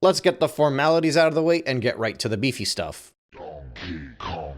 let's get the formalities out of the way and get right to the beefy stuff. Donkey Kong.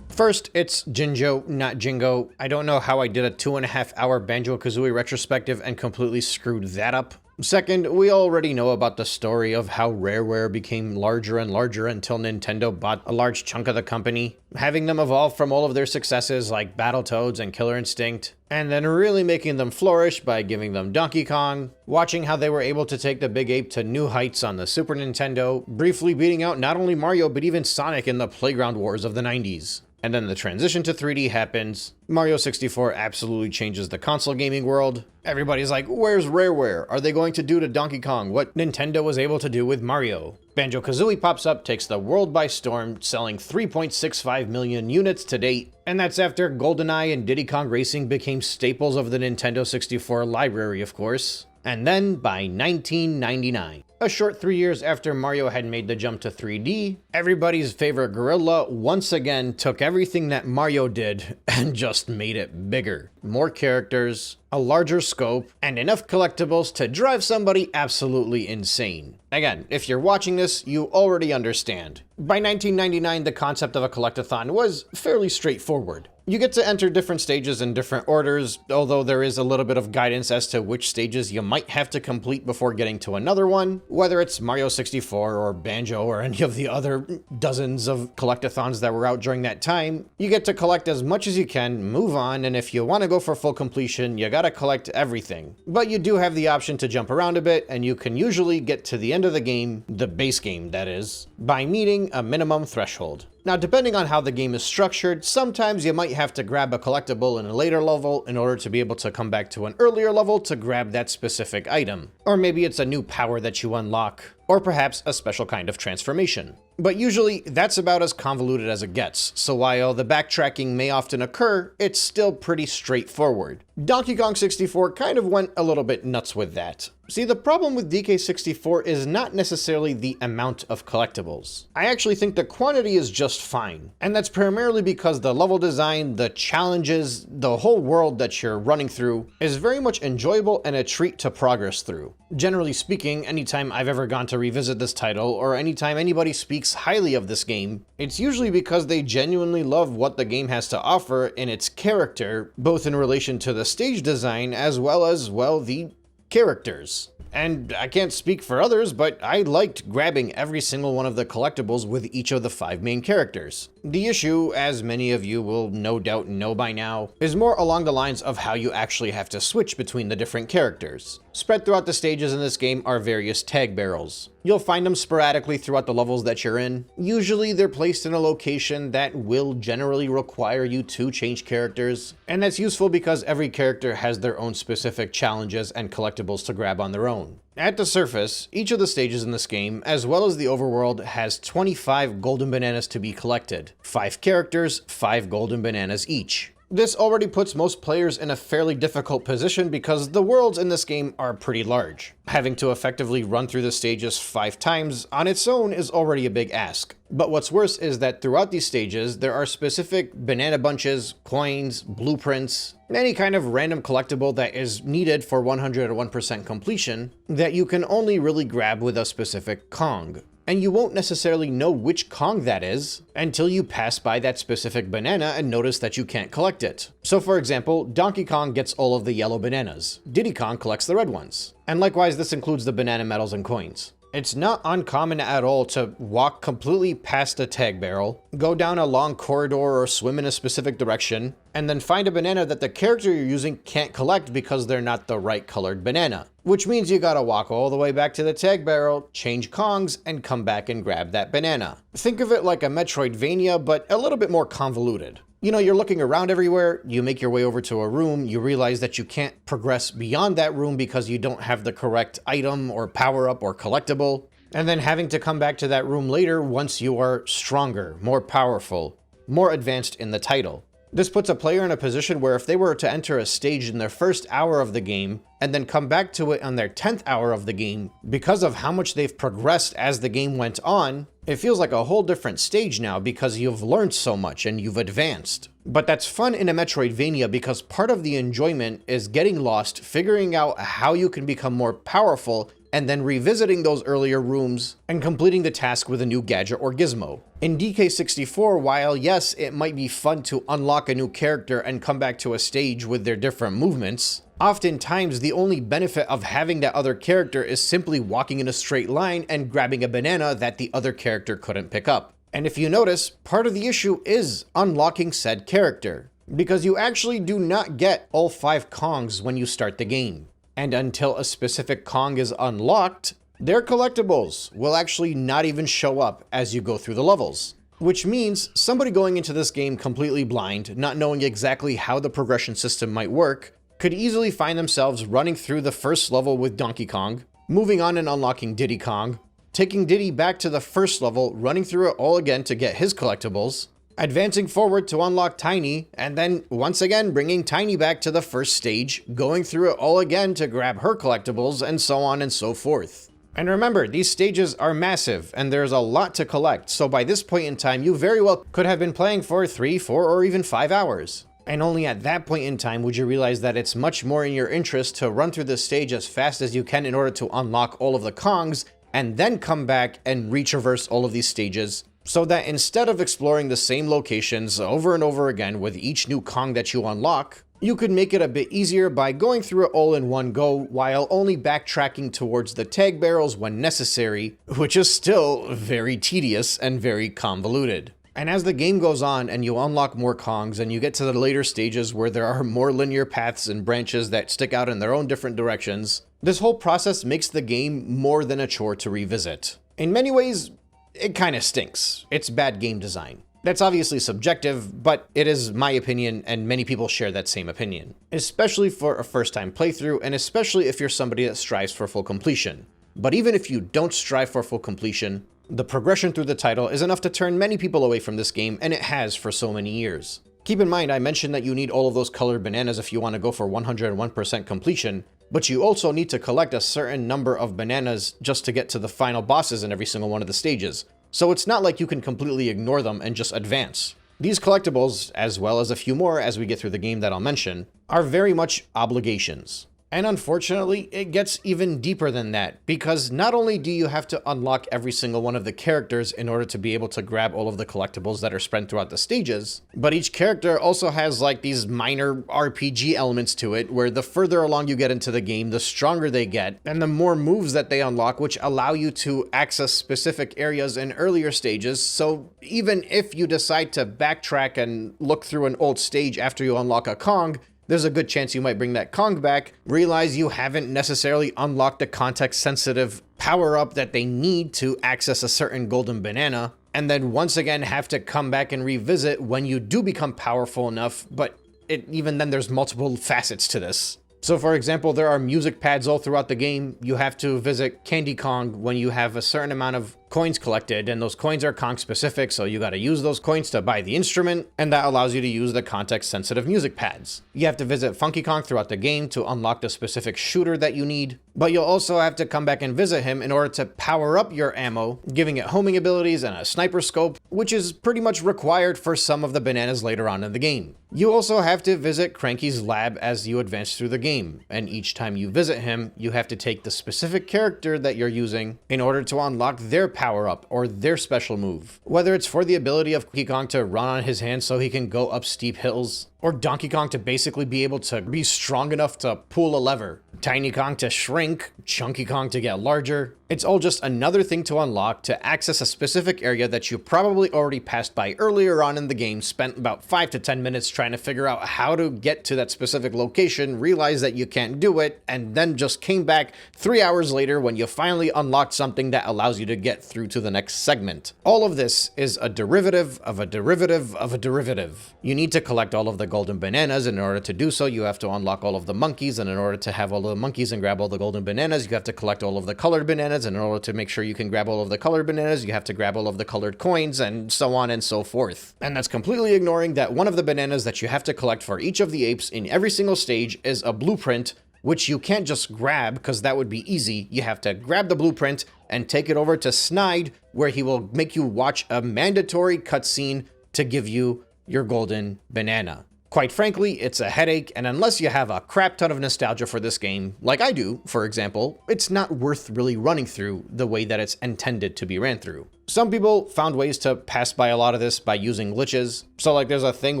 First, it's Jinjo, not Jingo. I don't know how I did a 2.5-hour Banjo-Kazooie retrospective and completely screwed that up. Second, we already know about the story of how RareWare became larger and larger until Nintendo bought a large chunk of the company, having them evolve from all of their successes like Battletoads and Killer Instinct, and then really making them flourish by giving them Donkey Kong, watching how they were able to take the big ape to new heights on the Super Nintendo, briefly beating out not only Mario but even Sonic in the playground wars of the 90s. And then the transition to 3D happens. Mario 64 absolutely changes the console gaming world. Everybody's like, where's RareWare? Are they going to do to Donkey Kong what Nintendo was able to do with Mario? Banjo-Kazooie pops up, takes the world by storm, selling 3.65 million units to date. And that's after GoldenEye and Diddy Kong Racing became staples of the Nintendo 64 library, of course. And then by 1999, a short 3 years after Mario had made the jump to 3D, everybody's favorite gorilla once again took everything that Mario did and just made it bigger. More characters, a larger scope, and enough collectibles to drive somebody absolutely insane. Again, if you're watching this, you already understand. By 1999, the concept of a collectathon was fairly straightforward. You get to enter different stages in different orders, although there is a little bit of guidance as to which stages you might have to complete before getting to another one, whether it's Mario 64 or Banjo or any of the other dozens of collectathons that were out during that time. You get to collect as much as you can, move on, and if you want to go for full completion, you gotta collect everything. But you do have the option to jump around a bit, and you can usually get to the end of the game, the base game that is, by meeting a minimum threshold. Now, depending on how the game is structured, sometimes you might have to grab a collectible in a later level in order to be able to come back to an earlier level to grab that specific item. Or maybe it's a new power that you unlock, or perhaps a special kind of transformation. But usually, that's about as convoluted as it gets, so while the backtracking may often occur, it's still pretty straightforward. Donkey Kong 64 kind of went a little bit nuts with that. See, the problem with DK64 is not necessarily the amount of collectibles. I actually think the quantity is just fine, and that's primarily because the level design, the challenges, the whole world that you're running through is very much enjoyable and a treat to progress through. Generally speaking, anytime I've ever gone to revisit this title, or anytime anybody speaks highly of this game, it's usually because they genuinely love what the game has to offer in its character, both in relation to the stage design as well as, well, the characters. And I can't speak for others, but I liked grabbing every single one of the collectibles with each of the 5 main characters. The issue, as many of you will no doubt know by now, is more along the lines of how you actually have to switch between the different characters. Spread throughout the stages in this game are various tag barrels. You'll find them sporadically throughout the levels that you're in. Usually they're placed in a location that will generally require you to change characters, and that's useful because every character has their own specific challenges and collectibles to grab on their own. At the surface, each of the stages in this game, as well as the overworld, has 25 golden bananas to be collected. 5 characters, 5 golden bananas each. This already puts most players in a fairly difficult position because the worlds in this game are pretty large. Having to effectively run through the stages 5 times on its own is already a big ask. But what's worse is that throughout these stages, there are specific banana bunches, coins, blueprints, any kind of random collectible that is needed for 101% completion that you can only really grab with a specific Kong. And you won't necessarily know which Kong that is until you pass by that specific banana and notice that you can't collect it. So for example, Donkey Kong gets all of the yellow bananas. Diddy Kong collects the red ones. And likewise, this includes the banana medals and coins. It's not uncommon at all to walk completely past a tag barrel, go down a long corridor or swim in a specific direction, and then find a banana that the character you're using can't collect because they're not the right colored banana. Which means you gotta walk all the way back to the tag barrel, change Kongs, and come back and grab that banana. Think of it like a Metroidvania, but a little bit more convoluted. You know, you're looking around everywhere, you make your way over to a room, you realize that you can't progress beyond that room because you don't have the correct item or power-up or collectible, and then having to come back to that room later once you are stronger, more powerful, more advanced in the title. This puts a player in a position where if they were to enter a stage in their first hour of the game, and then come back to it on their 10th hour of the game, because of how much they've progressed as the game went on, It feels like a whole different stage now because you've learned so much and you've advanced. But that's fun in a Metroidvania because part of the enjoyment is getting lost, figuring out how you can become more powerful, and then revisiting those earlier rooms and completing the task with a new gadget or gizmo. In DK64, while yes, it might be fun to unlock a new character and come back to a stage with their different movements, oftentimes the only benefit of having that other character is simply walking in a straight line and grabbing a banana that the other character couldn't pick up. And if you notice, part of the issue is unlocking said character, because you actually do not get all 5 Kongs when you start the game. And until a specific Kong is unlocked, their collectibles will actually not even show up as you go through the levels. Which means somebody going into this game completely blind, not knowing exactly how the progression system might work, could easily find themselves running through the first level with Donkey Kong, moving on and unlocking Diddy Kong, taking Diddy back to the first level, running through it all again to get his collectibles, advancing forward to unlock Tiny, and then once again bringing Tiny back to the first stage, going through it all again to grab her collectibles, and so on and so forth. And remember, these stages are massive, and there's a lot to collect, so by this point in time, you very well could have been playing for 3, 4, or even 5 hours. And only at that point in time would you realize that it's much more in your interest to run through this stage as fast as you can in order to unlock all of the Kongs, and then come back and retraverse all of these stages, so that instead of exploring the same locations over and over again with each new Kong that you unlock, you could make it a bit easier by going through it all in one go while only backtracking towards the tag barrels when necessary, which is still very tedious and very convoluted. And as the game goes on and you unlock more Kongs and you get to the later stages where there are more linear paths and branches that stick out in their own different directions, this whole process makes the game more than a chore to revisit. In many ways, it kinda stinks. It's bad game design. That's obviously subjective, but it is my opinion, and many people share that same opinion. Especially for a first-time playthrough, and especially if you're somebody that strives for full completion. But even if you don't strive for full completion, the progression through the title is enough to turn many people away from this game, and it has for so many years. Keep in mind, I mentioned that you need all of those colored bananas if you want to go for 101% completion, but you also need to collect a certain number of bananas just to get to the final bosses in every single one of the stages. So it's not like you can completely ignore them and just advance. These collectibles, as well as a few more as we get through the game that I'll mention, are very much obligations. And unfortunately, it gets even deeper than that, because not only do you have to unlock every single one of the characters in order to be able to grab all of the collectibles that are spread throughout the stages, but each character also has like these minor RPG elements to it, where the further along you get into the game, the stronger they get, and the more moves that they unlock, which allow you to access specific areas in earlier stages. So even if you decide to backtrack and look through an old stage after you unlock a Kong, there's a good chance you might bring that Kong back, realize you haven't necessarily unlocked the context-sensitive power-up that they need to access a certain golden banana, and then once again have to come back and revisit when you do become powerful enough, but even then there's multiple facets to this. So for example, there are music pads all throughout the game. You have to visit Candy Kong when you have a certain amount of coins collected, and those coins are Kong specific, so you gotta use those coins to buy the instrument, and that allows you to use the context-sensitive music pads. You have to visit Funky Kong throughout the game to unlock the specific shooter that you need, but you'll also have to come back and visit him in order to power up your ammo, giving it homing abilities and a sniper scope, which is pretty much required for some of the bananas later on in the game. You also have to visit Cranky's lab as you advance through the game, and each time you visit him, you have to take the specific character that you're using in order to unlock their power-up or their special move. Whether it's for the ability of Donkey Kong to run on his hands so he can go up steep hills, or Donkey Kong to basically be able to be strong enough to pull a lever, Tiny Kong to shrink, Chunky Kong to get larger. It's all just another thing to unlock to access a specific area that you probably already passed by earlier on in the game, spent about 5 to 10 minutes trying to figure out how to get to that specific location, realized that you can't do it, and then just came back 3 hours later when you finally unlocked something that allows you to get through to the next segment. All of this is a derivative of a derivative of a derivative. You need to collect all of the golden bananas, and in order to do so, you have to unlock all of the monkeys, and in order to have all the monkeys and grab all the golden bananas, you have to collect all of the colored bananas, and in order to make sure you can grab all of the colored bananas, you have to grab all of the colored coins, and so on and so forth. And that's completely ignoring that one of the bananas that you have to collect for each of the apes in every single stage is a blueprint, which you can't just grab because that would be easy. You have to grab the blueprint, and take it over to Snide, where he will make you watch a mandatory cutscene to give you your golden banana. Quite frankly, it's a headache, and unless you have a crap ton of nostalgia for this game, like I do, for example, it's not worth really running through the way that it's intended to be ran through. Some people found ways to pass by a lot of this by using glitches. So like there's a thing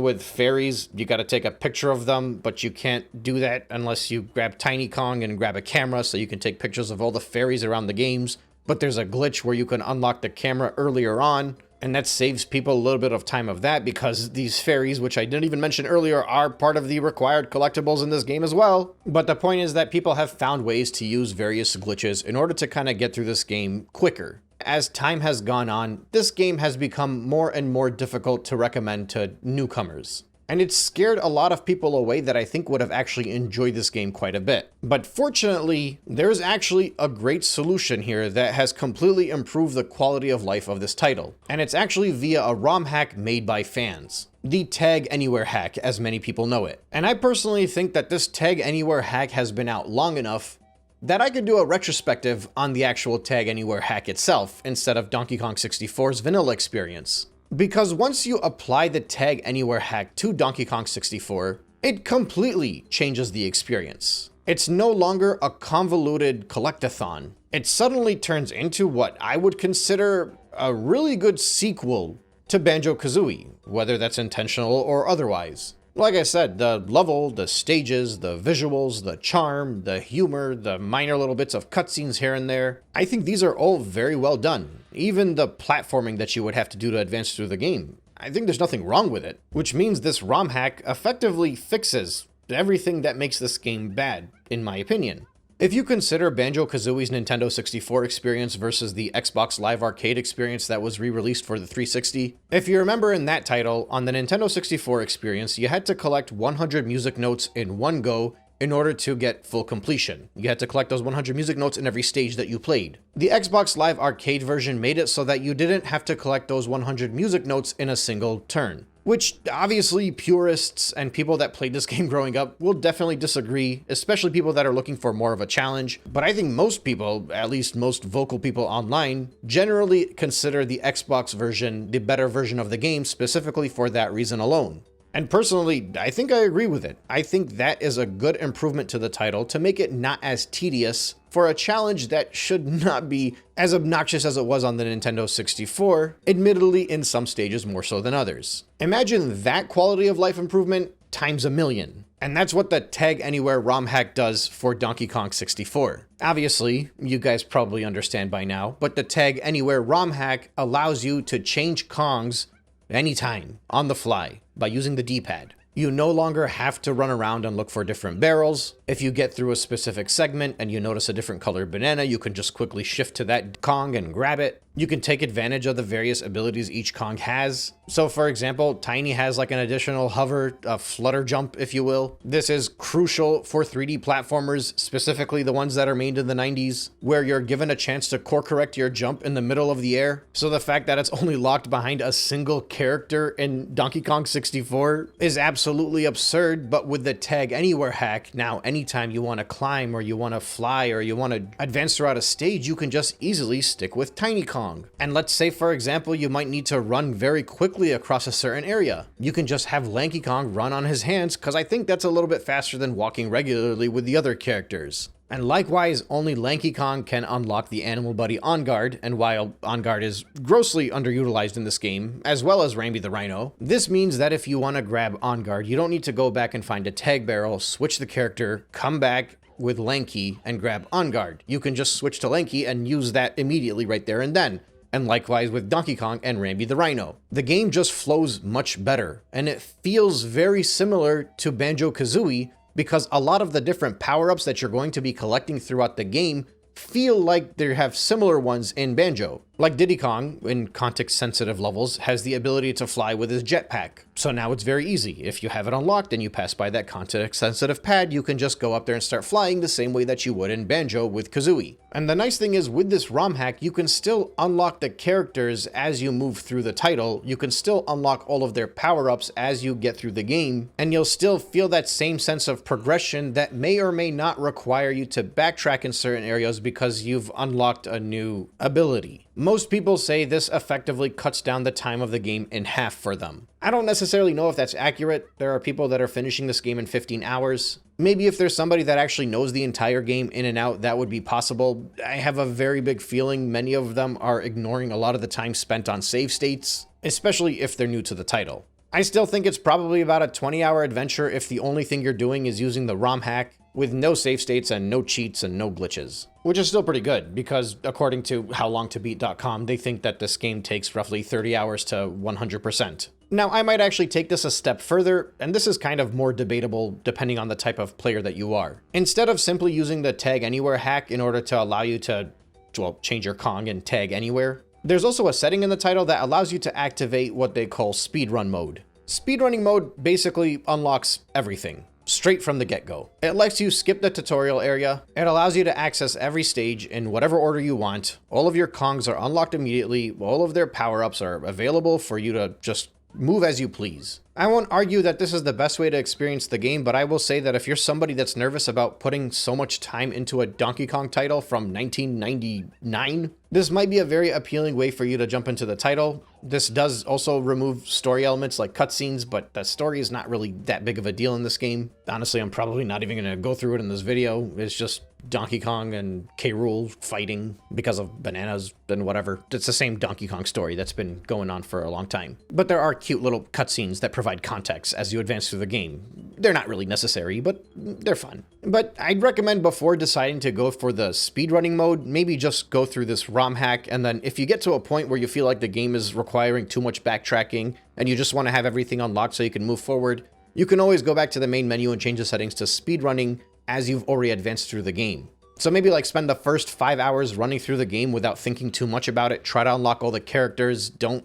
with fairies, you gotta take a picture of them, but you can't do that unless you grab Chuny Kong and grab a camera so you can take pictures of all the fairies around the games. But there's a glitch where you can unlock the camera earlier on, and that saves people a little bit of time of that because these fairies, which I didn't even mention earlier, are part of the required collectibles in this game as well. But the point is that people have found ways to use various glitches in order to kind of get through this game quicker. As time has gone on, this game has become more and more difficult to recommend to newcomers. And it's scared a lot of people away that I think would have actually enjoyed this game quite a bit. But fortunately, there's actually a great solution here that has completely improved the quality of life of this title. And it's actually via a ROM hack made by fans. The Tag Anywhere hack, as many people know it. And I personally think that this Tag Anywhere hack has been out long enough that I could do a retrospective on the actual Tag Anywhere hack itself instead of Donkey Kong 64's vanilla experience. Because once you apply the Tag Anywhere hack to Donkey Kong 64, it completely changes the experience. It's no longer a convoluted collectathon. It suddenly turns into what I would consider a really good sequel to Banjo-Kazooie, whether that's intentional or otherwise. Like I said, the level, the stages, the visuals, the charm, the humor, the minor little bits of cutscenes here and there, I think these are all very well done. Even the platforming that you would have to do to advance through the game, I think there's nothing wrong with it. Which means this ROM hack effectively fixes everything that makes this game bad, in my opinion. If you consider Banjo-Kazooie's Nintendo 64 experience versus the Xbox Live Arcade experience that was re-released for the 360, if you remember in that title, on the Nintendo 64 experience, you had to collect 100 music notes in one go in order to get full completion. You had to collect those 100 music notes in every stage that you played. The Xbox Live Arcade version made it so that you didn't have to collect those 100 music notes in a single turn. Which obviously purists and people that played this game growing up will definitely disagree, especially people that are looking for more of a challenge. But I think most people, at least most vocal people online, generally consider the Xbox version the better version of the game specifically for that reason alone. And personally, I think I agree with it. I think that is a good improvement to the title to make it not as tedious for a challenge that should not be as obnoxious as it was on the Nintendo 64, admittedly in some stages more so than others. Imagine that quality of life improvement times a million. And that's what the Tag Anywhere Romhack does for Donkey Kong 64. Obviously, you guys probably understand by now, but the Tag Anywhere Romhack allows you to change Kongs anytime, on the fly, by using the D-pad. You no longer have to run around and look for different barrels. If you get through a specific segment and you notice a different colored banana, you can just quickly shift to that Kong and grab it. You can take advantage of the various abilities each Kong has. So for example, Tiny has like an additional hover, a flutter jump, if you will. This is crucial for 3D platformers, specifically the ones that are made in the 90s, where you're given a chance to core correct your jump in the middle of the air. So the fact that it's only locked behind a single character in Donkey Kong 64 is absolutely absurd, but with the Tag Anywhere hack, now anytime you want to climb or you want to fly or you want to advance throughout a stage, you can just easily stick with Tiny Kong. And let's say, for example, you might need to run very quickly across a certain area. You can just have Lanky Kong run on his hands, because I think that's a little bit faster than walking regularly with the other characters. And likewise, only Lanky Kong can unlock the Animal Buddy On Guard, and while On Guard is grossly underutilized in this game, as well as Rambi the Rhino, this means that if you want to grab On Guard, you don't need to go back and find a tag barrel, switch the character, come back with Lanky, and grab On Guard. You can just switch to Lanky and use that immediately right there and then. And likewise with Donkey Kong and Rambi the Rhino. The game just flows much better, and it feels very similar to Banjo-Kazooie, because a lot of the different power-ups that you're going to be collecting throughout the game feel like they have similar ones in Banjo. Like Diddy Kong, in context-sensitive levels, has the ability to fly with his jetpack. So now it's very easy. If you have it unlocked and you pass by that context-sensitive pad, you can just go up there and start flying the same way that you would in Banjo with Kazooie. And the nice thing is, with this ROM hack, you can still unlock the characters as you move through the title. You can still unlock all of their power-ups as you get through the game, and you'll still feel that same sense of progression that may or may not require you to backtrack in certain areas because you've unlocked a new ability. Most people say this effectively cuts down the time of the game in half for them. I don't necessarily know if that's accurate. There are people that are finishing this game in 15 hours. Maybe if there's somebody that actually knows the entire game in and out, that would be possible. I have a very big feeling many of them are ignoring a lot of the time spent on save states, especially if they're new to the title. I still think it's probably about a 20-hour adventure if the only thing you're doing is using the ROM hack with no save states and no cheats and no glitches. Which is still pretty good, because according to howlongtobeat.com, they think that this game takes roughly 30 hours to 100%. Now, I might actually take this a step further, and this is kind of more debatable depending on the type of player that you are. Instead of simply using the Tag Anywhere hack in order to allow you to, well, change your Kong and tag anywhere, there's also a setting in the title that allows you to activate what they call speedrun mode. Speedrunning mode basically unlocks everything straight from the get-go. It lets you skip the tutorial area. It allows you to access every stage in whatever order you want. All of your Kongs are unlocked immediately. All of their power-ups are available for you to just move as you please. I won't argue that this is the best way to experience the game, but I will say that if you're somebody that's nervous about putting so much time into a Donkey Kong title from 1999, this might be a very appealing way for you to jump into the title. This does also remove story elements like cutscenes, but the story is not really that big of a deal in this game. Honestly, I'm probably not even going to go through it in this video. It's just Donkey Kong and K. Rool fighting because of bananas and whatever. It's the same Donkey Kong story that's been going on for a long time. But there are cute little cutscenes that provide context as you advance through the game. They're not really necessary, but they're fun. But I'd recommend before deciding to go for the speedrunning mode, maybe just go through this ROM hack, and then if you get to a point where you feel like the game is requiring too much backtracking and you just want to have everything unlocked so you can move forward, you can always go back to the main menu and change the settings to speedrunning as you've already advanced through the game. So maybe like spend the first 5 hours running through the game without thinking too much about it. Try to unlock all the characters. Don't,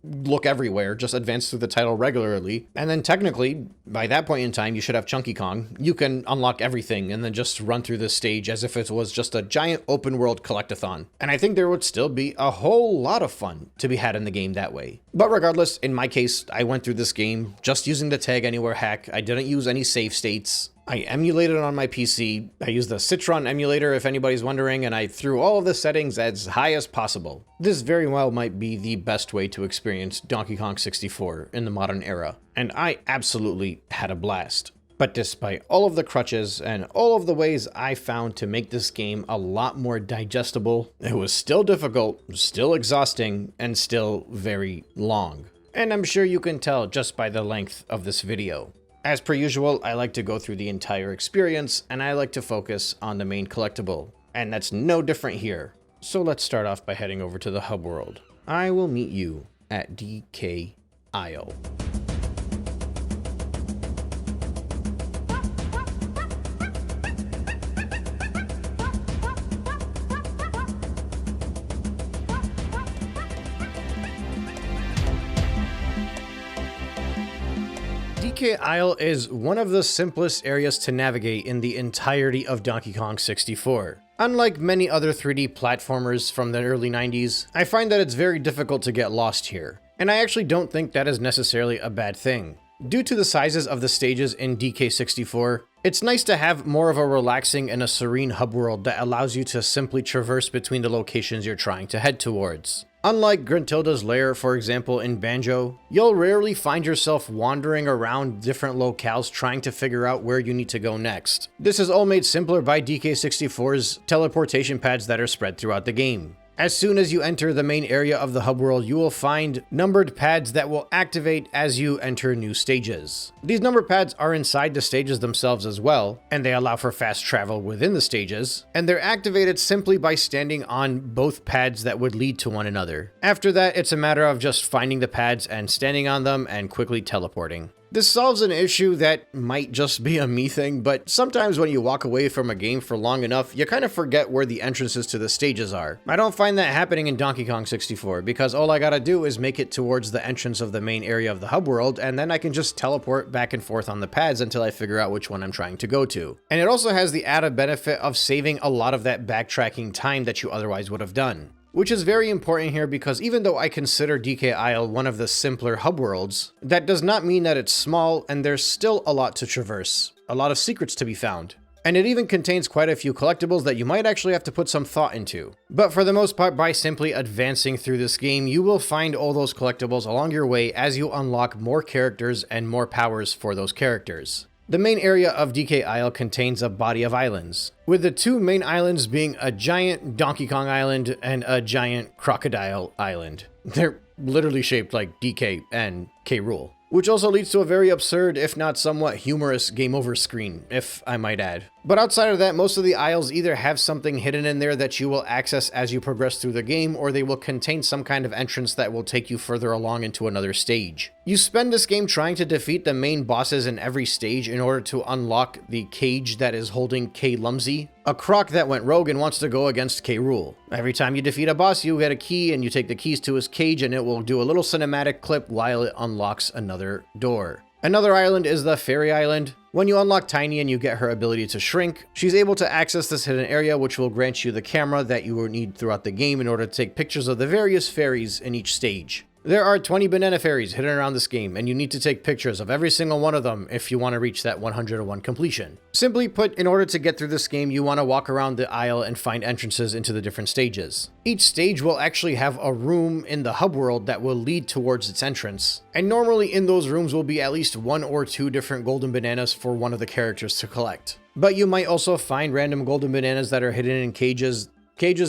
look everywhere. Just advance through the title regularly. And then technically, by that point in time, you should have Chuny Kong. You can unlock everything and then just run through this stage as if it was just a giant open world collectathon. And I think there would still be a whole lot of fun to be had in the game that way. But regardless, in my case, I went through this game just using the Tag Anywhere hack. I didn't use any save states. I emulated on my PC. I used the Citron emulator if anybody's wondering, and I threw all of the settings as high as possible. This very well might be the best way to experience Donkey Kong 64 in the modern era, and I absolutely had a blast. But despite all of the crutches and all of the ways I found to make this game a lot more digestible, it was still difficult, still exhausting, and still very long. And I'm sure you can tell just by the length of this video. As per usual, I like to go through the entire experience, and I like to focus on the main collectible. And that's no different here. So let's start off by heading over to the hub world. I will meet you at DK Isle. DK Isle is one of the simplest areas to navigate in the entirety of Donkey Kong 64. Unlike many other 3D platformers from the early 90s, I find that it's very difficult to get lost here. And I actually don't think that is necessarily a bad thing. Due to the sizes of the stages in DK64, it's nice to have more of a relaxing and a serene hub world that allows you to simply traverse between the locations you're trying to head towards. Unlike Gruntilda's lair, for example, in Banjo, you'll rarely find yourself wandering around different locales trying to figure out where you need to go next. This is all made simpler by DK64's teleportation pads that are spread throughout the game. As soon as you enter the main area of the hub world, you will find numbered pads that will activate as you enter new stages. These number pads are inside the stages themselves as well, and they allow for fast travel within the stages, and they're activated simply by standing on both pads that would lead to one another. After that, it's a matter of just finding the pads and standing on them and quickly teleporting. This solves an issue that might just be a me thing, but sometimes when you walk away from a game for long enough, you kind of forget where the entrances to the stages are. I don't find that happening in Donkey Kong 64, because all I gotta do is make it towards the entrance of the main area of the hub world, and then I can just teleport back and forth on the pads until I figure out which one I'm trying to go to. And it also has the added benefit of saving a lot of that backtracking time that you otherwise would have done. Which is very important here because even though I consider DK Isle one of the simpler hub worlds, that does not mean that it's small and there's still a lot to traverse, a lot of secrets to be found. And it even contains quite a few collectibles that you might actually have to put some thought into. But for the most part, by simply advancing through this game, you will find all those collectibles along your way as you unlock more characters and more powers for those characters. The main area of DK Isle contains a body of islands, with the two main islands being a giant Donkey Kong Island and a giant Crocodile Island. They're literally shaped like DK and K. Rool, which also leads to a very absurd, if not somewhat humorous, game over screen, if I might add. But outside of that, most of the aisles either have something hidden in there that you will access as you progress through the game, or they will contain some kind of entrance that will take you further along into another stage. You spend this game trying to defeat the main bosses in every stage in order to unlock the cage that is holding K. Lumsy, a croc that went rogue and wants to go against K. Rool. Every time you defeat a boss, you get a key and you take the keys to his cage and it will do a little cinematic clip while it unlocks another door. Another island is the Fairy Island. When you unlock Tiny and you get her ability to shrink, she's able to access this hidden area which will grant you the camera that you will need throughout the game in order to take pictures of the various fairies in each stage. There are 20 banana fairies hidden around this game, and you need to take pictures of every single one of them if you want to reach that 101 completion. Simply put, in order to get through this game, you want to walk around the aisle and find entrances into the different stages. Each stage will actually have a room in the hub world that will lead towards its entrance, and normally in those rooms will be at least 1 or 2 different golden bananas for one of the characters to collect. But you might also find random golden bananas that are hidden in cages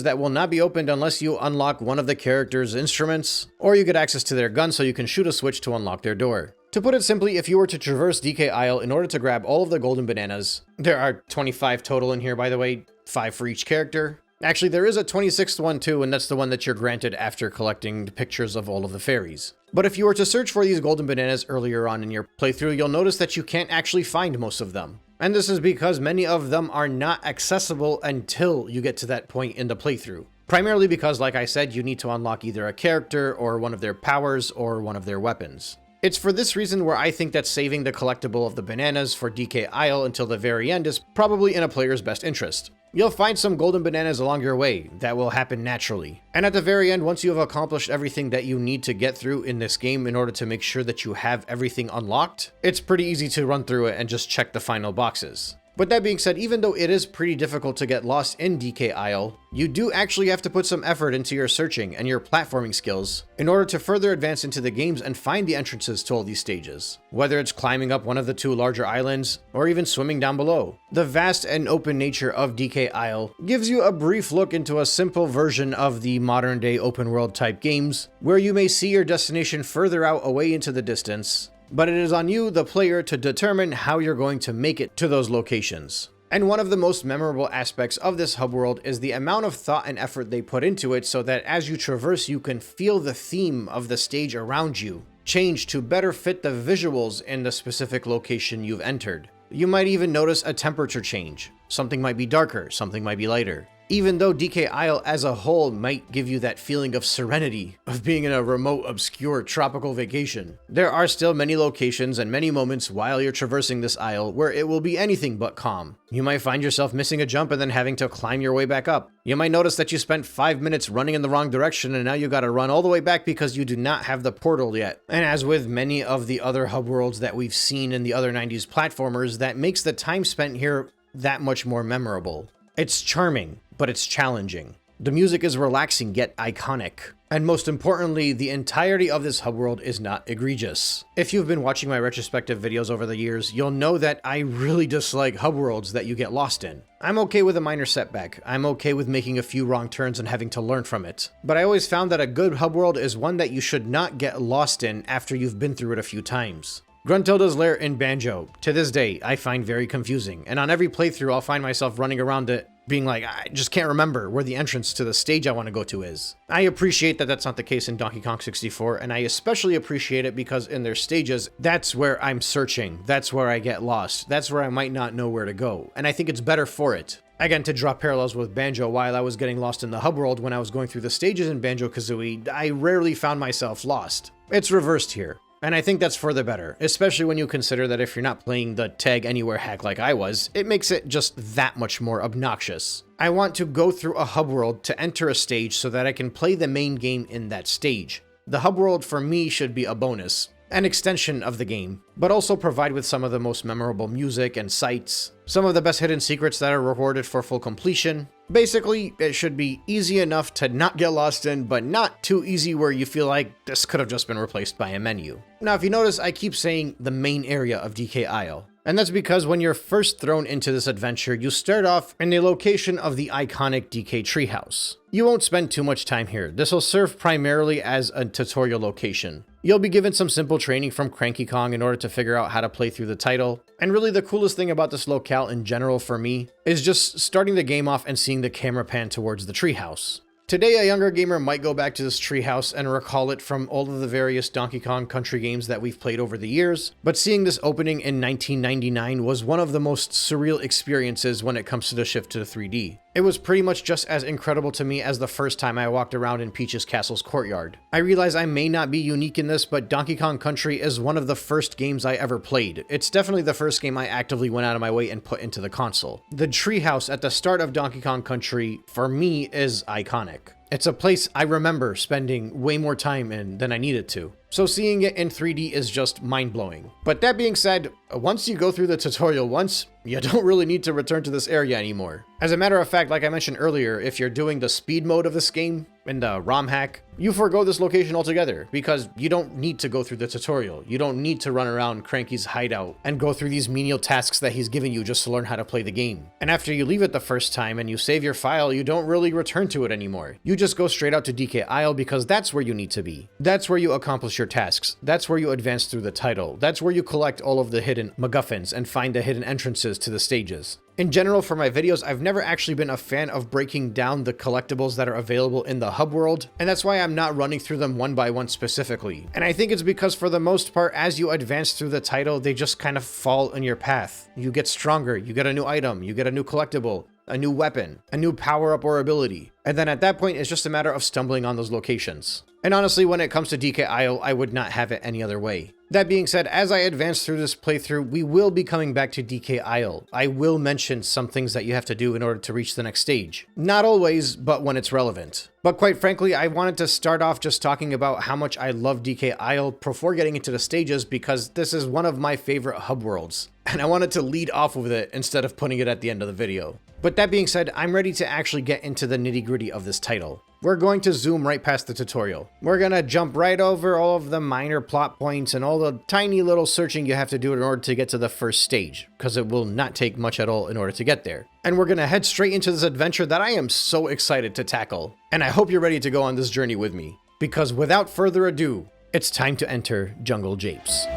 that will not be opened unless you unlock one of the character's instruments, or you get access to their gun so you can shoot a switch to unlock their door. To put it simply, if you were to traverse DK Isle in order to grab all of the golden bananas, there are 25 total in here by the way, 5 for each character. Actually, there is a 26th one too, and that's the one that you're granted after collecting pictures of all of the fairies. But if you were to search for these golden bananas earlier on in your playthrough, you'll notice that you can't actually find most of them. And this is because many of them are not accessible until you get to that point in the playthrough. Primarily because, like I said, you need to unlock either a character or one of their powers or one of their weapons. It's for this reason where I think that saving the collectible of the bananas for DK Isle until the very end is probably in a player's best interest. You'll find some golden bananas along your way. That will happen naturally. And at the very end, once you have accomplished everything that you need to get through in this game in order to make sure that you have everything unlocked, it's pretty easy to run through it and just check the final boxes. But that being said, even though it is pretty difficult to get lost in DK Isle, you do actually have to put some effort into your searching and your platforming skills in order to further advance into the games and find the entrances to all these stages. Whether it's climbing up one of the 2 larger islands, or even swimming down below. The vast and open nature of DK Isle gives you a brief look into a simple version of the modern day open world type games, where you may see your destination further out away into the distance, but it is on you, the player, to determine how you're going to make it to those locations. And one of the most memorable aspects of this hub world is the amount of thought and effort they put into it so that as you traverse, you can feel the theme of the stage around you change to better fit the visuals in the specific location you've entered. You might even notice a temperature change. Something might be darker, something might be lighter. Even though DK Isle as a whole might give you that feeling of serenity, of being in a remote, obscure, tropical vacation, there are still many locations and many moments while you're traversing this isle where it will be anything but calm. You might find yourself missing a jump and then having to climb your way back up. You might notice that you spent 5 minutes running in the wrong direction and now you gotta run all the way back because you do not have the portal yet. And as with many of the other hub worlds that we've seen in the other 90s platformers, that makes the time spent here that much more memorable. It's charming, but it's challenging. The music is relaxing yet iconic. And most importantly, the entirety of this hub world is not egregious. If you've been watching my retrospective videos over the years, you'll know that I really dislike hub worlds that you get lost in. I'm okay with a minor setback. I'm okay with making a few wrong turns and having to learn from it. But I always found that a good hub world is one that you should not get lost in after you've been through it a few times. Gruntilda's Lair in Banjo, to this day, I find very confusing, and on every playthrough I'll find myself running around it being like, I just can't remember where the entrance to the stage I want to go to is. I appreciate that that's not the case in Donkey Kong 64, and I especially appreciate it because in their stages, that's where I'm searching, that's where I get lost, that's where I might not know where to go, and I think it's better for it. Again, to draw parallels with Banjo, while I was getting lost in the hub world when I was going through the stages in Banjo-Kazooie, I rarely found myself lost. It's reversed here. And I think that's for the better, especially when you consider that if you're not playing the Tag Anywhere hack like I was, it makes it just that much more obnoxious. I want to go through a hub world to enter a stage so that I can play the main game in that stage. The hub world for me should be a bonus, an extension of the game, but also provide with some of the most memorable music and sights, some of the best hidden secrets that are rewarded for full completion. Basically, it should be easy enough to not get lost in, but not too easy where you feel like this could have just been replaced by a menu. Now, if you notice, I keep saying the main area of DK Isle. And that's because when you're first thrown into this adventure, you start off in the location of the iconic DK treehouse. You won't spend too much time here. This will serve primarily as a tutorial location. You'll be given some simple training from Cranky Kong in order to figure out how to play through the title. And really the coolest thing about this locale in general for me is just starting the game off and seeing the camera pan towards the treehouse. Today, a younger gamer might go back to this treehouse and recall it from all of the various Donkey Kong Country games that we've played over the years, but seeing this opening in 1999 was one of the most surreal experiences when it comes to the shift to the 3D. It was pretty much just as incredible to me as the first time I walked around in Peach's Castle's courtyard. I realize I may not be unique in this, but Donkey Kong Country is one of the first games I ever played. It's definitely the first game I actively went out of my way and put into the console. The treehouse at the start of Donkey Kong Country, for me, is iconic. It's a place I remember spending way more time in than I needed to. So seeing it in 3D is just mind-blowing. But that being said, once you go through the tutorial once, you don't really need to return to this area anymore. As a matter of fact, like I mentioned earlier, if you're doing the speed mode of this game, in the ROM hack, you forgo this location altogether because you don't need to go through the tutorial. You don't need to run around Cranky's hideout and go through these menial tasks that he's giving you just to learn how to play the game. And after you leave it the first time and you save your file, you don't really return to it anymore. You just go straight out to DK Isle because that's where you need to be. That's where you accomplish your tasks. That's where you advance through the title. That's where you collect all of the hidden MacGuffins and find the hidden entrances to the stages. In general, for my videos, I've never actually been a fan of breaking down the collectibles that are available in the hub world, and that's why I'm not running through them one by one specifically. And I think it's because for the most part, as you advance through the title, they just kind of fall in your path. You get stronger, you get a new item, you get a new collectible, a new weapon, a new power-up or ability. And then at that point, it's just a matter of stumbling on those locations. And honestly, when it comes to DK Isle, I would not have it any other way. That being said, as I advance through this playthrough, we will be coming back to DK Isle. I will mention some things that you have to do in order to reach the next stage. Not always, but when it's relevant. But quite frankly, I wanted to start off just talking about how much I love DK Isle before getting into the stages because this is one of my favorite hub worlds. And I wanted to lead off with it instead of putting it at the end of the video. But that being said, I'm ready to actually get into the nitty-gritty of this title. We're going to zoom right past the tutorial. We're gonna jump right over all of the minor plot points and all the tiny little searching you have to do in order to get to the first stage, because it will not take much at all in order to get there. And we're gonna head straight into this adventure that I am so excited to tackle. And I hope you're ready to go on this journey with me, because without further ado, it's time to enter Jungle Japes.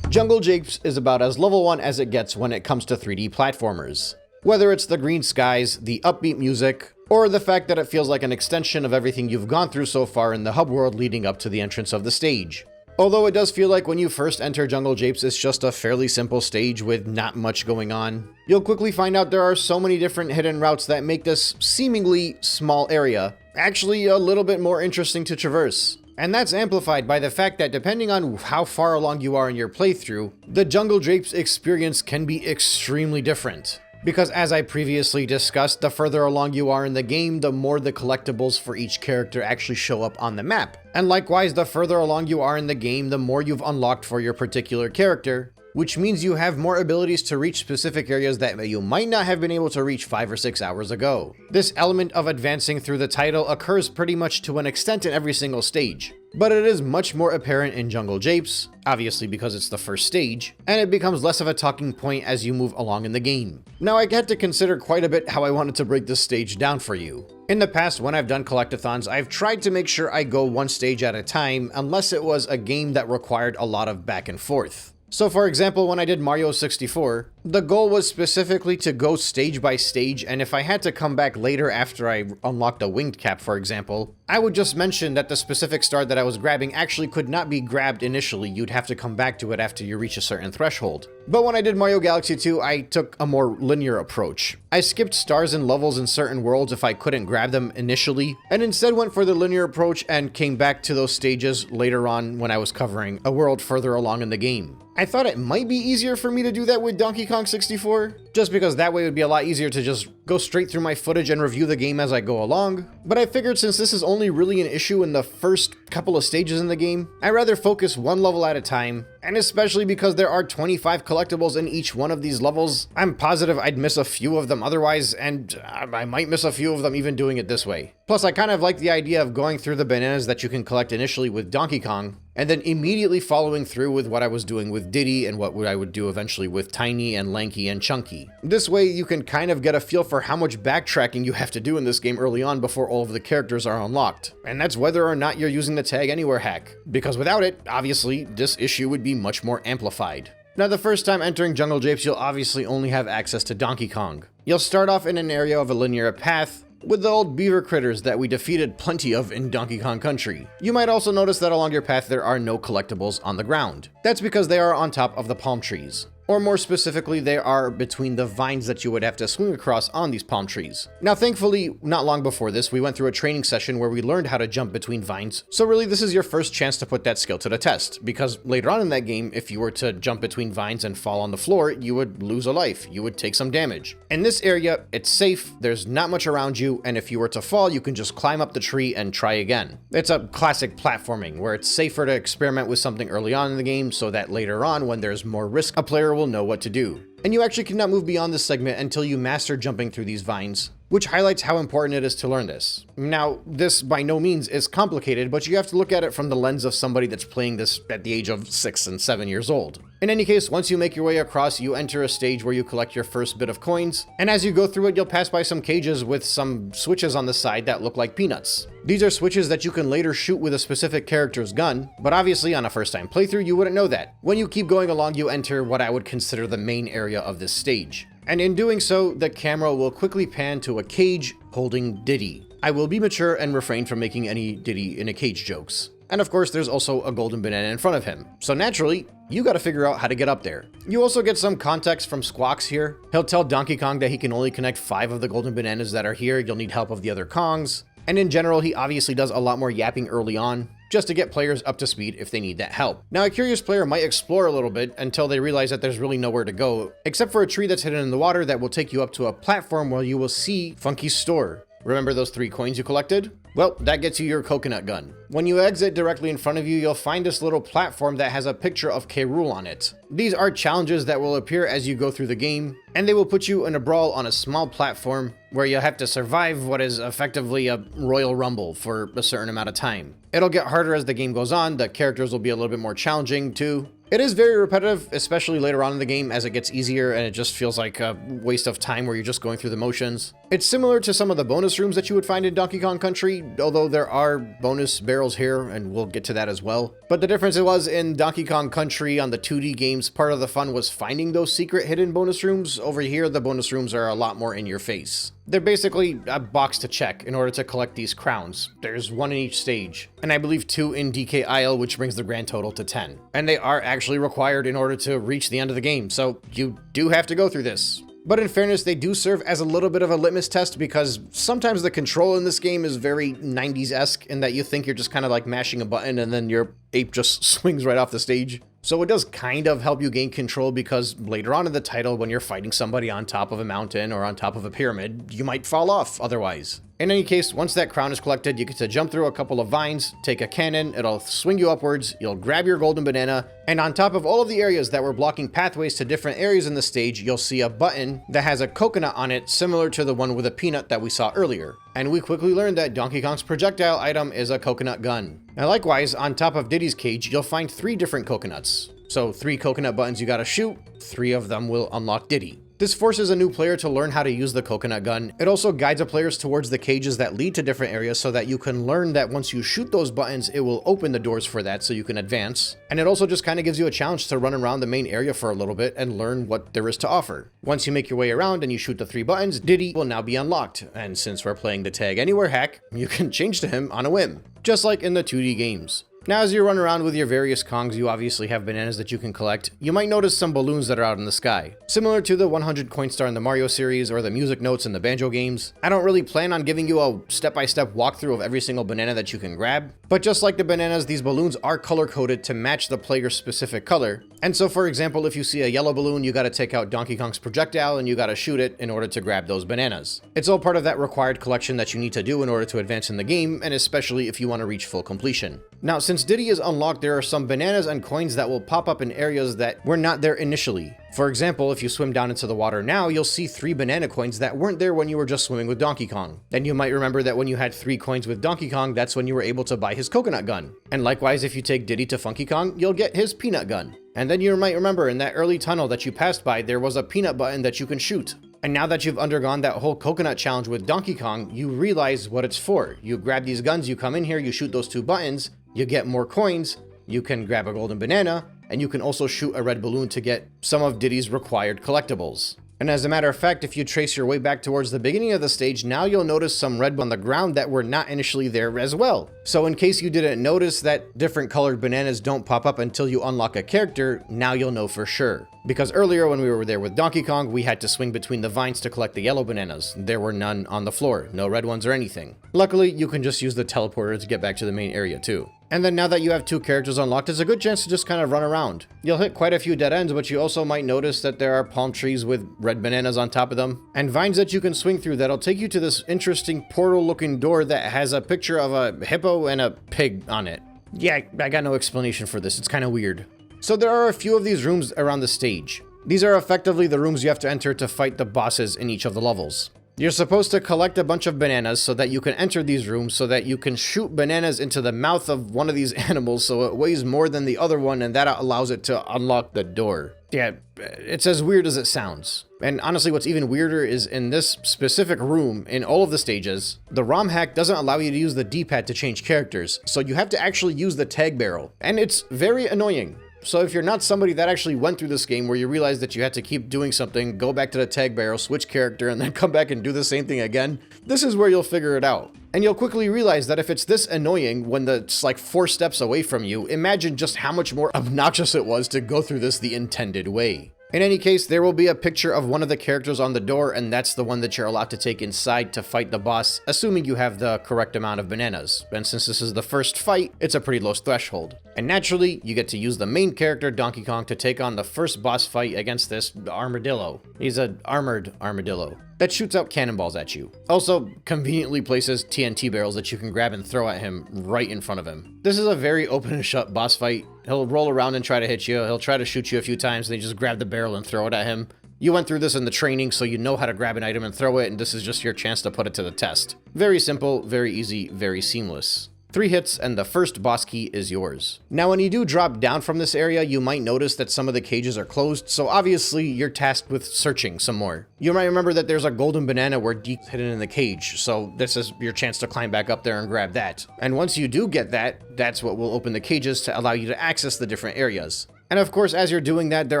Jungle Japes is about as level 1 as it gets when it comes to 3D platformers. Whether it's the green skies, the upbeat music, or the fact that it feels like an extension of everything you've gone through so far in the hub world leading up to the entrance of the stage. Although it does feel like when you first enter Jungle Japes, it's just a fairly simple stage with not much going on. You'll quickly find out there are so many different hidden routes that make this seemingly small area actually a little bit more interesting to traverse. And that's amplified by the fact that depending on how far along you are in your playthrough, the Jungle Japes experience can be extremely different. Because as I previously discussed, the further along you are in the game, the more the collectibles for each character actually show up on the map. And likewise, the further along you are in the game, the more you've unlocked for your particular character, which means you have more abilities to reach specific areas that you might not have been able to reach 5 or 6 hours ago. This element of advancing through the title occurs pretty much to an extent in every single stage, but it is much more apparent in Jungle Japes, obviously because it's the first stage, and it becomes less of a talking point as you move along in the game. Now I had to consider quite a bit how I wanted to break this stage down for you. In the past, when I've done collectathons, I've tried to make sure I go one stage at a time unless it was a game that required a lot of back and forth. So for example, when I did Mario 64, the goal was specifically to go stage by stage, and if I had to come back later after I unlocked a winged cap, for example, I would just mention that the specific star that I was grabbing actually could not be grabbed initially. You'd have to come back to it after you reach a certain threshold. But when I did Mario Galaxy 2, I took a more linear approach. I skipped stars and levels in certain worlds if I couldn't grab them initially, and instead went for the linear approach and came back to those stages later on when I was covering a world further along in the game. I thought it might be easier for me to do that with Donkey Kong 64, just because that way it would be a lot easier to just go straight through my footage and review the game as I go along. But I figured since this is only really an issue in the first couple of stages in the game, I'd rather focus one level at a time, and especially because there are 25 collectibles in each one of these levels, I'm positive I'd miss a few of them otherwise, and I might miss a few of them even doing it this way. Plus, I kind of like the idea of going through the bananas that you can collect initially with Donkey Kong, and then immediately following through with what I was doing with Diddy and what I would do eventually with Tiny and Lanky and Chunky. This way you can kind of get a feel for how much backtracking you have to do in this game early on before all of the characters are unlocked. And that's whether or not you're using the Tag Anywhere hack, because without it, obviously, this issue would be much more amplified. Now, the first time entering Jungle Japes, you'll obviously only have access to Donkey Kong. You'll start off in an area of a linear path, with the old beaver critters that we defeated plenty of in Donkey Kong Country. You might also notice that along your path there are no collectibles on the ground. That's because they are on top of the palm trees. Or more specifically, they are between the vines that you would have to swing across on these palm trees. Now thankfully, not long before this, we went through a training session where we learned how to jump between vines, so really this is your first chance to put that skill to the test, because later on in that game, if you were to jump between vines and fall on the floor, you would lose a life, you would take some damage. In this area, it's safe, there's not much around you, and if you were to fall, you can just climb up the tree and try again. It's a classic platforming, where it's safer to experiment with something early on in the game so that later on, when there's more risk, a player will know what to do. And you actually cannot move beyond this segment until you master jumping through these vines, which highlights how important it is to learn this. Now, this by no means is complicated, but you have to look at it from the lens of somebody that's playing this at the age of 6 and 7 years old. In any case, once you make your way across, you enter a stage where you collect your first bit of coins, and as you go through it, you'll pass by some cages with some switches on the side that look like peanuts. These are switches that you can later shoot with a specific character's gun, but obviously on a first-time playthrough, you wouldn't know that. When you keep going along, you enter what I would consider the main area of this stage. And in doing so, the camera will quickly pan to a cage holding Diddy. I will be mature and refrain from making any Diddy in a cage jokes. And of course, there's also a golden banana in front of him. So naturally, you gotta figure out how to get up there. You also get some context from Squawks here. He'll tell Donkey Kong that he can only connect 5 of the golden bananas that are here. You'll need help of the other Kongs. And in general, he obviously does a lot more yapping early on, just to get players up to speed if they need that help. Now, a curious player might explore a little bit until they realize that there's really nowhere to go, except for a tree that's hidden in the water that will take you up to a platform where you will see Funky's store. Remember those 3 coins you collected? Well, that gets you your coconut gun. When you exit directly in front of you, you'll find this little platform that has a picture of K. Rool on it. These are challenges that will appear as you go through the game, and they will put you in a brawl on a small platform where you'll have to survive what is effectively a Royal Rumble for a certain amount of time. It'll get harder as the game goes on, the characters will be a little bit more challenging too. It is very repetitive, especially later on in the game as it gets easier and it just feels like a waste of time where you're just going through the motions. It's similar to some of the bonus rooms that you would find in Donkey Kong Country, although there are bonus barrels here, and we'll get to that as well. But the difference it was in Donkey Kong Country on the 2D games, part of the fun was finding those secret hidden bonus rooms. Over here, the bonus rooms are a lot more in your face. They're basically a box to check in order to collect these crowns. There's 1 in each stage, and I believe 2 in DK Isle, which brings the grand total to 10. And they are actually required in order to reach the end of the game, so you do have to go through this. But in fairness, they do serve as a little bit of a litmus test because sometimes the control in this game is very 90s-esque in that you think you're just kind of like mashing a button and then your ape just swings right off the stage. So it does kind of help you gain control because later on in the title, when you're fighting somebody on top of a mountain or on top of a pyramid, you might fall off otherwise. In any case, once that crown is collected, you get to jump through a couple of vines, take a cannon, it'll swing you upwards, you'll grab your golden banana, and on top of all of the areas that were blocking pathways to different areas in the stage, you'll see a button that has a coconut on it similar to the one with a peanut that we saw earlier. And we quickly learned that Donkey Kong's projectile item is a coconut gun. And likewise, on top of Diddy's cage, you'll find 3 different coconuts. So 3 coconut buttons you gotta shoot, 3 of them will unlock Diddy. This forces a new player to learn how to use the coconut gun. It also guides the players towards the cages that lead to different areas so that you can learn that once you shoot those buttons, it will open the doors for that so you can advance. And it also just kind of gives you a challenge to run around the main area for a little bit and learn what there is to offer. Once you make your way around and you shoot the 3 buttons, Diddy will now be unlocked. And since we're playing the Tag Anywhere hack, you can change to him on a whim, just like in the 2D games. Now, as you run around with your various Kongs, you obviously have bananas that you can collect. You might notice some balloons that are out in the sky, similar to the 100 coin star in the Mario series or the music notes in the Banjo games. I don't really plan on giving you a step-by-step walkthrough of every single banana that you can grab, but just like the bananas, these balloons are color-coded to match the player's specific color. And so, for example, if you see a yellow balloon, you gotta take out Donkey Kong's projectile and you gotta shoot it in order to grab those bananas. It's all part of that required collection that you need to do in order to advance in the game, and especially if you want to reach full completion. Now, since Diddy is unlocked, there are some bananas and coins that will pop up in areas that were not there initially. For example, if you swim down into the water now, you'll see 3 banana coins that weren't there when you were just swimming with Donkey Kong. Then you might remember that when you had 3 coins with Donkey Kong, that's when you were able to buy his coconut gun. And likewise, if you take Diddy to Funky Kong, you'll get his peanut gun. And then you might remember in that early tunnel that you passed by, there was a peanut button that you can shoot. And now that you've undergone that whole coconut challenge with Donkey Kong, you realize what it's for. You grab these guns, you come in here, you shoot those 2 buttons, you get more coins, you can grab a golden banana, and you can also shoot a red balloon to get some of Diddy's required collectibles. And as a matter of fact, if you trace your way back towards the beginning of the stage, now you'll notice some red on the ground that were not initially there as well. So in case you didn't notice that different colored bananas don't pop up until you unlock a character, now you'll know for sure. Because earlier when we were there with Donkey Kong, we had to swing between the vines to collect the yellow bananas. There were none on the floor, no red ones or anything. Luckily, you can just use the teleporter to get back to the main area too. And then now that you have 2 characters unlocked, it's a good chance to just kind of run around. You'll hit quite a few dead ends, but you also might notice that there are palm trees with red bananas on top of them, and vines that you can swing through that'll take you to this interesting portal-looking door that has a picture of a hippo and a pig on it. Yeah, I got no explanation for this, it's kind of weird. So there are a few of these rooms around the stage. These are effectively the rooms you have to enter to fight the bosses in each of the levels. You're supposed to collect a bunch of bananas so that you can enter these rooms so that you can shoot bananas into the mouth of one of these animals so it weighs more than the other one, and that allows it to unlock the door. Yeah, it's as weird as it sounds. And honestly, what's even weirder is in this specific room, in all of the stages, the ROM hack doesn't allow you to use the D-pad to change characters, so you have to actually use the tag barrel, and it's very annoying. So if you're not somebody that actually went through this game where you realize that you had to keep doing something, go back to the tag barrel, switch character, and then come back and do the same thing again, this is where you'll figure it out. And you'll quickly realize that if it's this annoying when it's like 4 steps away from you, imagine just how much more obnoxious it was to go through this the intended way. In any case, there will be a picture of one of the characters on the door, and that's the one that you're allowed to take inside to fight the boss, assuming you have the correct amount of bananas. And since this is the first fight, it's a pretty low threshold. And naturally, you get to use the main character, Donkey Kong, to take on the first boss fight against this armadillo. He's an armored armadillo that shoots out cannonballs at you. Also, conveniently places TNT barrels that you can grab and throw at him right in front of him. This is a very open and shut boss fight. He'll roll around and try to hit you. He'll try to shoot you a few times, and then you just grab the barrel and throw it at him. You went through this in the training, so you know how to grab an item and throw it, and this is just your chance to put it to the test. Very simple, very easy, very seamless. 3 hits and the first boss key is yours. Now when you do drop down from this area, you might notice that some of the cages are closed, so obviously you're tasked with searching some more. You might remember that there's a golden banana where Deke's hidden in the cage, so this is your chance to climb back up there and grab that. And once you do get that, that's what will open the cages to allow you to access the different areas. And of course, as you're doing that, there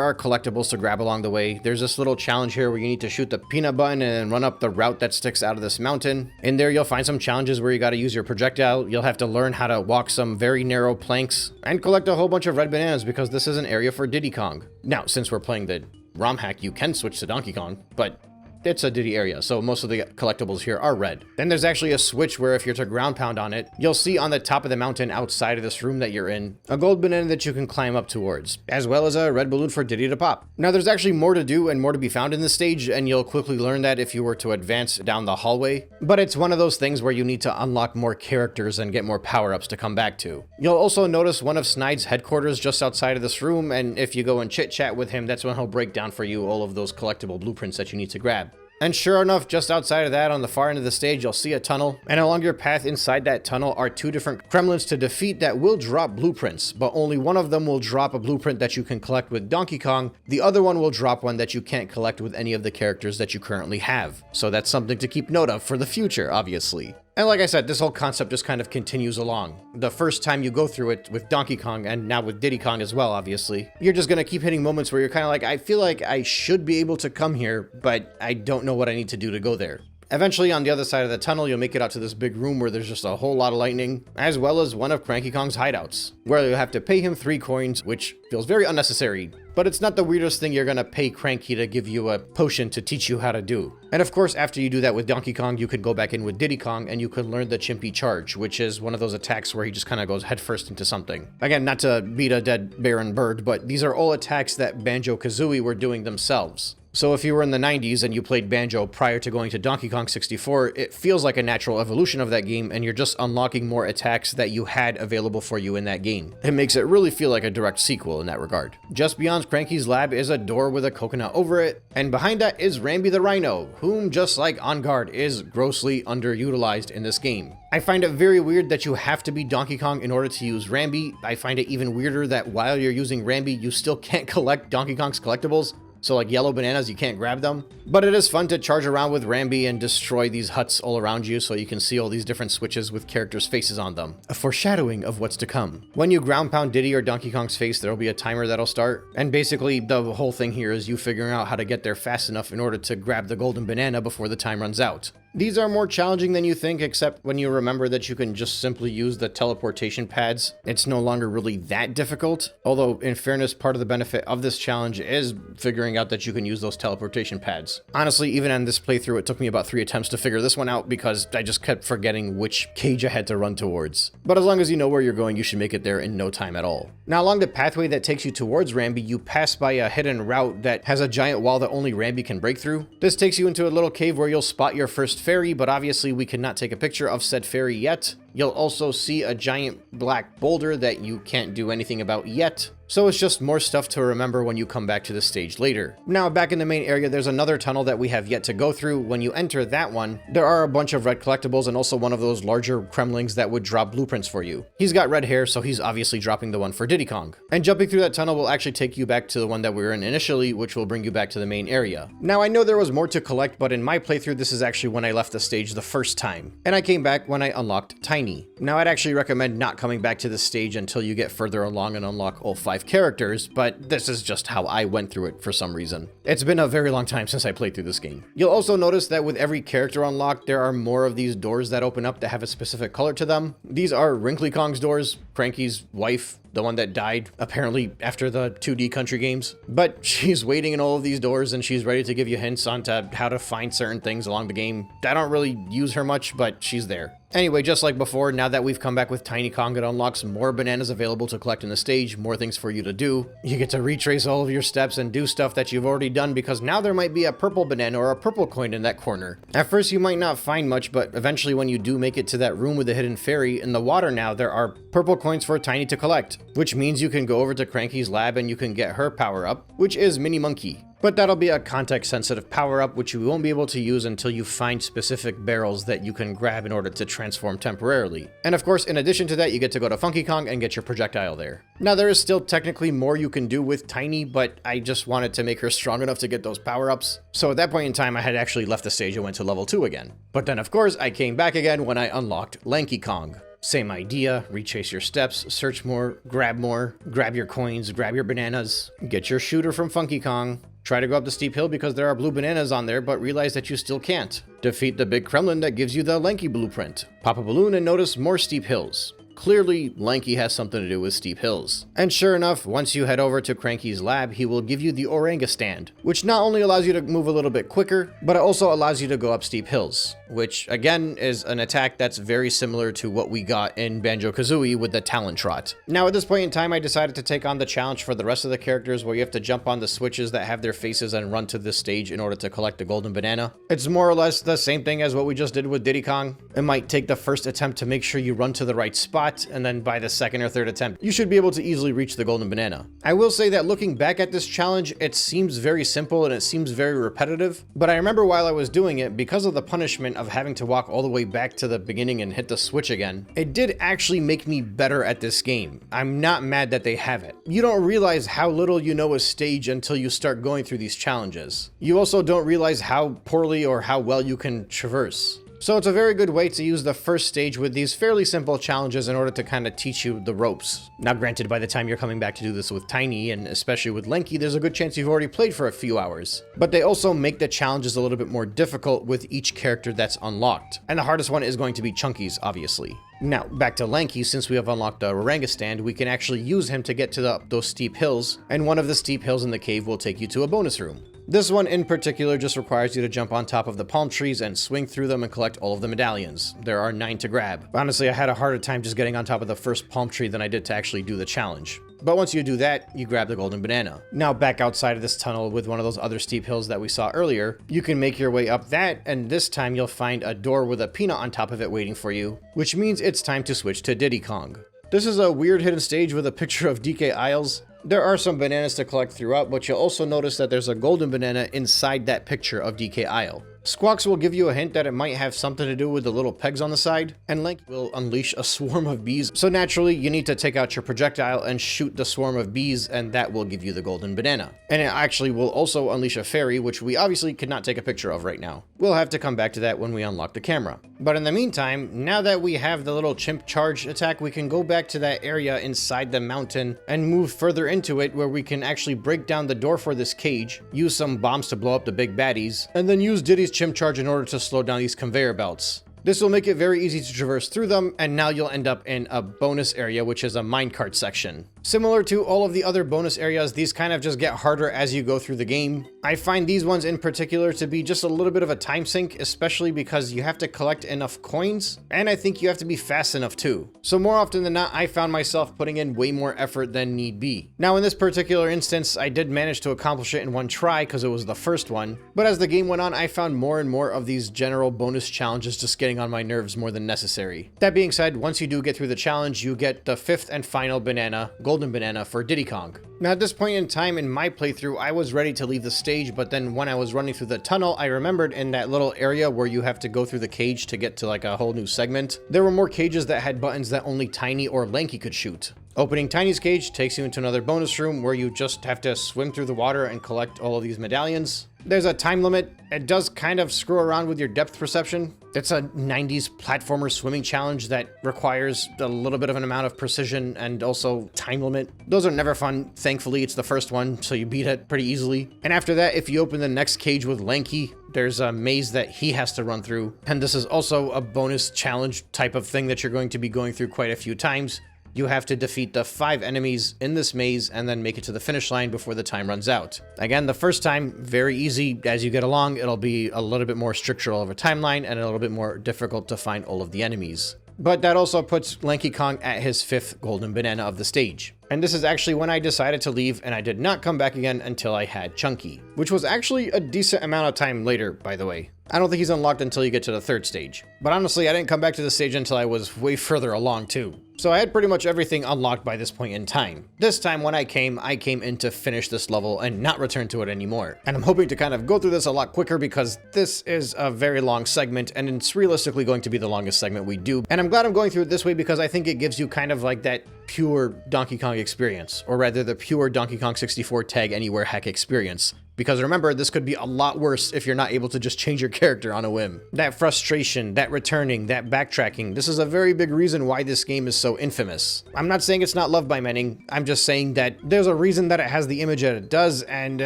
are collectibles to grab along the way. There's this little challenge here where you need to shoot the peanut button and then run up the route that sticks out of this mountain. In there, you'll find some challenges where you got to use your projectile. You'll have to learn how to walk some very narrow planks and collect a whole bunch of red bananas because this is an area for Diddy Kong. Now, since we're playing the ROM hack, you can switch to Donkey Kong, but it's a Diddy area, so most of the collectibles here are red. Then there's actually a switch where if you're to ground pound on it, you'll see on the top of the mountain outside of this room that you're in, a gold banana that you can climb up towards, as well as a red balloon for Diddy to pop. Now there's actually more to do and more to be found in this stage, and you'll quickly learn that if you were to advance down the hallway, but it's one of those things where you need to unlock more characters and get more power-ups to come back to. You'll also notice one of Snide's headquarters just outside of this room, and if you go and chit-chat with him, that's when he'll break down for you all of those collectible blueprints that you need to grab. And sure enough, just outside of that, on the far end of the stage, you'll see a tunnel, and along your path inside that tunnel are 2 different Kremlins to defeat that will drop blueprints, but only one of them will drop a blueprint that you can collect with Donkey Kong, the other one will drop one that you can't collect with any of the characters that you currently have. So that's something to keep note of for the future, obviously. And like I said, this whole concept just kind of continues along. The first time you go through it with Donkey Kong, and now with Diddy Kong as well, obviously, you're just gonna keep hitting moments where you're kind of like, I feel like I should be able to come here, but I don't know what I need to do to go there. Eventually, on the other side of the tunnel, you'll make it out to this big room where there's just a whole lot of lightning, as well as one of Cranky Kong's hideouts, where you'll have to pay him 3 coins, which feels very unnecessary, but it's not the weirdest thing you're gonna pay Cranky to give you a potion to teach you how to do. And of course, after you do that with Donkey Kong, you could go back in with Diddy Kong and you could learn the Chimpy Charge, which is one of those attacks where he just kind of goes headfirst into something. Again, not to beat a dead bear and bird, but these are all attacks that Banjo-Kazooie were doing themselves. So if you were in the 90s and you played Banjo prior to going to Donkey Kong 64, it feels like a natural evolution of that game, and you're just unlocking more attacks that you had available for you in that game. It makes it really feel like a direct sequel in that regard. Just beyond Cranky's lab is a door with a coconut over it, and behind that is Rambi the Rhino, whom, just like On Guard, is grossly underutilized in this game. I find it very weird that you have to be Donkey Kong in order to use Rambi. I find it even weirder that while you're using Rambi, you still can't collect Donkey Kong's collectibles. So like yellow bananas, you can't grab them. But it is fun to charge around with Rambi and destroy these huts all around you so you can see all these different switches with characters' faces on them. A foreshadowing of what's to come. When you ground pound Diddy or Donkey Kong's face, there'll be a timer that'll start. And basically the whole thing here is you figuring out how to get there fast enough in order to grab the golden banana before the time runs out. These are more challenging than you think, except when you remember that you can just simply use the teleportation pads. It's no longer really that difficult. Although, in fairness, part of the benefit of this challenge is figuring out that you can use those teleportation pads. Honestly, even on this playthrough, it took me about 3 attempts to figure this one out because I just kept forgetting which cage I had to run towards. But as long as you know where you're going, you should make it there in no time at all. Now, along the pathway that takes you towards Rambi, you pass by a hidden route that has a giant wall that only Rambi can break through. This takes you into a little cave where you'll spot your first fairy, but obviously we cannot take a picture of said fairy yet. You'll also see a giant black boulder that you can't do anything about yet. So it's just more stuff to remember when you come back to the stage later. Now, back in the main area, there's another tunnel that we have yet to go through. When you enter that one, there are a bunch of red collectibles and also one of those larger Kremlings that would drop blueprints for you. He's got red hair, so he's obviously dropping the one for Diddy Kong. And jumping through that tunnel will actually take you back to the one that we were in initially, which will bring you back to the main area. Now, I know there was more to collect, but in my playthrough, this is actually when I left the stage the first time. And I came back when I unlocked Tiny. Now, I'd actually recommend not coming back to this stage until you get further along and unlock all 5 characters, but this is just how I went through it for some reason. It's been a very long time since I played through this game. You'll also notice that with every character unlocked, there are more of these doors that open up that have a specific color to them. These are Wrinkly Kong's doors, Cranky's wife, the one that died apparently after the 2D country games. But she's waiting in all of these doors and she's ready to give you hints onto how to find certain things along the game. I don't really use her much, but she's there. Anyway, just like before, now that we've come back with Tiny Kong, it unlocks more bananas available to collect in the stage, more things for you to do. You get to retrace all of your steps and do stuff that you've already done because now there might be a purple banana or a purple coin in that corner. At first you might not find much, but eventually when you do make it to that room with the hidden fairy, in the water now there are purple coins for Tiny to collect, which means you can go over to Cranky's lab and you can get her power up, which is Mini Monkey. But that'll be a context-sensitive power-up, which you won't be able to use until you find specific barrels that you can grab in order to transform temporarily. And of course, in addition to that, you get to go to Fungi Kong and get your projectile there. Now, there is still technically more you can do with Tiny, but I just wanted to make her strong enough to get those power-ups. So at that point in time, I had actually left the stage and went to level 2 again. But then, of course, I came back again when I unlocked Lanky Kong. Same idea, retrace your steps, search more, grab your coins, grab your bananas, get your shooter from Fungi Kong. Try to go up the steep hill because there are blue bananas on there, but realize that you still can't. Defeat the big Kremlin that gives you the Lanky blueprint. Pop a balloon and notice more steep hills. clearly Lanky has something to do with steep hills. And sure enough, once you head over to Cranky's lab, he will give you the Oranga stand, which not only allows you to move a little bit quicker, but it also allows you to go up steep hills, which again is an attack that's very similar to what we got in Banjo-Kazooie with the Talon Trot. Now at this point in time, I decided to take on the challenge for the rest of the characters where you have to jump on the switches that have their faces and run to this stage in order to collect the golden banana. It's more or less the same thing as what we just did with Diddy Kong. It might take the first attempt to make sure you run to the right spot, and then by the second or third attempt, you should be able to easily reach the golden banana. I will say that looking back at this challenge, it seems very simple and it seems very repetitive, but I remember while I was doing it, because of the punishment of having to walk all the way back to the beginning and hit the switch again, it did actually make me better at this game. I'm not mad that they have it. You don't realize how little you know a stage until you start going through these challenges. You also don't realize how poorly or how well you can traverse. So it's a very good way to use the first stage with these fairly simple challenges in order to kind of teach you the ropes. Now granted, by the time you're coming back to do this with Tiny, and especially with Lanky, there's a good chance you've already played for a few hours. But they also make the challenges a little bit more difficult with each character that's unlocked. And the hardest one is going to be Chunky's, obviously. Now, back to Lanky, since we have unlocked the Oranga stand, we can actually use him to get to those steep hills, and one of the steep hills in the cave will take you to a bonus room. This one in particular just requires you to jump on top of the palm trees and swing through them and collect all of the medallions. There are 9 to grab. Honestly, I had a harder time just getting on top of the first palm tree than I did to actually do the challenge. But once you do that, you grab the golden banana. Now back outside of this tunnel with one of those other steep hills that we saw earlier, you can make your way up that, and this time you'll find a door with a peanut on top of it waiting for you, which means it's time to switch to Diddy Kong. This is a weird hidden stage with a picture of DK Isles. There are some bananas to collect throughout, but you'll also notice that there's a golden banana inside that picture of DK Isle. Squawks will give you a hint that it might have something to do with the little pegs on the side, and Link will unleash a swarm of bees, so naturally you need to take out your projectile and shoot the swarm of bees, and that will give you the golden banana. And it actually will also unleash a fairy, which we obviously could not take a picture of right now. We'll have to come back to that when we unlock the camera. But in the meantime, now that we have the little chimp charge attack, we can go back to that area inside the mountain and move further into it where we can actually break down the door for this cage, use some bombs to blow up the big baddies, and then use Diddy's chimp charge in order to slow down these conveyor belts. This will make it very easy to traverse through them, and now you'll end up in a bonus area, which is a minecart section. Similar to all of the other bonus areas, these kind of just get harder as you go through the game. I find these ones in particular to be just a little bit of a time sink, especially because you have to collect enough coins, and I think you have to be fast enough too. So more often than not, I found myself putting in way more effort than need be. Now in this particular instance, I did manage to accomplish it in one try because it was the first one, but as the game went on, I found more and more of these general bonus challenges just getting on my nerves more than necessary. That being said, once you do get through the challenge, you get the 5th and final banana, golden banana for Diddy Kong. Now at this point in time in my playthrough, I was ready to leave the stage, but then when I was running through the tunnel, I remembered in that little area where you have to go through the cage to get to like a whole new segment, there were more cages that had buttons that only Tiny or Lanky could shoot. Opening Tiny's cage takes you into another bonus room where you just have to swim through the water and collect all of these medallions. There's a time limit. It does kind of screw around with your depth perception. It's a 90s platformer swimming challenge that requires a little bit of an amount of precision and also time limit. Those are never fun. Thankfully, it's the first one, so you beat it pretty easily. And after that, if you open the next cage with Lanky, there's a maze that he has to run through. And this is also a bonus challenge type of thing that you're going to be going through quite a few times. You have to defeat the 5 enemies in this maze and then make it to the finish line before the time runs out. Again, the first time, very easy. As you get along, it'll be a little bit more structural of a timeline and a little bit more difficult to find all of the enemies. But that also puts Lanky Kong at his 5th golden banana of the stage. And this is actually when I decided to leave, and I did not come back again until I had Chunky, which was actually a decent amount of time later, by the way. I don't think he's unlocked until you get to the 3rd stage. But honestly, I didn't come back to the stage until I was way further along too. So I had pretty much everything unlocked by this point in time. This time when I came in to finish this level and not return to it anymore. And I'm hoping to kind of go through this a lot quicker because this is a very long segment and it's realistically going to be the longest segment we do. And I'm glad I'm going through it this way because I think it gives you kind of like that pure Donkey Kong experience, or rather the pure Donkey Kong 64 Tag Anywhere hack experience. Because remember, this could be a lot worse if you're not able to just change your character on a whim. That frustration, that returning, that backtracking, this is a very big reason why this game is so infamous. I'm not saying it's not loved by many, I'm just saying that there's a reason that it has the image that it does, and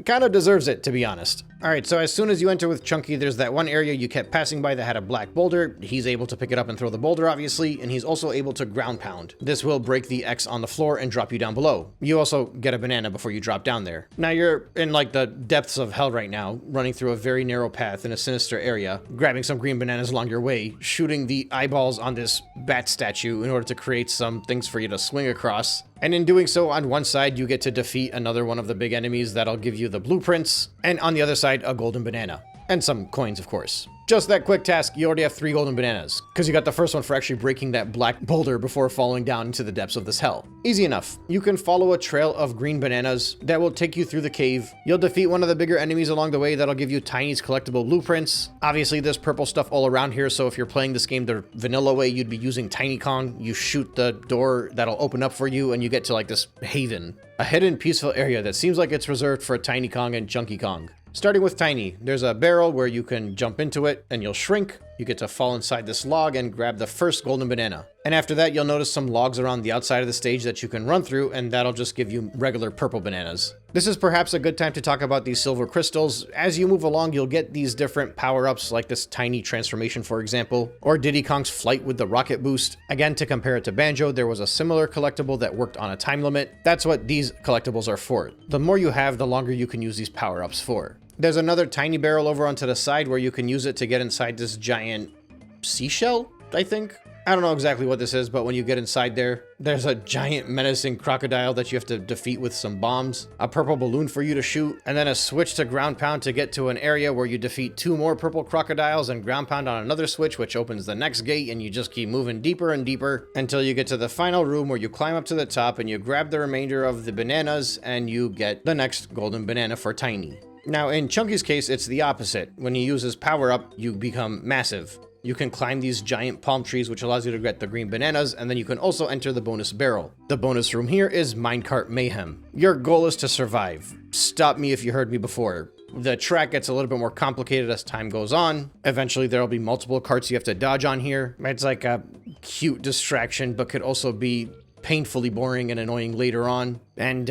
kind of deserves it, to be honest. Alright, so as soon as you enter with Chunky, there's that one area you kept passing by that had a black boulder. He's able to pick it up and throw the boulder, obviously, and he's also able to ground pound. This will break the X on the floor and drop you down below. You also get a banana before you drop down there. Now you're in like the depths of hell right now, running through a very narrow path in a sinister area, grabbing some green bananas along your way, shooting the eyeballs on this bat statue in order to create some things for you to swing across. And in doing so, on one side, you get to defeat another one of the big enemies that'll give you the blueprints, and on the other side, a golden banana. And some coins, of course. Just that quick task, you already have 3 golden bananas, because you got the first one for actually breaking that black boulder before falling down into the depths of this hell. Easy enough. You can follow a trail of green bananas that will take you through the cave. You'll defeat one of the bigger enemies along the way that'll give you Tiny's collectible blueprints. Obviously, there's purple stuff all around here, so if you're playing this game the vanilla way, you'd be using Tiny Kong. You shoot the door that'll open up for you, and you get to like this haven. A hidden, peaceful area that seems like it's reserved for Tiny Kong and Chunky Kong. Starting with Tiny, there's a barrel where you can jump into it and you'll shrink. You get to fall inside this log and grab the first golden banana. And after that, you'll notice some logs around the outside of the stage that you can run through, and that'll just give you regular purple bananas. This is perhaps a good time to talk about these silver crystals. As you move along, you'll get these different power-ups like this Tiny transformation, for example, or Diddy Kong's flight with the rocket boost. Again, to compare it to Banjo, there was a similar collectible that worked on a time limit. That's what these collectibles are for. The more you have, the longer you can use these power-ups for. There's another tiny barrel over onto the side where you can use it to get inside this giant seashell, I think. I don't know exactly what this is, but when you get inside there, there's a giant menacing crocodile that you have to defeat with some bombs, a purple balloon for you to shoot, and then a switch to ground pound to get to an area where you defeat 2 more purple crocodiles and ground pound on another switch, which opens the next gate, and you just keep moving deeper and deeper until you get to the final room where you climb up to the top and you grab the remainder of the bananas and you get the next golden banana for Tiny. Now, in Chunky's case, it's the opposite. When he uses power-up, you become massive. You can climb these giant palm trees, which allows you to get the green bananas, and then you can also enter the bonus barrel. The bonus room here is Minecart Mayhem. Your goal is to survive. Stop me if you heard me before. The track gets a little bit more complicated as time goes on. Eventually, there'll be multiple carts you have to dodge on here. It's like a cute distraction, but could also be painfully boring and annoying later on. And,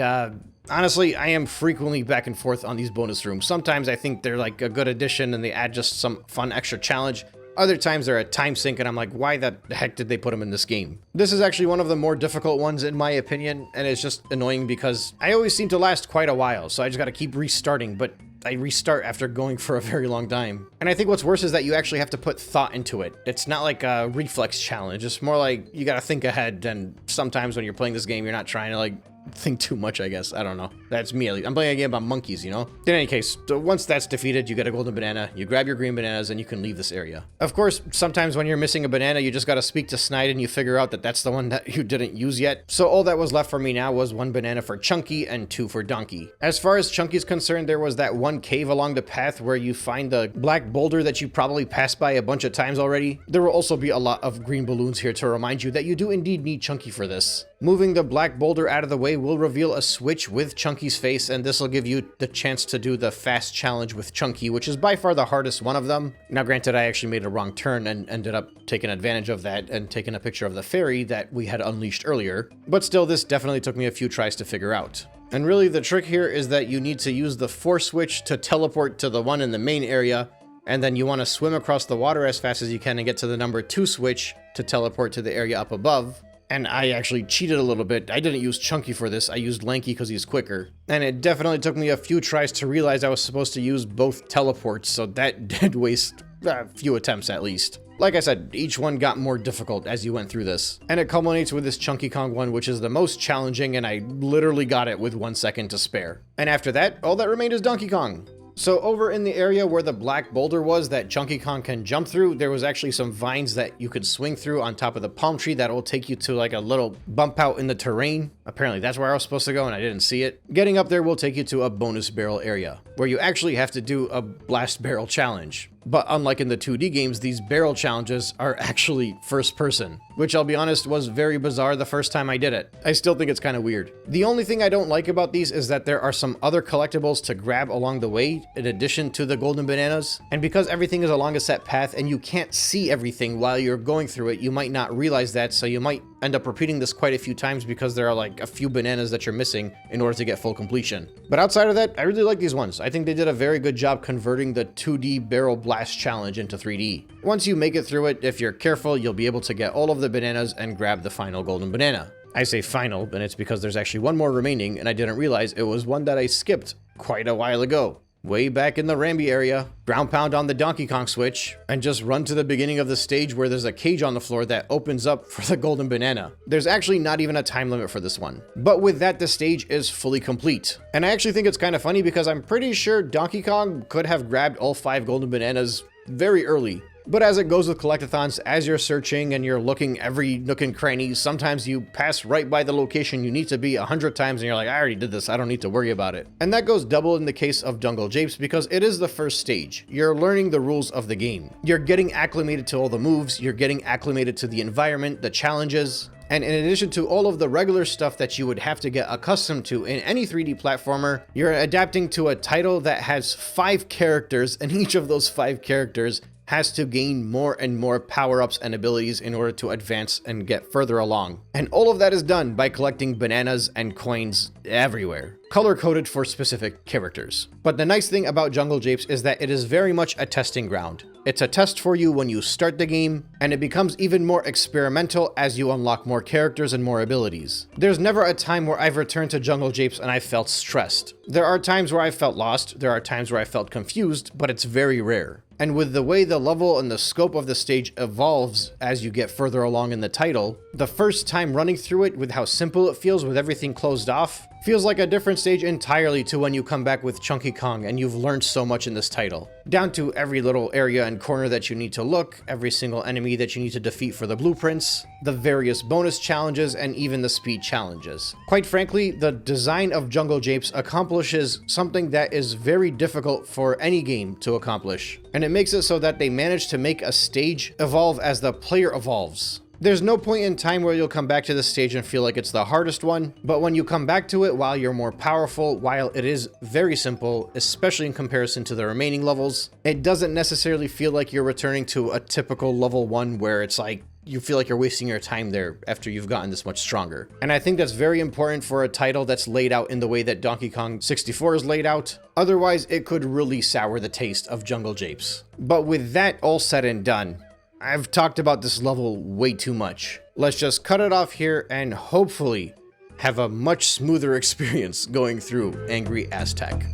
honestly, I am frequently back and forth on these bonus rooms. Sometimes I think they're like a good addition and they add just some fun extra challenge. Other times they're a time sink and I'm like, why the heck did they put them in this game? This is actually one of the more difficult ones in my opinion, and it's just annoying because I always seem to last quite a while, so I just gotta keep restarting, but I restart after going for a very long time. And I think what's worse is that you actually have to put thought into it. It's not like a reflex challenge, it's more like you gotta think ahead, and sometimes when you're playing this game, you're not trying to like think too much, I guess. I don't know. That's me. I'm playing a game about monkeys, you know? In any case, so once that's defeated, you get a golden banana, you grab your green bananas, and you can leave this area. Of course, sometimes when you're missing a banana, you just gotta speak to Snide and you figure out that that's the one that you didn't use yet. So all that was left for me now was 1 banana for Chunky and 2 for Donkey. As far as Chunky's concerned, there was that one cave along the path where you find the black boulder that you probably passed by a bunch of times already. There will also be a lot of green balloons here to remind you that you do indeed need Chunky for this. Moving the black boulder out of the way will reveal a switch with Chunky's face, and this will give you the chance to do the fast challenge with Chunky, which is by far the hardest one of them. Now granted, I actually made a wrong turn and ended up taking advantage of that and taking a picture of the fairy that we had unleashed earlier, but still this definitely took me a few tries to figure out. And really the trick here is that you need to use the 4 switch to teleport to the one in the main area, and then you want to swim across the water as fast as you can and get to the number 2 switch to teleport to the area up above. And I actually cheated a little bit. I didn't use Chunky for this, I used Lanky because he's quicker. And it definitely took me a few tries to realize I was supposed to use both teleports, so that did waste a few attempts at least. Like I said, each one got more difficult as you went through this. And it culminates with this Chunky Kong one, which is the most challenging, and I literally got it with 1 second to spare. And after that, all that remained is Donkey Kong. So over in the area where the black boulder was that Chunky Kong can jump through, there was actually some vines that you could swing through on top of the palm tree that will take you to like a little bump out in the terrain. Apparently that's where I was supposed to go and I didn't see it. Getting up there will take you to a bonus barrel area where you actually have to do a blast barrel challenge. But unlike in the 2D games, these barrel challenges are actually first person, which I'll be honest was very bizarre the first time I did it. I still think it's kind of weird. The only thing I don't like about these is that there are some other collectibles to grab along the way in addition to the golden bananas. And because everything is along a set path and you can't see everything while you're going through it, you might not realize that, so you might end up repeating this quite a few times because there are like a few bananas that you're missing in order to get full completion. But outside of that, I really like these ones. I think they did a very good job converting the 2D barrel blast challenge into 3D. Once you make it through it, if you're careful, you'll be able to get all of the bananas and grab the final golden banana. I say final, and it's because there's actually one more remaining, and I didn't realize it was one that I skipped quite a while ago. Way back in the Rambi area, ground pound on the Donkey Kong switch, and just run to the beginning of the stage where there's a cage on the floor that opens up for the golden banana. There's actually not even a time limit for this one. But with that, the stage is fully complete. And I actually think it's kind of funny because I'm pretty sure Donkey Kong could have grabbed all 5 golden bananas very early. But as it goes with collectathons, as you're searching and you're looking every nook and cranny, sometimes you pass right by the location you need to be 100 times and you're like, I already did this, I don't need to worry about it. And that goes double in the case of Jungle Japes because it is the first stage. You're learning the rules of the game. You're getting acclimated to all the moves, you're getting acclimated to the environment, the challenges. And in addition to all of the regular stuff that you would have to get accustomed to in any 3D platformer, you're adapting to a title that has 5 characters, and each of those 5 characters has to gain more and more power-ups and abilities in order to advance and get further along. And all of that is done by collecting bananas and coins everywhere, color-coded for specific characters. But the nice thing about Jungle Japes is that it is very much a testing ground. It's a test for you when you start the game, and it becomes even more experimental as you unlock more characters and more abilities. There's never a time where I've returned to Jungle Japes and I felt stressed. There are times where I felt lost, there are times where I felt confused, but it's very rare. And with the way the level and the scope of the stage evolves as you get further along in the title, the first time running through it with how simple it feels with everything closed off, feels like a different stage entirely to when you come back with Chuny Kong and you've learned so much in this title. Down to every little area and corner that you need to look, every single enemy that you need to defeat for the blueprints, the various bonus challenges, and even the speed challenges. Quite frankly, the design of Jungle Japes accomplishes something that is very difficult for any game to accomplish. And it makes it so that they manage to make a stage evolve as the player evolves. There's no point in time where you'll come back to this stage and feel like it's the hardest one, but when you come back to it while you're more powerful, while it is very simple, especially in comparison to the remaining levels, it doesn't necessarily feel like you're returning to a typical level 1 where it's like, you feel like you're wasting your time there after you've gotten this much stronger. And I think that's very important for a title that's laid out in the way that Donkey Kong 64 is laid out. Otherwise, it could really sour the taste of Jungle Japes. But with that all said and done, I've talked about this level way too much. Let's just cut it off here and hopefully have a much smoother experience going through Angry Aztec.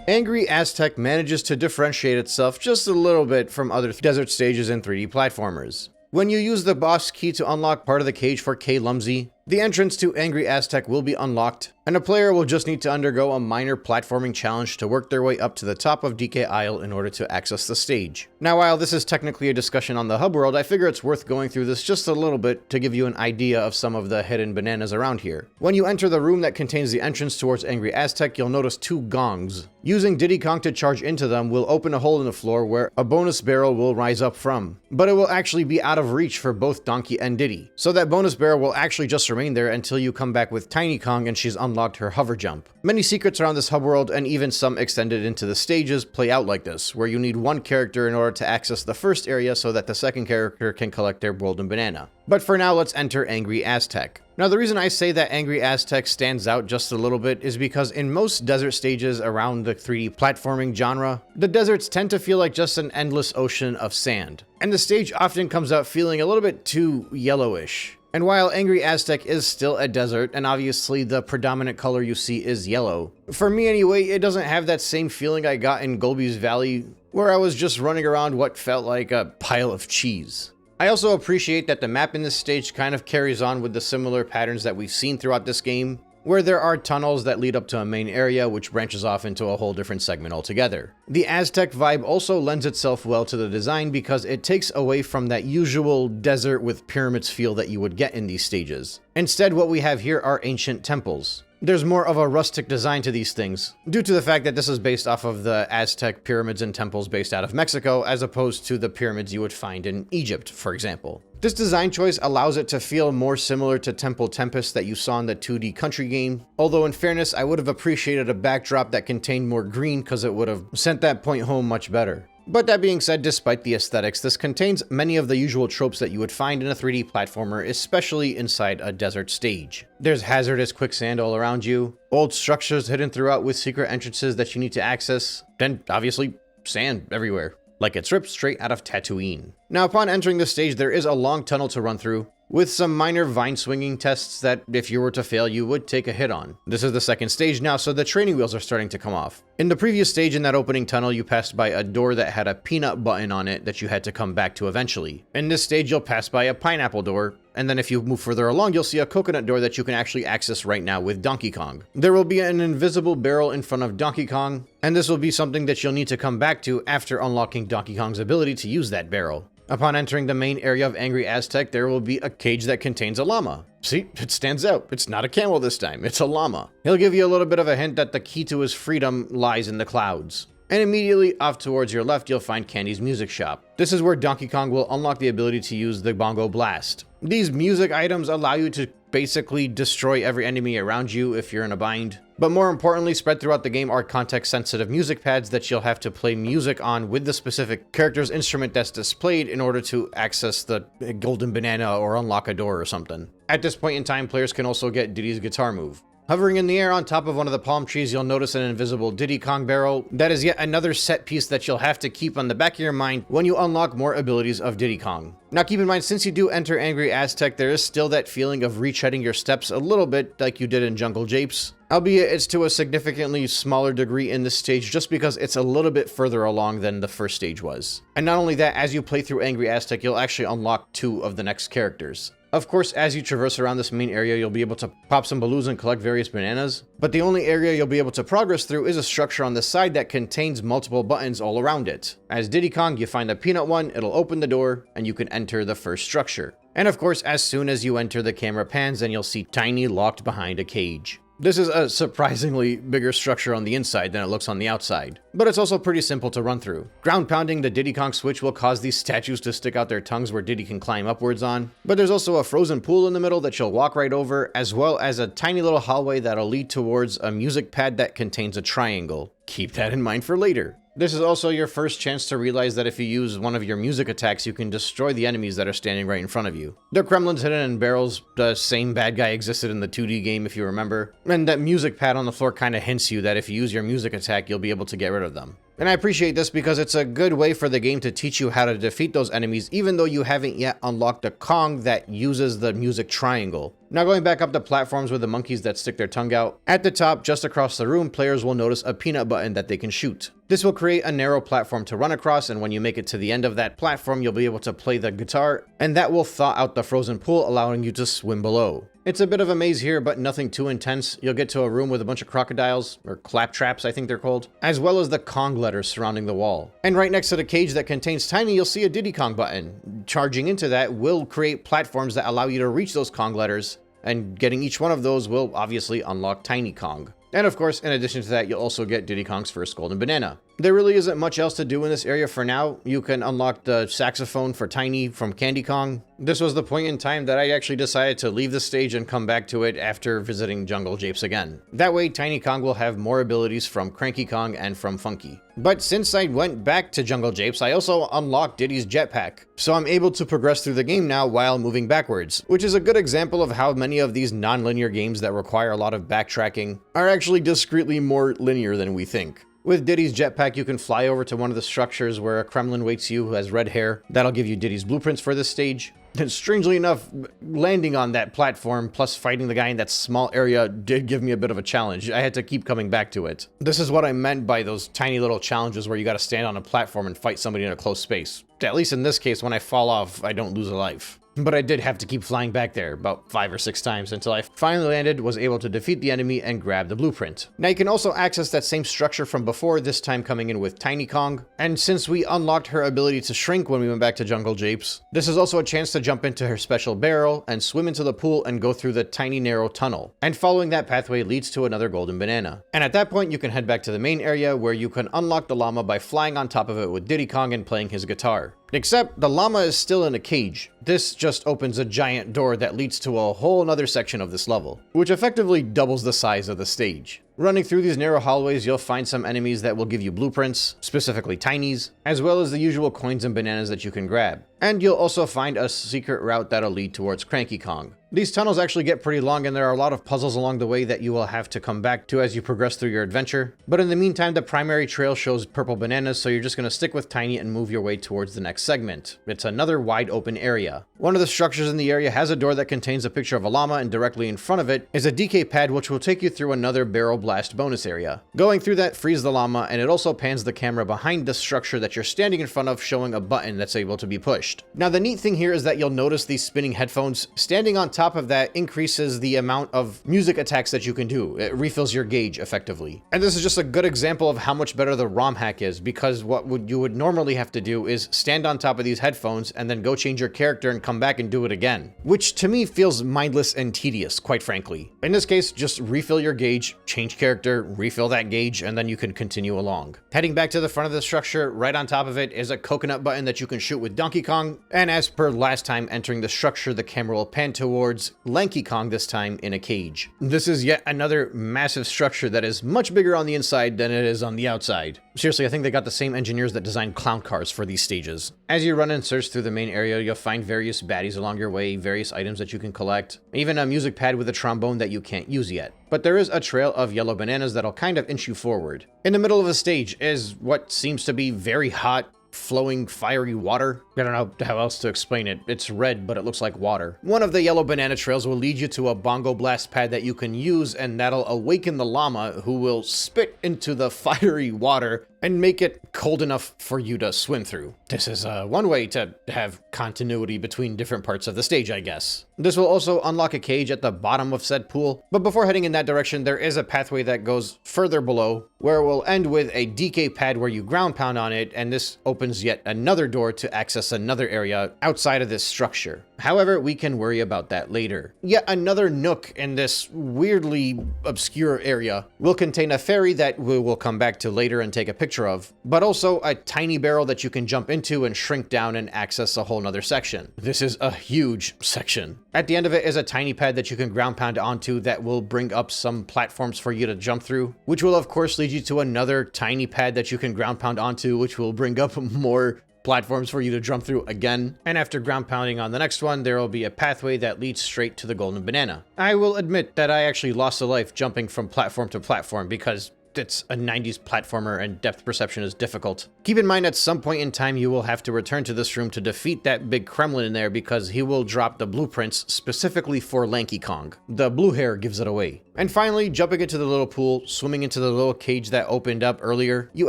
Angry Aztec manages to differentiate itself just a little bit from other desert stages in 3D platformers. When you use the boss key to unlock part of the cage for K. Lumsy, the entrance to Angry Aztec will be unlocked, and a player will just need to undergo a minor platforming challenge to work their way up to the top of DK Isle in order to access the stage. Now, while this is technically a discussion on the hub world, I figure it's worth going through this just a little bit to give you an idea of some of the hidden bananas around here. When you enter the room that contains the entrance towards Angry Aztec, you'll notice 2 gongs. Using Diddy Kong to charge into them will open a hole in the floor where a bonus barrel will rise up from. But it will actually be out of reach for both Donkey and Diddy. So that bonus barrel will actually just remain there until you come back with Tiny Kong and she's unlocked her hover jump. Many secrets around this hub world, and even some extended into the stages, play out like this, where you need one character in order to access the first area so that the second character can collect their golden banana. But for now, let's enter Angry Aztec. Now, the reason I say that Angry Aztec stands out just a little bit is because in most desert stages around the 3D platforming genre, the deserts tend to feel like just an endless ocean of sand. And the stage often comes out feeling a little bit too yellowish. And while Angry Aztec is still a desert, and obviously the predominant color you see is yellow, for me anyway, it doesn't have that same feeling I got in Golby's Valley, where I was just running around what felt like a pile of cheese. I also appreciate that the map in this stage kind of carries on with the similar patterns that we've seen throughout this game, where there are tunnels that lead up to a main area which branches off into a whole different segment altogether. The Aztec vibe also lends itself well to the design because it takes away from that usual desert with pyramids feel that you would get in these stages. Instead, what we have here are ancient temples. There's more of a rustic design to these things, due to the fact that this is based off of the Aztec pyramids and temples based out of Mexico, as opposed to the pyramids you would find in Egypt, for example. This design choice allows it to feel more similar to Temple Tempest that you saw in the 2D country game, although in fairness, I would have appreciated a backdrop that contained more green because it would have sent that point home much better. But that being said, despite the aesthetics, this contains many of the usual tropes that you would find in a 3D platformer, especially inside a desert stage. There's hazardous quicksand all around you, old structures hidden throughout with secret entrances that you need to access, then obviously sand everywhere, like it's ripped straight out of Tatooine. Now upon entering the stage, there is a long tunnel to run through, with some minor vine swinging tests that if you were to fail you would take a hit on. This is the second stage now, so the training wheels are starting to come off. In the previous stage in that opening tunnel, you passed by a door that had a peanut button on it that you had to come back to eventually. In this stage you'll pass by a pineapple door, and then if you move further along you'll see a coconut door that you can actually access right now with Donkey Kong. There will be an invisible barrel in front of Donkey Kong, and this will be something that you'll need to come back to after unlocking Donkey Kong's ability to use that barrel. Upon entering the main area of Angry Aztec, there will be a cage that contains a llama. See, it stands out. It's not a camel this time, it's a llama. He'll give you a little bit of a hint that the key to his freedom lies in the clouds. And immediately off towards your left, you'll find Candy's music shop. This is where Donkey Kong will unlock the ability to use the Bongo Blast. These music items allow you to basically destroy every enemy around you if you're in a bind. But more importantly, spread throughout the game are context-sensitive music pads that you'll have to play music on with the specific character's instrument that's displayed in order to access the golden banana or unlock a door or something. At this point in time, players can also get Diddy's guitar move. Hovering in the air on top of one of the palm trees, you'll notice an invisible Diddy Kong barrel. That is yet another set piece that you'll have to keep on the back of your mind when you unlock more abilities of Diddy Kong. Now keep in mind, since you do enter Angry Aztec, there is still that feeling of retreading your steps a little bit like you did in Jungle Japes. Albeit it's to a significantly smaller degree in this stage just because it's a little bit further along than the first stage was. And not only that, as you play through Angry Aztec, you'll actually unlock 2 of the next characters. Of course, as you traverse around this main area, you'll be able to pop some balloons and collect various bananas, but the only area you'll be able to progress through is a structure on the side that contains multiple buttons all around it. As Diddy Kong, you find a peanut one, it'll open the door, and you can enter the first structure. And of course, as soon as you enter, the camera pans and you'll see Tiny locked behind a cage. This is a surprisingly bigger structure on the inside than it looks on the outside, but it's also pretty simple to run through. Ground pounding the Diddy Kong switch will cause these statues to stick out their tongues where Diddy can climb upwards on, but there's also a frozen pool in the middle that you'll walk right over, as well as a tiny little hallway that'll lead towards a music pad that contains a triangle. Keep that in mind for later. This is also your first chance to realize that if you use one of your music attacks, you can destroy the enemies that are standing right in front of you. They're Kremlins hidden in barrels. The same bad guy existed in the 2D game if you remember. And that music pad on the floor kind of hints you that if you use your music attack, you'll be able to get rid of them. And I appreciate this because it's a good way for the game to teach you how to defeat those enemies even though you haven't yet unlocked a Kong that uses the music triangle. Now going back up the platforms with the monkeys that stick their tongue out, at the top just across the room players will notice a peanut button that they can shoot. This will create a narrow platform to run across, and when you make it to the end of that platform you'll be able to play the guitar, and that will thaw out the frozen pool, allowing you to swim below. It's a bit of a maze here, but nothing too intense. You'll get to a room with a bunch of crocodiles, or claptraps I think they're called, as well as the Kong letters surrounding the wall. And right next to the cage that contains Tiny, you'll see a Diddy Kong button. Charging into that will create platforms that allow you to reach those Kong letters, and getting each one of those will obviously unlock Tiny Kong. And of course, in addition to that, you'll also get Diddy Kong's first golden banana. There really isn't much else to do in this area for now. You can unlock the saxophone for Tiny from Candy Kong. This was the point in time that I actually decided to leave the stage and come back to it after visiting Jungle Japes again. That way, Tiny Kong will have more abilities from Cranky Kong and from Funky. But since I went back to Jungle Japes, I also unlocked Diddy's jetpack. So I'm able to progress through the game now while moving backwards, which is a good example of how many of these non-linear games that require a lot of backtracking are actually discreetly more linear than we think. With Diddy's jetpack, you can fly over to one of the structures where a Kremlin waits you who has red hair. That'll give you Diddy's blueprints for this stage. And strangely enough, landing on that platform plus fighting the guy in that small area did give me a bit of a challenge. I had to keep coming back to it. This is what I meant by those tiny little challenges where you gotta stand on a platform and fight somebody in a close space. At least in this case, when I fall off, I don't lose a life. but I did have to keep flying back there about 5 or 6 times until I finally landed, was able to defeat the enemy and grab the blueprint. Now you can also access that same structure from before, this time coming in with Chuny Kong, and since we unlocked her ability to shrink when we went back to Jungle Japes, this is also a chance to jump into her special barrel and swim into the pool and go through the tiny narrow tunnel. And following that pathway leads to another golden banana. And at that point you can head back to the main area where you can unlock the llama by flying on top of it with Diddy Kong and playing his guitar. Except the llama is still in a cage. This just opens a giant door that leads to a whole nother section of this level, which effectively doubles the size of the stage. Running through these narrow hallways, you'll find some enemies that will give you blueprints, specifically tinies, as well as the usual coins and bananas that you can grab. And you'll also find a secret route that'll lead towards Cranky Kong. These tunnels actually get pretty long and there are a lot of puzzles along the way that you will have to come back to as you progress through your adventure. But in the meantime, the primary trail shows purple bananas, so you're just going to stick with Tiny and move your way towards the next segment. It's another wide open area. One of the structures in the area has a door that contains a picture of a llama, and directly in front of it is a DK pad which will take you through another barrel blast bonus area. Going through that frees the llama, and it also pans the camera behind the structure that you're standing in front of, showing a button that's able to be pushed. Now the neat thing here is that you'll notice these spinning headphones. Standing on top of that increases the amount of music attacks that you can do. It refills your gauge effectively. And this is just a good example of how much better the ROM hack is, because what you would normally have to do is stand on top of these headphones and then go change your character and come back and do it again, which to me feels mindless and tedious, quite frankly. In this case, just refill your gauge, change character, refill that gauge, and then you can continue along. Heading back to the front of the structure, right on top of it is a coconut button that you can shoot with Donkey Kong, and as per last time entering the structure, the camera will pan towards Lanky Kong, this time in a cage. This is yet another massive structure that is much bigger on the inside than it is on the outside. Seriously, I think they got the same engineers that designed clown cars for these stages. As you run and search through the main area, you'll find various baddies along your way, various items that you can collect, even a music pad with a trombone that you can't use yet. But there is a trail of yellow bananas that'll kind of inch you forward. In the middle of the stage is what seems to be very hot, flowing fiery water. I don't know how else to explain it. It's red, but it looks like water. One of the yellow banana trails will lead you to a bongo blast pad that you can use, and that'll awaken the llama, who will spit into the fiery water and make it cold enough for you to swim through. This is one way to have continuity between different parts of the stage, I guess. This will also unlock a cage at the bottom of said pool, but before heading in that direction, there is a pathway that goes further below, where it will end with a DK pad where you ground pound on it, and this opens yet another door to access another area outside of this structure. However, we can worry about that later. Yet another nook in this weirdly obscure area will contain a ferry that we will come back to later and take a picture of, but also a tiny barrel that you can jump into and shrink down and access a whole nother section. This is a huge section. At the end of it is a tiny pad that you can ground pound onto that will bring up some platforms for you to jump through, which will of course lead you to another tiny pad that you can ground pound onto, which will bring up more platforms for you to jump through again. And after ground pounding on the next one, there will be a pathway that leads straight to the golden banana. I will admit that I actually lost a life jumping from platform to platform because it's a 90s platformer and depth perception is difficult. Keep in mind at some point in time you will have to return to this room to defeat that big Kremlin in there, because he will drop the blueprints specifically for Lanky Kong. The blue hair gives it away. And finally, jumping into the little pool, swimming into the little cage that opened up earlier, you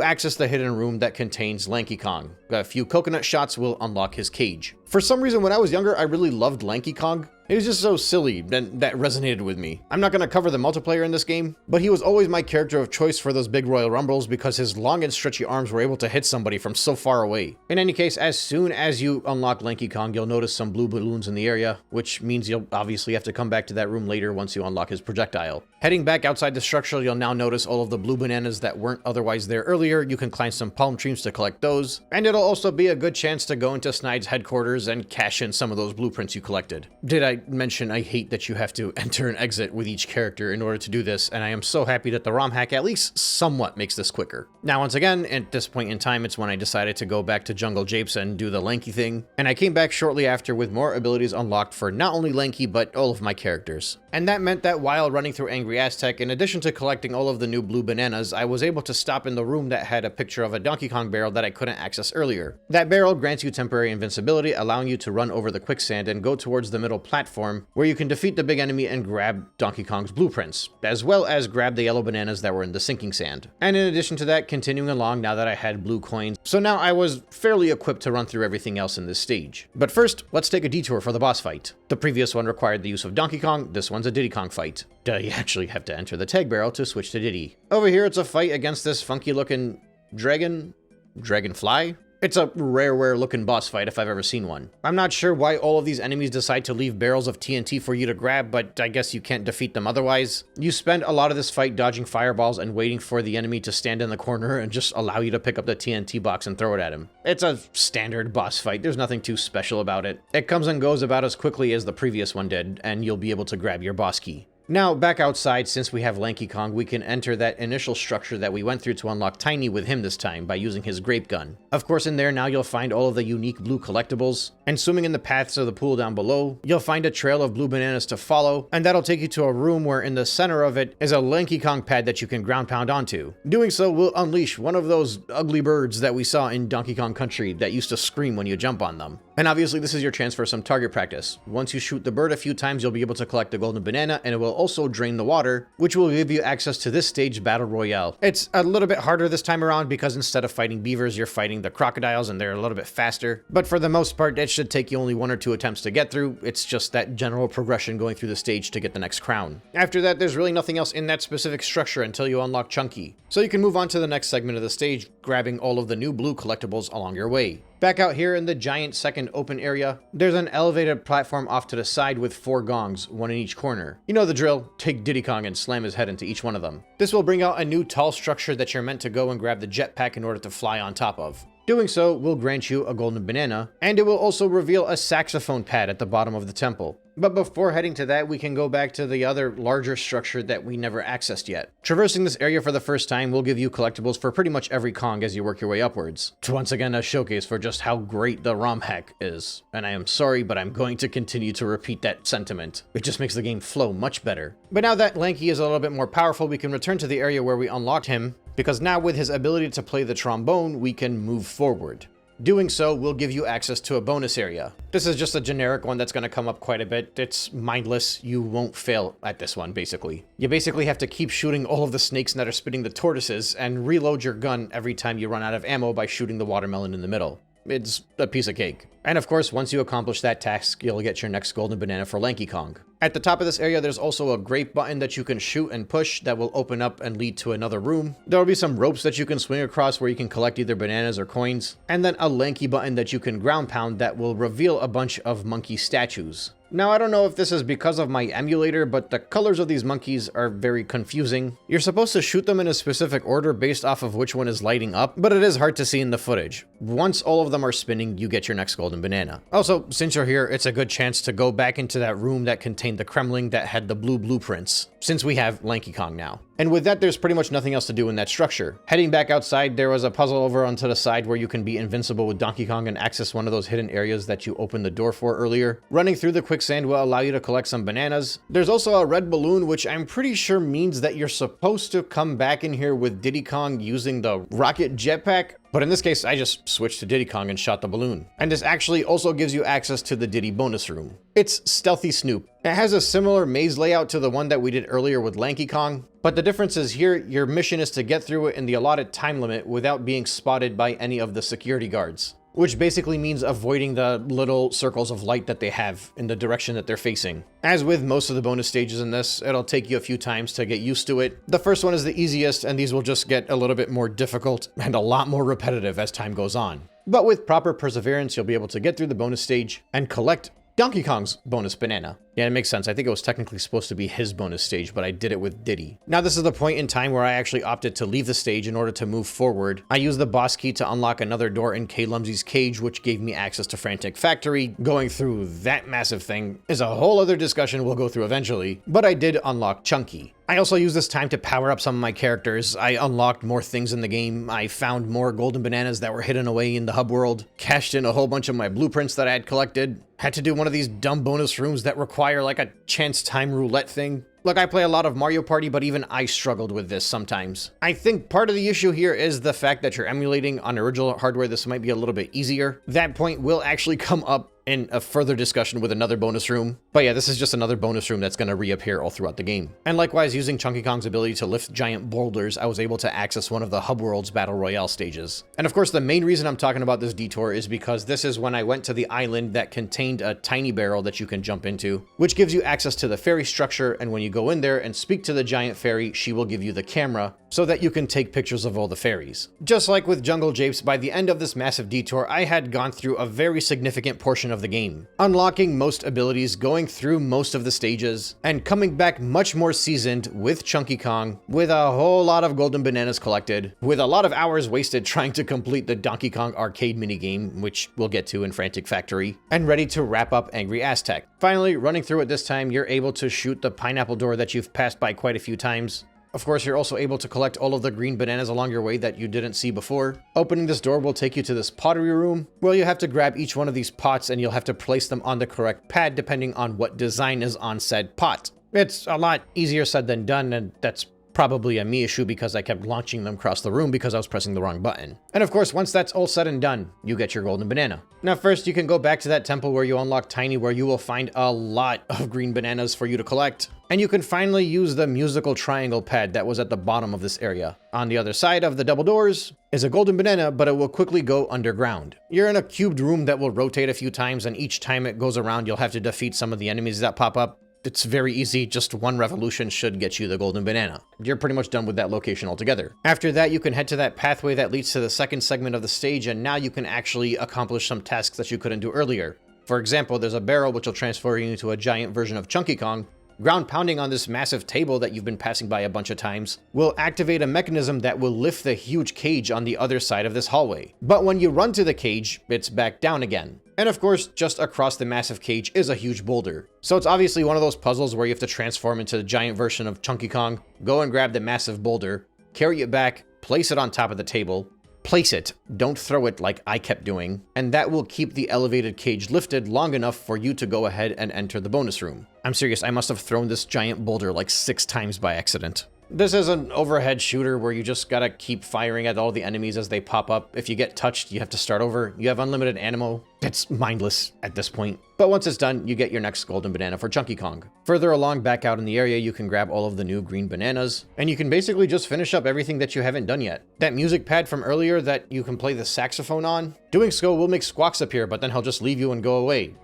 access the hidden room that contains Lanky Kong. A few coconut shots will unlock his cage. For some reason, when I was younger, I really loved Lanky Kong. He was just so silly, and that resonated with me. I'm not going to cover the multiplayer in this game, but he was always my character of choice for those big Royal Rumbles because his long and stretchy arms were able to hit somebody from so far away. In any case, as soon as you unlock Lanky Kong, you'll notice some blue balloons in the area, which means you'll obviously have to come back to that room later once you unlock his projectile. Heading back outside the structure, you'll now notice all of the blue bananas that weren't otherwise there earlier. You can climb some palm trees to collect those, and it'll also be a good chance to go into Snide's headquarters and cash in some of those blueprints you collected. Did I mention I hate that you have to enter and exit with each character in order to do this, and I am so happy that the ROM hack at least somewhat makes this quicker. Now, once again, at this point in time, it's when I decided to go back to Jungle Japes and do the Lanky thing, and I came back shortly after with more abilities unlocked for not only Lanky, but all of my characters. And that meant that while running through Angry Aztec, in addition to collecting all of the new blue bananas, I was able to stop in the room that had a picture of a Donkey Kong barrel that I couldn't access earlier. That barrel grants you temporary invincibility, allowing you to run over the quicksand and go towards the middle platform platform where you can defeat the big enemy and grab Donkey Kong's blueprints, as well as grab the yellow bananas that were in the sinking sand. And in addition to that, continuing along now that I had blue coins, so now I was fairly equipped to run through everything else in this stage. But first, let's take a detour for the boss fight. The previous one required the use of Donkey Kong, this one's a Diddy Kong fight. You actually have to enter the tag barrel to switch to Diddy. Over here, it's a fight against this funky looking dragonfly? It's a RareWare looking boss fight if I've ever seen one. I'm not sure why all of these enemies decide to leave barrels of TNT for you to grab, but I guess you can't defeat them otherwise. You spend a lot of this fight dodging fireballs and waiting for the enemy to stand in the corner and just allow you to pick up the TNT box and throw it at him. It's a standard boss fight, there's nothing too special about it. It comes and goes about as quickly as the previous one did, and you'll be able to grab your boss key. Now, back outside, since we have Lanky Kong, we can enter that initial structure that we went through to unlock Tiny with him this time by using his grape gun. Of course, in there now you'll find all of the unique blue collectibles, and swimming in the paths of the pool down below, you'll find a trail of blue bananas to follow, and that'll take you to a room where in the center of it is a Lanky Kong pad that you can ground pound onto. Doing so will unleash one of those ugly birds that we saw in Donkey Kong Country that used to scream when you jump on them. And obviously this is your chance for some target practice. Once you shoot the bird a few times, you'll be able to collect a golden banana, and it will also drain the water, which will give you access to this stage battle royale. It's a little bit harder this time around because instead of fighting beavers, you're fighting the crocodiles and they're a little bit faster. But for the most part, it should take you only 1 or 2 attempts to get through. It's just that general progression going through the stage to get the next crown. After that, there's really nothing else in that specific structure until you unlock Chunky. So you can move on to the next segment of the stage, grabbing all of the new blue collectibles along your way. Back out here in the giant second open area, there's an elevated platform off to the side with 4 gongs, 1 in each corner. You know the drill, take Diddy Kong and slam his head into each one of them. This will bring out a new tall structure that you're meant to go and grab the jetpack in order to fly on top of. Doing so will grant you a golden banana, and it will also reveal a saxophone pad at the bottom of the temple. But before heading to that, we can go back to the other larger structure that we never accessed yet. Traversing this area for the first time will give you collectibles for pretty much every Kong as you work your way upwards. It's once again a showcase for just how great the Romhack is. And I am sorry, but I'm going to continue to repeat that sentiment. It just makes the game flow much better. But now that Lanky is a little bit more powerful, we can return to the area where we unlocked him, because now with his ability to play the trombone, we can move forward. Doing so will give you access to a bonus area. This is just a generic one that's going to come up quite a bit. It's mindless. You won't fail at this one, basically. You basically have to keep shooting all of the snakes that are spitting the tortoises and reload your gun every time you run out of ammo by shooting the watermelon in the middle. It's a piece of cake. And of course, once you accomplish that task, you'll get your next golden banana for Lanky Kong. At the top of this area, there's also a grape button that you can shoot and push that will open up and lead to another room. There will be some ropes that you can swing across where you can collect either bananas or coins, and then a Lanky button that you can ground pound that will reveal a bunch of monkey statues. Now, I don't know if this is because of my emulator, but the colors of these monkeys are very confusing. You're supposed to shoot them in a specific order based off of which one is lighting up, but it is hard to see in the footage. Once all of them are spinning, you get your next golden banana. Also, since you're here, it's a good chance to go back into that room that contained the Kremling that had the blue blueprints, since we have Lanky Kong now. And with that, there's pretty much nothing else to do in that structure. Heading back outside, there was a puzzle over onto the side where you can be invincible with Donkey Kong and access one of those hidden areas that you opened the door for earlier. Running through the quicksand will allow you to collect some bananas. There's also a red balloon, which I'm pretty sure means that you're supposed to come back in here with Diddy Kong using the rocket jetpack. But in this case, I just switched to Diddy Kong and shot the balloon. And this actually also gives you access to the Diddy bonus room. It's Stealthy Snoop. It has a similar maze layout to the one that we did earlier with Lanky Kong, but the difference is here, your mission is to get through it in the allotted time limit without being spotted by any of the security guards, which basically means avoiding the little circles of light that they have in the direction that they're facing. As with most of the bonus stages in this, it'll take you a few times to get used to it. The first one is the easiest, and these will just get a little bit more difficult and a lot more repetitive as time goes on. But with proper perseverance, you'll be able to get through the bonus stage and collect Donkey Kong's bonus banana. Yeah, it makes sense. I think it was technically supposed to be his bonus stage, but I did it with Diddy. Now, this is the point in time where I actually opted to leave the stage in order to move forward. I used the boss key to unlock another door in K. Lumsey's cage, which gave me access to Frantic Factory. Going through that massive thing is a whole other discussion we'll go through eventually, but I did unlock Chunky. I also used this time to power up some of my characters. I unlocked more things in the game. I found more golden bananas that were hidden away in the hub world, cashed in a whole bunch of my blueprints that I had collected, had to do one of these dumb bonus rooms that require like a chance time roulette thing. Look, I play a lot of Mario Party, but even I struggled with this sometimes. I think part of the issue here is the fact that you're emulating on original hardware. This might be a little bit easier. That point will actually come up in a further discussion with another bonus room. But yeah, this is just another bonus room that's going to reappear all throughout the game. And likewise, using Chuny Kong's ability to lift giant boulders, I was able to access one of the Hub World's Battle Royale stages. And of course, the main reason I'm talking about this detour is because this is when I went to the island that contained a tiny barrel that you can jump into, which gives you access to the fairy structure, and when you go in there and speak to the giant fairy, she will give you the camera so that you can take pictures of all the fairies. Just like with Jungle Japes, by the end of this massive detour, I had gone through a very significant portion of the game, unlocking most abilities, going through most of the stages, and coming back much more seasoned with Chuny Kong, with a whole lot of golden bananas collected, with a lot of hours wasted trying to complete the Donkey Kong arcade minigame, which we'll get to in Frantic Factory, and ready to wrap up Angry Aztec. Finally, running through it this time, you're able to shoot the pineapple door that you've passed by quite a few times. Of course, you're also able to collect all of the green bananas along your way that you didn't see before. Opening this door will take you to this pottery room, where you have to grab each one of these pots and you'll have to place them on the correct pad depending on what design is on said pot. It's a lot easier said than done, and that's probably a me issue because I kept launching them across the room because I was pressing the wrong button. And of course, once that's all said and done, you get your golden banana. Now first, you can go back to that temple where you unlock Tiny, where you will find a lot of green bananas for you to collect. And you can finally use the musical triangle pad that was at the bottom of this area. On the other side of the double doors is a golden banana, but it will quickly go underground. You're in a cubed room that will rotate a few times, and each time it goes around, you'll have to defeat some of the enemies that pop up. It's very easy, just one revolution should get you the golden banana. You're pretty much done with that location altogether. After that, you can head to that pathway that leads to the second segment of the stage, and now you can actually accomplish some tasks that you couldn't do earlier. For example, there's a barrel which will transfer you into a giant version of Chuny Kong. Ground pounding on this massive table that you've been passing by a bunch of times will activate a mechanism that will lift the huge cage on the other side of this hallway. But when you run to the cage, it's back down again. And of course, just across the massive cage is a huge boulder. So it's obviously one of those puzzles where you have to transform into the giant version of Chuny Kong, go and grab the massive boulder, carry it back, place it on top of the table, place it, don't throw it like I kept doing, and that will keep the elevated cage lifted long enough for you to go ahead and enter the bonus room. I'm serious, I must have thrown this giant boulder like 6 times by accident. This is an overhead shooter where you just gotta keep firing at all the enemies as they pop up. If you get touched, you have to start over. You have unlimited ammo. It's mindless at this point. But once it's done, you get your next golden banana for Chuny Kong. Further along back out in the area, you can grab all of the new green bananas, and you can basically just finish up everything that you haven't done yet. That music pad from earlier that you can play the saxophone on, doing so will make Squawks appear, but then he'll just leave you and go away.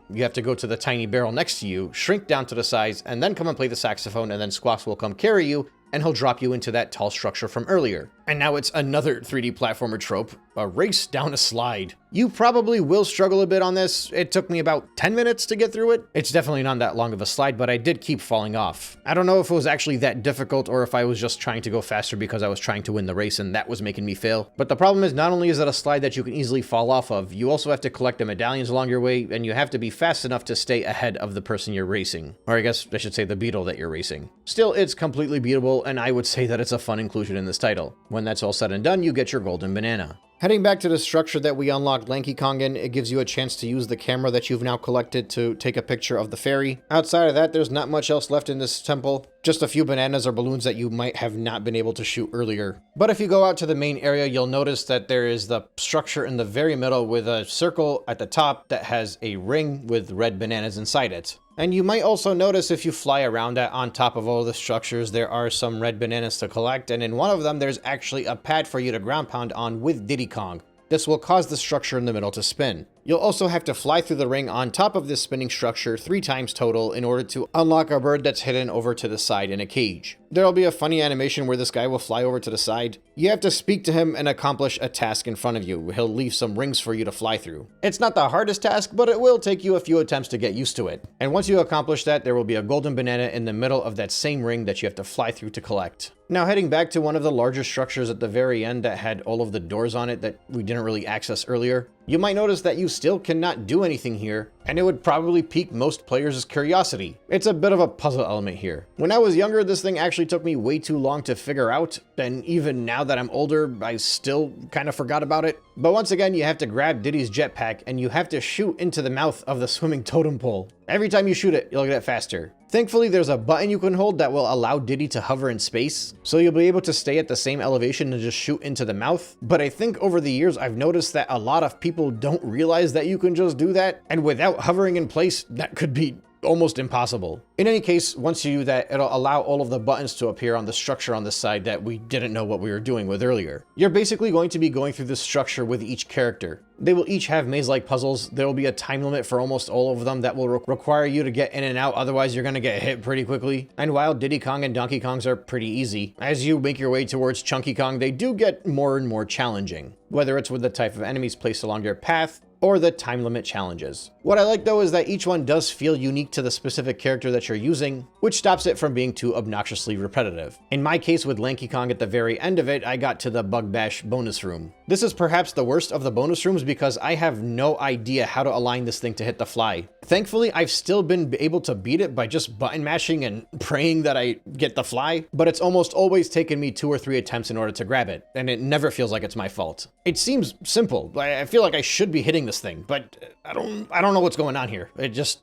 You have to go to the tiny barrel next to you, shrink down to the size, and then come and play the saxophone, and then Squawks will come carry you, and he'll drop you into that tall structure from earlier. And now it's another 3D platformer trope, a race down a slide. You probably will struggle a bit on this. It took me about 10 minutes to get through it. It's definitely not that long of a slide, but I did keep falling off. I don't know if it was actually that difficult or if I was just trying to go faster because I was trying to win the race and that was making me fail. But the problem is not only is it a slide that you can easily fall off of, you also have to collect the medallions along your way, and you have to be fast enough to stay ahead of the person you're racing. Or I guess I should say the beetle that you're racing. Still, it's completely beatable, and I would say that it's a fun inclusion in this title. When that's all said and done, you get your golden banana. Heading back to the structure that we unlocked Lanky Kong in, it gives you a chance to use the camera that you've now collected to take a picture of the fairy. Outside of that, there's not much else left in this temple. Just a few bananas or balloons that you might have not been able to shoot earlier. But if you go out to the main area, you'll notice that there is the structure in the very middle with a circle at the top that has a ring with red bananas inside it. And you might also notice if you fly around that on top of all the structures, there are some red bananas to collect, and in one of them, there's actually a pad for you to ground pound on with Diddy Kong. This will cause the structure in the middle to spin. You'll also have to fly through the ring on top of this spinning structure 3 times total in order to unlock a bird that's hidden over to the side in a cage. There'll be a funny animation where this guy will fly over to the side. You have to speak to him and accomplish a task in front of you. He'll leave some rings for you to fly through. It's not the hardest task, but it will take you a few attempts to get used to it. And once you accomplish that, there will be a golden banana in the middle of that same ring that you have to fly through to collect. Now heading back to one of the larger structures at the very end that had all of the doors on it that we didn't really access earlier, you might notice that you still cannot do anything here and it would probably pique most players' curiosity. It's a bit of a puzzle element here. When I was younger, this thing actually took me way too long to figure out, and even now that I'm older, I still kind of forgot about it. But once again, you have to grab Diddy's jetpack, and you have to shoot into the mouth of the swimming totem pole. Every time you shoot it, you'll get faster. Thankfully, there's a button you can hold that will allow Diddy to hover in space, so you'll be able to stay at the same elevation and just shoot into the mouth. But I think over the years, I've noticed that a lot of people don't realize that you can just do that, and without hovering in place, that could be almost impossible. In any case, once you do that, it'll allow all of the buttons to appear on the structure on the side that we didn't know what we were doing with earlier. You're basically going to be going through this structure with each character. They will each have maze-like puzzles. There will be a time limit for almost all of them that will require you to get in and out, otherwise you're going to get hit pretty quickly. And while Diddy Kong and Donkey Kongs are pretty easy, as you make your way towards Chunky Kong, they do get more and more challenging, whether it's with the type of enemies placed along your path, or the time limit challenges. What I like though is that each one does feel unique to the specific character that you're using, which stops it from being too obnoxiously repetitive. In my case with Lanky Kong, at the very end of it, I got to the Bug Bash bonus room. This is perhaps the worst of the bonus rooms because I have no idea how to align this thing to hit the fly. Thankfully, I've still been able to beat it by just button mashing and praying that I get the fly, but it's almost always taken me 2 or 3 attempts in order to grab it, and it never feels like it's my fault. It seems simple. I feel like I should be hitting this thing, but I don't know what's going on here. It just,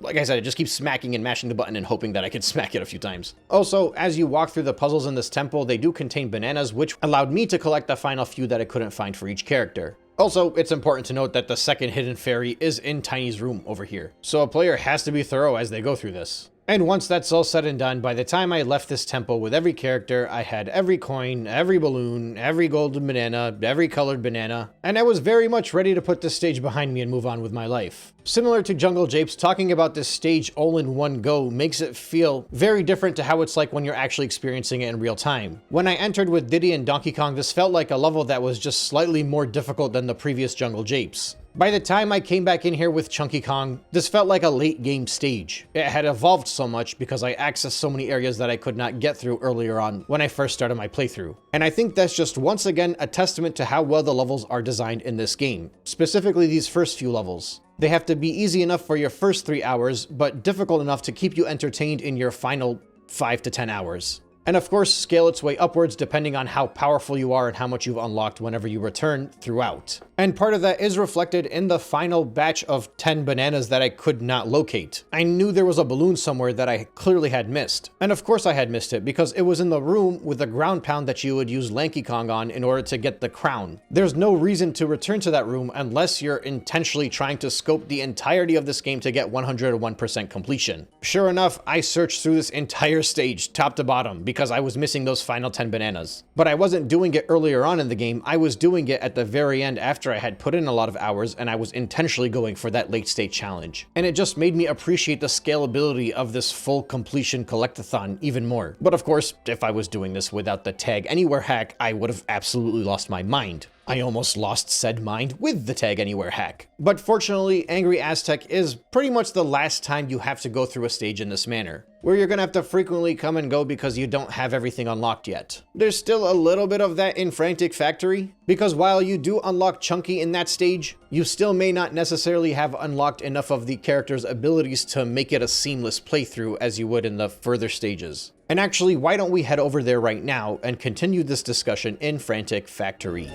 like I said, it just keeps smacking and mashing the button and hoping that I can smack it a few times. Also, as you walk through the puzzles in this temple, they do contain bananas, which allowed me to collect the final few that I couldn't find for each character. Also, it's important to note that the second hidden fairy is in Tiny's room over here, so a player has to be thorough as they go through this. And once that's all said and done, by the time I left this temple with every character, I had every coin, every balloon, every golden banana, every colored banana, and I was very much ready to put this stage behind me and move on with my life. Similar to Jungle Japes, talking about this stage all in one go makes it feel very different to how it's like when you're actually experiencing it in real time. When I entered with Diddy and Donkey Kong, this felt like a level that was just slightly more difficult than the previous Jungle Japes. By the time I came back in here with Chunky Kong, this felt like a late game stage. It had evolved so much because I accessed so many areas that I could not get through earlier on when I first started my playthrough. And I think that's just once again a testament to how well the levels are designed in this game, specifically these first few levels. They have to be easy enough for your first 3 hours, but difficult enough to keep you entertained in your final 5 to 10 hours. And of course, scale its way upwards depending on how powerful you are and how much you've unlocked whenever you return throughout. And part of that is reflected in the final batch of 10 bananas that I could not locate. I knew there was a balloon somewhere that I clearly had missed. And of course I had missed it because it was in the room with the ground pound that you would use Lanky Kong on in order to get the crown. There's no reason to return to that room unless you're intentionally trying to scope the entirety of this game to get 101% completion. Sure enough, I searched through this entire stage, top to bottom, because I was missing those final 10 bananas. But I wasn't doing it earlier on in the game, I was doing it at the very end after I had put in a lot of hours and I was intentionally going for that late state challenge. And it just made me appreciate the scalability of this full completion collectathon even more. But of course, if I was doing this without the Tag Anywhere hack, I would have absolutely lost my mind. I almost lost said mind with the Tag Anywhere hack. But fortunately, Angry Aztec is pretty much the last time you have to go through a stage in this manner, where you're gonna have to frequently come and go because you don't have everything unlocked yet. There's still a little bit of that in Frantic Factory, because while you do unlock Chunky in that stage, you still may not necessarily have unlocked enough of the character's abilities to make it a seamless playthrough as you would in the further stages. And actually, why don't we head over there right now and continue this discussion in Frantic Factory.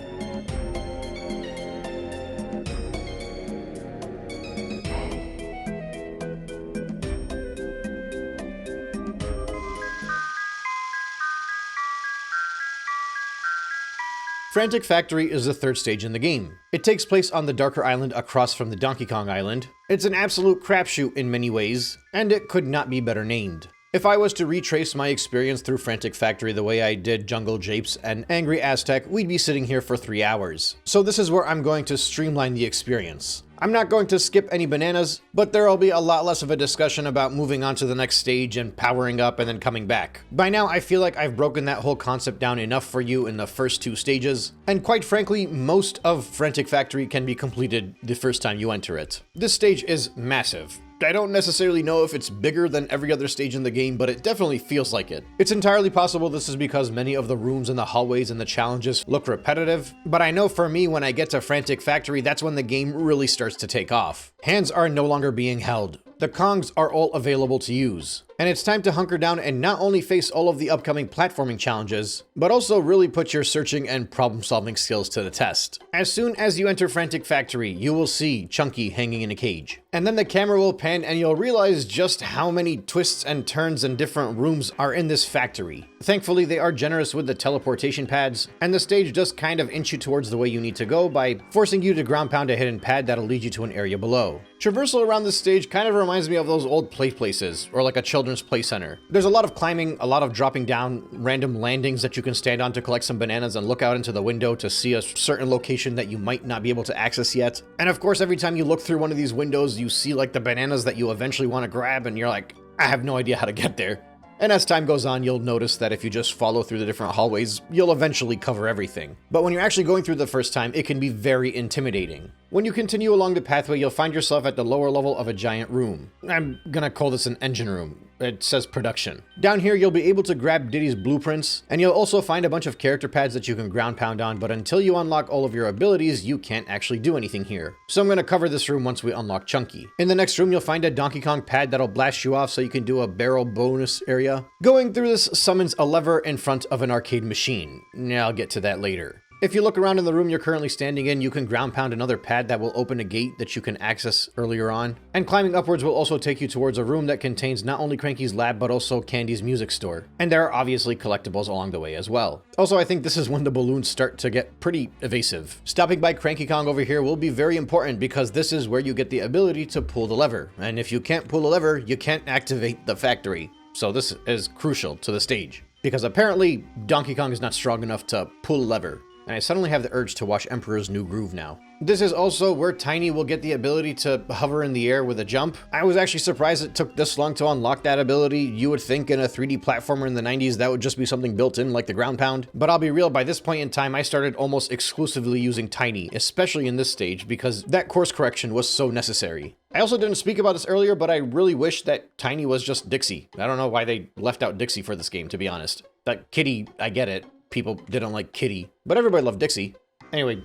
Frantic Factory is the third stage in the game. It takes place on the darker island across from the Donkey Kong island. It's an absolute crapshoot in many ways, and it could not be better named. If I was to retrace my experience through Frantic Factory the way I did Jungle Japes and Angry Aztec, we'd be sitting here for 3 hours. So this is where I'm going to streamline the experience. I'm not going to skip any bananas, but there'll be a lot less of a discussion about moving on to the next stage and powering up and then coming back. By now, I feel like I've broken that whole concept down enough for you in the first 2 stages, and quite frankly, most of Frantic Factory can be completed the first time you enter it. This stage is massive. I don't necessarily know if it's bigger than every other stage in the game, but it definitely feels like it. It's entirely possible this is because many of the rooms and the hallways and the challenges look repetitive, but I know for me when I get to Frantic Factory, that's when the game really starts to take off. Hands are no longer being held. The Kongs are all available to use. And it's time to hunker down and not only face all of the upcoming platforming challenges, but also really put your searching and problem-solving skills to the test. As soon as you enter Frantic Factory, you will see Chunky hanging in a cage. And then the camera will pan and you'll realize just how many twists and turns and different rooms are in this factory. Thankfully, they are generous with the teleportation pads, and the stage does kind of inch you towards the way you need to go by forcing you to ground pound a hidden pad that'll lead you to an area below. Traversal around this stage kind of reminds me of those old play places, or like a children's play center. There's a lot of climbing, a lot of dropping down, random landings that you can stand on to collect some bananas and look out into the window to see a certain location that you might not be able to access yet. And of course, every time you look through one of these windows, you see like the bananas that you eventually want to grab, and you're like, I have no idea how to get there. And as time goes on, you'll notice that if you just follow through the different hallways, you'll eventually cover everything. But when you're actually going through the first time, it can be very intimidating. When you continue along the pathway, you'll find yourself at the lower level of a giant room. I'm gonna call this an engine room. It says production. Down here, you'll be able to grab Diddy's blueprints, and you'll also find a bunch of character pads that you can ground pound on, but until you unlock all of your abilities, you can't actually do anything here. So I'm gonna cover this room once we unlock Chunky. In the next room, you'll find a Donkey Kong pad that'll blast you off so you can do a barrel bonus area. Going through this summons a lever in front of an arcade machine. Yeah, I'll get to that later. If you look around in the room you're currently standing in, you can ground pound another pad that will open a gate that you can access earlier on. And climbing upwards will also take you towards a room that contains not only Cranky's lab, but also Candy's music store. And there are obviously collectibles along the way as well. Also, I think this is when the balloons start to get pretty evasive. Stopping by Cranky Kong over here will be very important because this is where you get the ability to pull the lever. And if you can't pull a lever, you can't activate the factory. So this is crucial to the stage. Because apparently, Donkey Kong is not strong enough to pull a lever. And I suddenly have the urge to watch Emperor's New Groove now. This is also where Tiny will get the ability to hover in the air with a jump. I was actually surprised it took this long to unlock that ability. You would think in a 3D platformer in the 90s that would just be something built in like the ground pound. But I'll be real, by this point in time I started almost exclusively using Tiny, especially in this stage, because that course correction was so necessary. I also didn't speak about this earlier, but I really wish that Tiny was just Dixie. I don't know why they left out Dixie for this game, to be honest. That Kitty, I get it. People didn't like Kitty, but everybody loved Dixie. Anyway,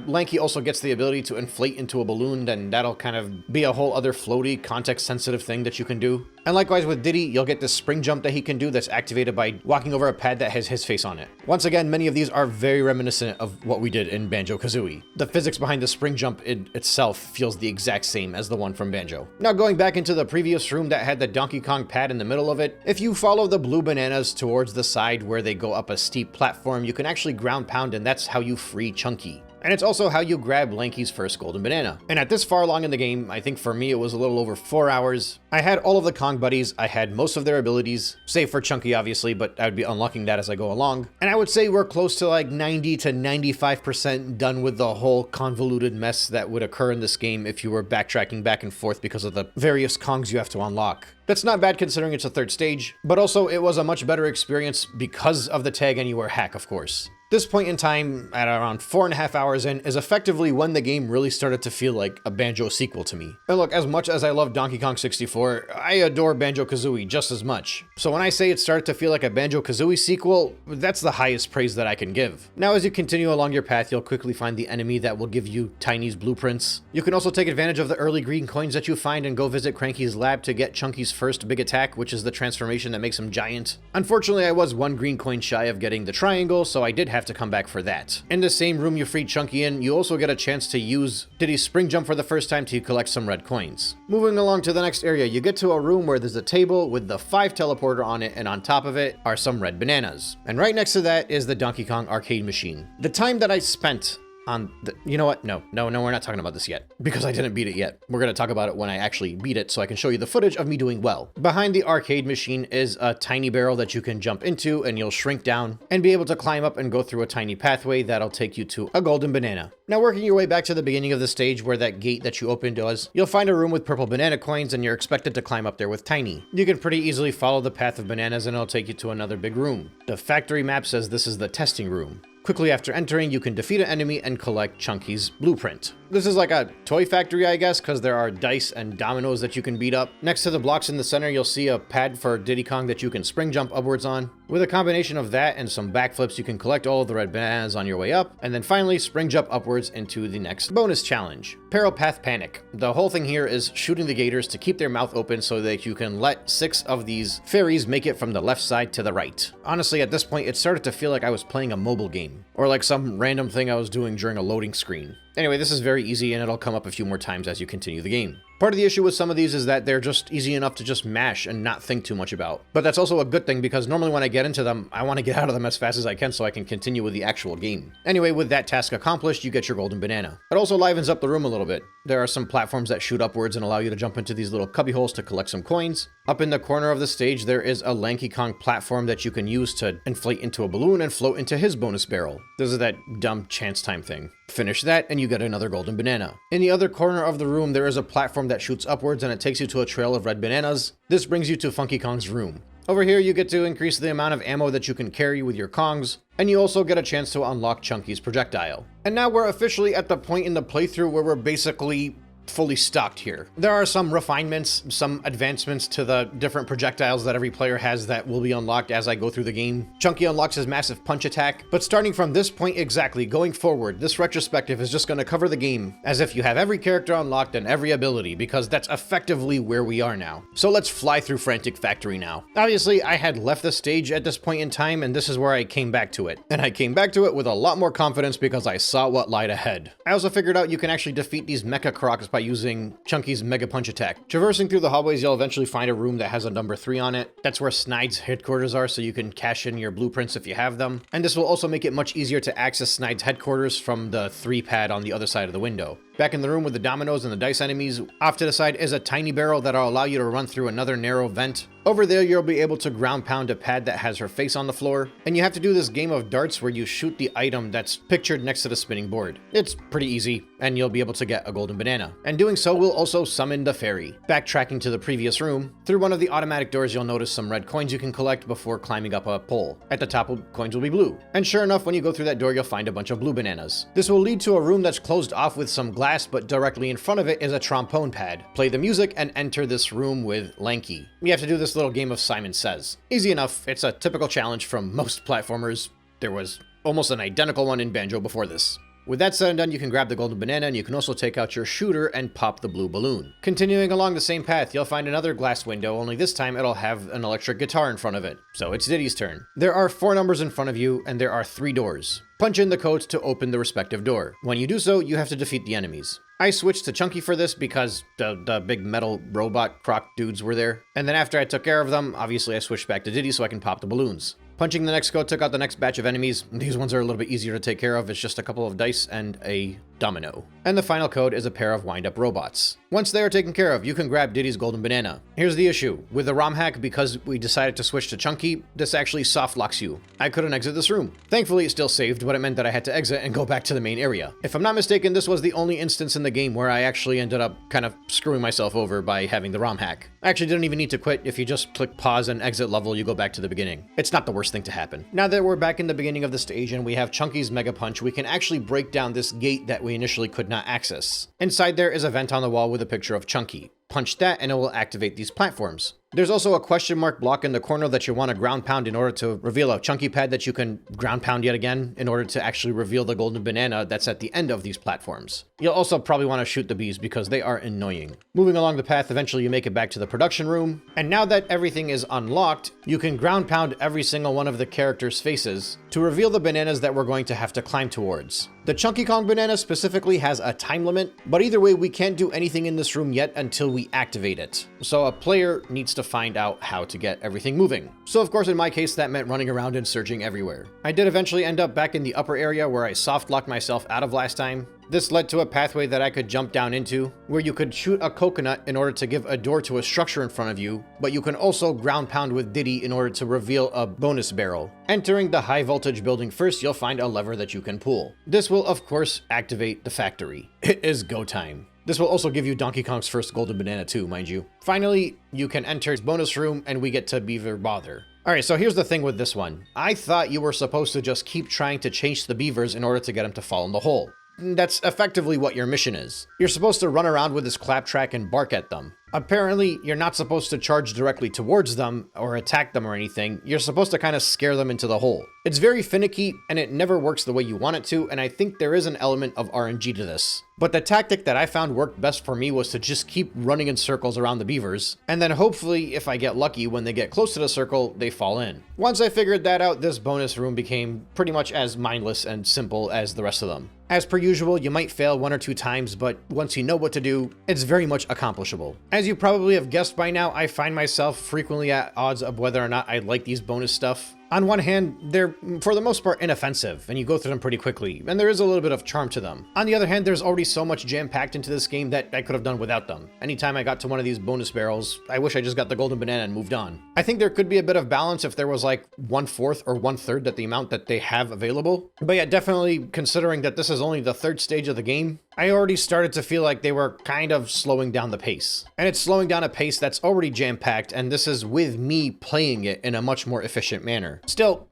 Lanky also gets the ability to inflate into a balloon, and that'll kind of be a whole other floaty, context-sensitive thing that you can do. And likewise with Diddy, you'll get this spring jump that he can do that's activated by walking over a pad that has his face on it. Once again, many of these are very reminiscent of what we did in Banjo-Kazooie. The physics behind the spring jump in itself feels the exact same as the one from Banjo. Now going back into the previous room that had the Donkey Kong pad in the middle of it, if you follow the blue bananas towards the side where they go up a steep platform, you can actually ground pound, and that's how you free Chunky. And it's also how you grab Lanky's first golden banana. And at this far along in the game, I think for me it was a little over 4 hours, I had all of the Kong buddies, I had most of their abilities, save for Chunky obviously, but I would be unlocking that as I go along. And I would say we're close to like 90 to 95% done with the whole convoluted mess that would occur in this game if you were backtracking back and forth because of the various Kongs you have to unlock. That's not bad considering it's a third stage, but also it was a much better experience because of the Tag Anywhere hack, of course. This point in time, at around 4.5 hours in, is effectively when the game really started to feel like a Banjo sequel to me. And look, as much as I love Donkey Kong 64, I adore Banjo-Kazooie just as much. So when I say it started to feel like a Banjo-Kazooie sequel, that's the highest praise that I can give. Now as you continue along your path, you'll quickly find the enemy that will give you Tiny's blueprints. You can also take advantage of the early green coins that you find and go visit Cranky's lab to get Chunky's first big attack, which is the transformation that makes him giant. Unfortunately, I was 1 green coin shy of getting the triangle, so I did have to come back for that. In the same room you freed Chunky in, you also get a chance to use Diddy's spring jump for the first time to collect some red coins. Moving along to the next area, you get to a room where there's a table with the 5 teleporter on it, and on top of it are some red bananas. And right next to that is the Donkey Kong arcade machine. The time that I spent on the, you know what? No, we're not talking about this yet because I didn't beat it yet. We're going to talk about it when I actually beat it so I can show you the footage of me doing well. Behind the arcade machine is a tiny barrel that you can jump into, and you'll shrink down and be able to climb up and go through a tiny pathway that'll take you to a golden banana. Now working your way back to the beginning of the stage where that gate that you opened was, you'll find a room with purple banana coins, and you're expected to climb up there with Tiny. You can pretty easily follow the path of bananas and it'll take you to another big room. The factory map says this is the testing room. Quickly after entering, you can defeat an enemy and collect Chunky's blueprint. This is like a toy factory, I guess, because there are dice and dominoes that you can beat up. Next to the blocks in the center, you'll see a pad for Diddy Kong that you can spring jump upwards on. With a combination of that and some backflips, you can collect all of the red bananas on your way up, and then finally spring jump upwards into the next bonus challenge, Peril Path Panic. The whole thing here is shooting the gators to keep their mouth open so that you can let 6 of these fairies make it from the left side to the right. Honestly, at this point, it started to feel like I was playing a mobile game, or like some random thing I was doing during a loading screen. Anyway, this is very easy and it'll come up a few more times as you continue the game. Part of the issue with some of these is that they're just easy enough to just mash and not think too much about. But that's also a good thing because normally when I get into them, I want to get out of them as fast as I can so I can continue with the actual game. Anyway, with that task accomplished, you get your golden banana. It also livens up the room a little bit. There are some platforms that shoot upwards and allow you to jump into these little cubby holes to collect some coins. Up in the corner of the stage, there is a Lanky Kong platform that you can use to inflate into a balloon and float into his bonus barrel. This is that dumb chance time thing. Finish that and you get another golden banana. In the other corner of the room, there is a platform that shoots upwards and it takes you to a trail of red bananas. This brings you to Funky Kong's room. Over here, you get to increase the amount of ammo that you can carry with your Kongs, and you also get a chance to unlock Chunky's projectile. And now we're officially at the point in the playthrough where we're basically fully stocked here. There are some refinements, some advancements to the different projectiles that every player has that will be unlocked as I go through the game. Chunky unlocks his massive punch attack, but starting from this point exactly, going forward, this retrospective is just going to cover the game as if you have every character unlocked and every ability, because that's effectively where we are now. So let's fly through Frantic Factory now. Obviously, I had left the stage at this point in time, and this is where I came back to it. And I came back to it with a lot more confidence because I saw what lied ahead. I also figured out you can actually defeat these mecha crocs by using Chunky's Mega Punch attack. Traversing through the hallways, you'll eventually find a room that has a number 3 on it. That's where Snide's headquarters are, so you can cash in your blueprints if you have them. And this will also make it much easier to access Snide's headquarters from the 3 pad on the other side of the window. Back in the room with the dominoes and the dice enemies, off to the side is a tiny barrel that'll allow you to run through another narrow vent. Over there, you'll be able to ground pound a pad that has her face on the floor, and you have to do this game of darts where you shoot the item that's pictured next to the spinning board. It's pretty easy, and you'll be able to get a golden banana. And doing so will also summon the fairy. Backtracking to the previous room, through one of the automatic doors, you'll notice some red coins you can collect before climbing up a pole. At the top, coins will be blue. And sure enough, when you go through that door, you'll find a bunch of blue bananas. This will lead to a room that's closed off with some glass, but directly in front of it is a trombone pad. Play the music and enter this room with Lanky. You have to do this little game of Simon Says. Easy enough, it's a typical challenge from most platformers. There was almost an identical one in Banjo before this. With that said and done, you can grab the golden banana and you can also take out your shooter and pop the blue balloon. Continuing along the same path, you'll find another glass window, only this time it'll have an electric guitar in front of it. So it's Diddy's turn. There are 4 numbers in front of you and there are 3 doors. Punch in the codes to open the respective door. When you do so, you have to defeat the enemies. I switched to Chunky for this because the big metal robot croc dudes were there. And then after I took care of them, obviously I switched back to Diddy so I can pop the balloons. Punching the next code took out the next batch of enemies. These ones are a little bit easier to take care of. It's just a couple of dice and a domino. And the final code is a pair of wind-up robots. Once they are taken care of, you can grab Diddy's golden banana. Here's the issue. With the Romhack, because we decided to switch to Chunky, this actually soft locks you. I couldn't exit this room. Thankfully, it still saved, but it meant that I had to exit and go back to the main area. If I'm not mistaken, this was the only instance in the game where I actually ended up kind of screwing myself over by having the Romhack. I actually didn't even need to quit. If you just click pause and exit level, you go back to the beginning. It's not the worst thing to happen. Now that we're back in the beginning of the stage and we have Chunky's Mega Punch, we can actually break down this gate that we initially could not access. Inside there is a vent on the wall with a picture of Chunky. Punch that and it will activate these platforms. There's also a question mark block in the corner that you want to ground pound in order to reveal a Chunky pad that you can ground pound yet again in order to actually reveal the golden banana that's at the end of these platforms. You'll also probably want to shoot the bees because they are annoying. Moving along the path, eventually you make it back to the production room. And now that everything is unlocked, you can ground pound every single one of the characters' faces to reveal the bananas that we're going to have to climb towards. The Chunky Kong banana specifically has a time limit, but either way, we can't do anything in this room yet until we activate it. So a player needs to find out how to get everything moving. So of course, in my case, that meant running around and searching everywhere. I did eventually end up back in the upper area where I soft locked myself out of last time. This led to a pathway that I could jump down into, where you could shoot a coconut in order to give a door to a structure in front of you, but you can also ground pound with Diddy in order to reveal a bonus barrel. Entering the high voltage building first, you'll find a lever that you can pull. This will, of course, activate the factory. It is go time. This will also give you Donkey Kong's first golden banana too, mind you. Finally, you can enter his bonus room and we get to Beaver Bother. Alright, so here's the thing with this one. I thought you were supposed to just keep trying to chase the beavers in order to get them to fall in the hole. That's effectively what your mission is. You're supposed to run around with this claptrap and bark at them. Apparently, you're not supposed to charge directly towards them or attack them or anything. You're supposed to kind of scare them into the hole. It's very finicky and it never works the way you want it to, and I think there is an element of RNG to this. But the tactic that I found worked best for me was to just keep running in circles around the beavers, and then hopefully, if I get lucky, when they get close to the circle, they fall in. Once I figured that out, this bonus room became pretty much as mindless and simple as the rest of them. As per usual, you might fail 1 or 2 times, but once you know what to do, it's very much accomplishable. As you probably have guessed by now, I find myself frequently at odds of whether or not I like these bonus stuff. On one hand, they're for the most part inoffensive, and you go through them pretty quickly, and there is a little bit of charm to them. On the other hand, there's already so much jam-packed into this game that I could have done without them. Anytime I got to one of these bonus barrels, I wish I just got the golden banana and moved on. I think there could be a bit of balance if there was like 1/4 or 1/3 that the amount that they have available. But yeah, definitely considering that this is only the 3rd stage of the game, I already started to feel like they were kind of slowing down the pace. And it's slowing down a pace that's already jam-packed, and this is with me playing it in a much more efficient manner. Still,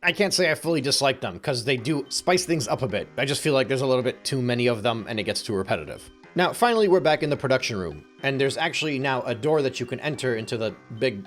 I can't say I fully dislike them, because they do spice things up a bit. I just feel like there's a little bit too many of them, and it gets too repetitive. Now, finally, we're back in the production room, and there's actually now a door that you can enter into the big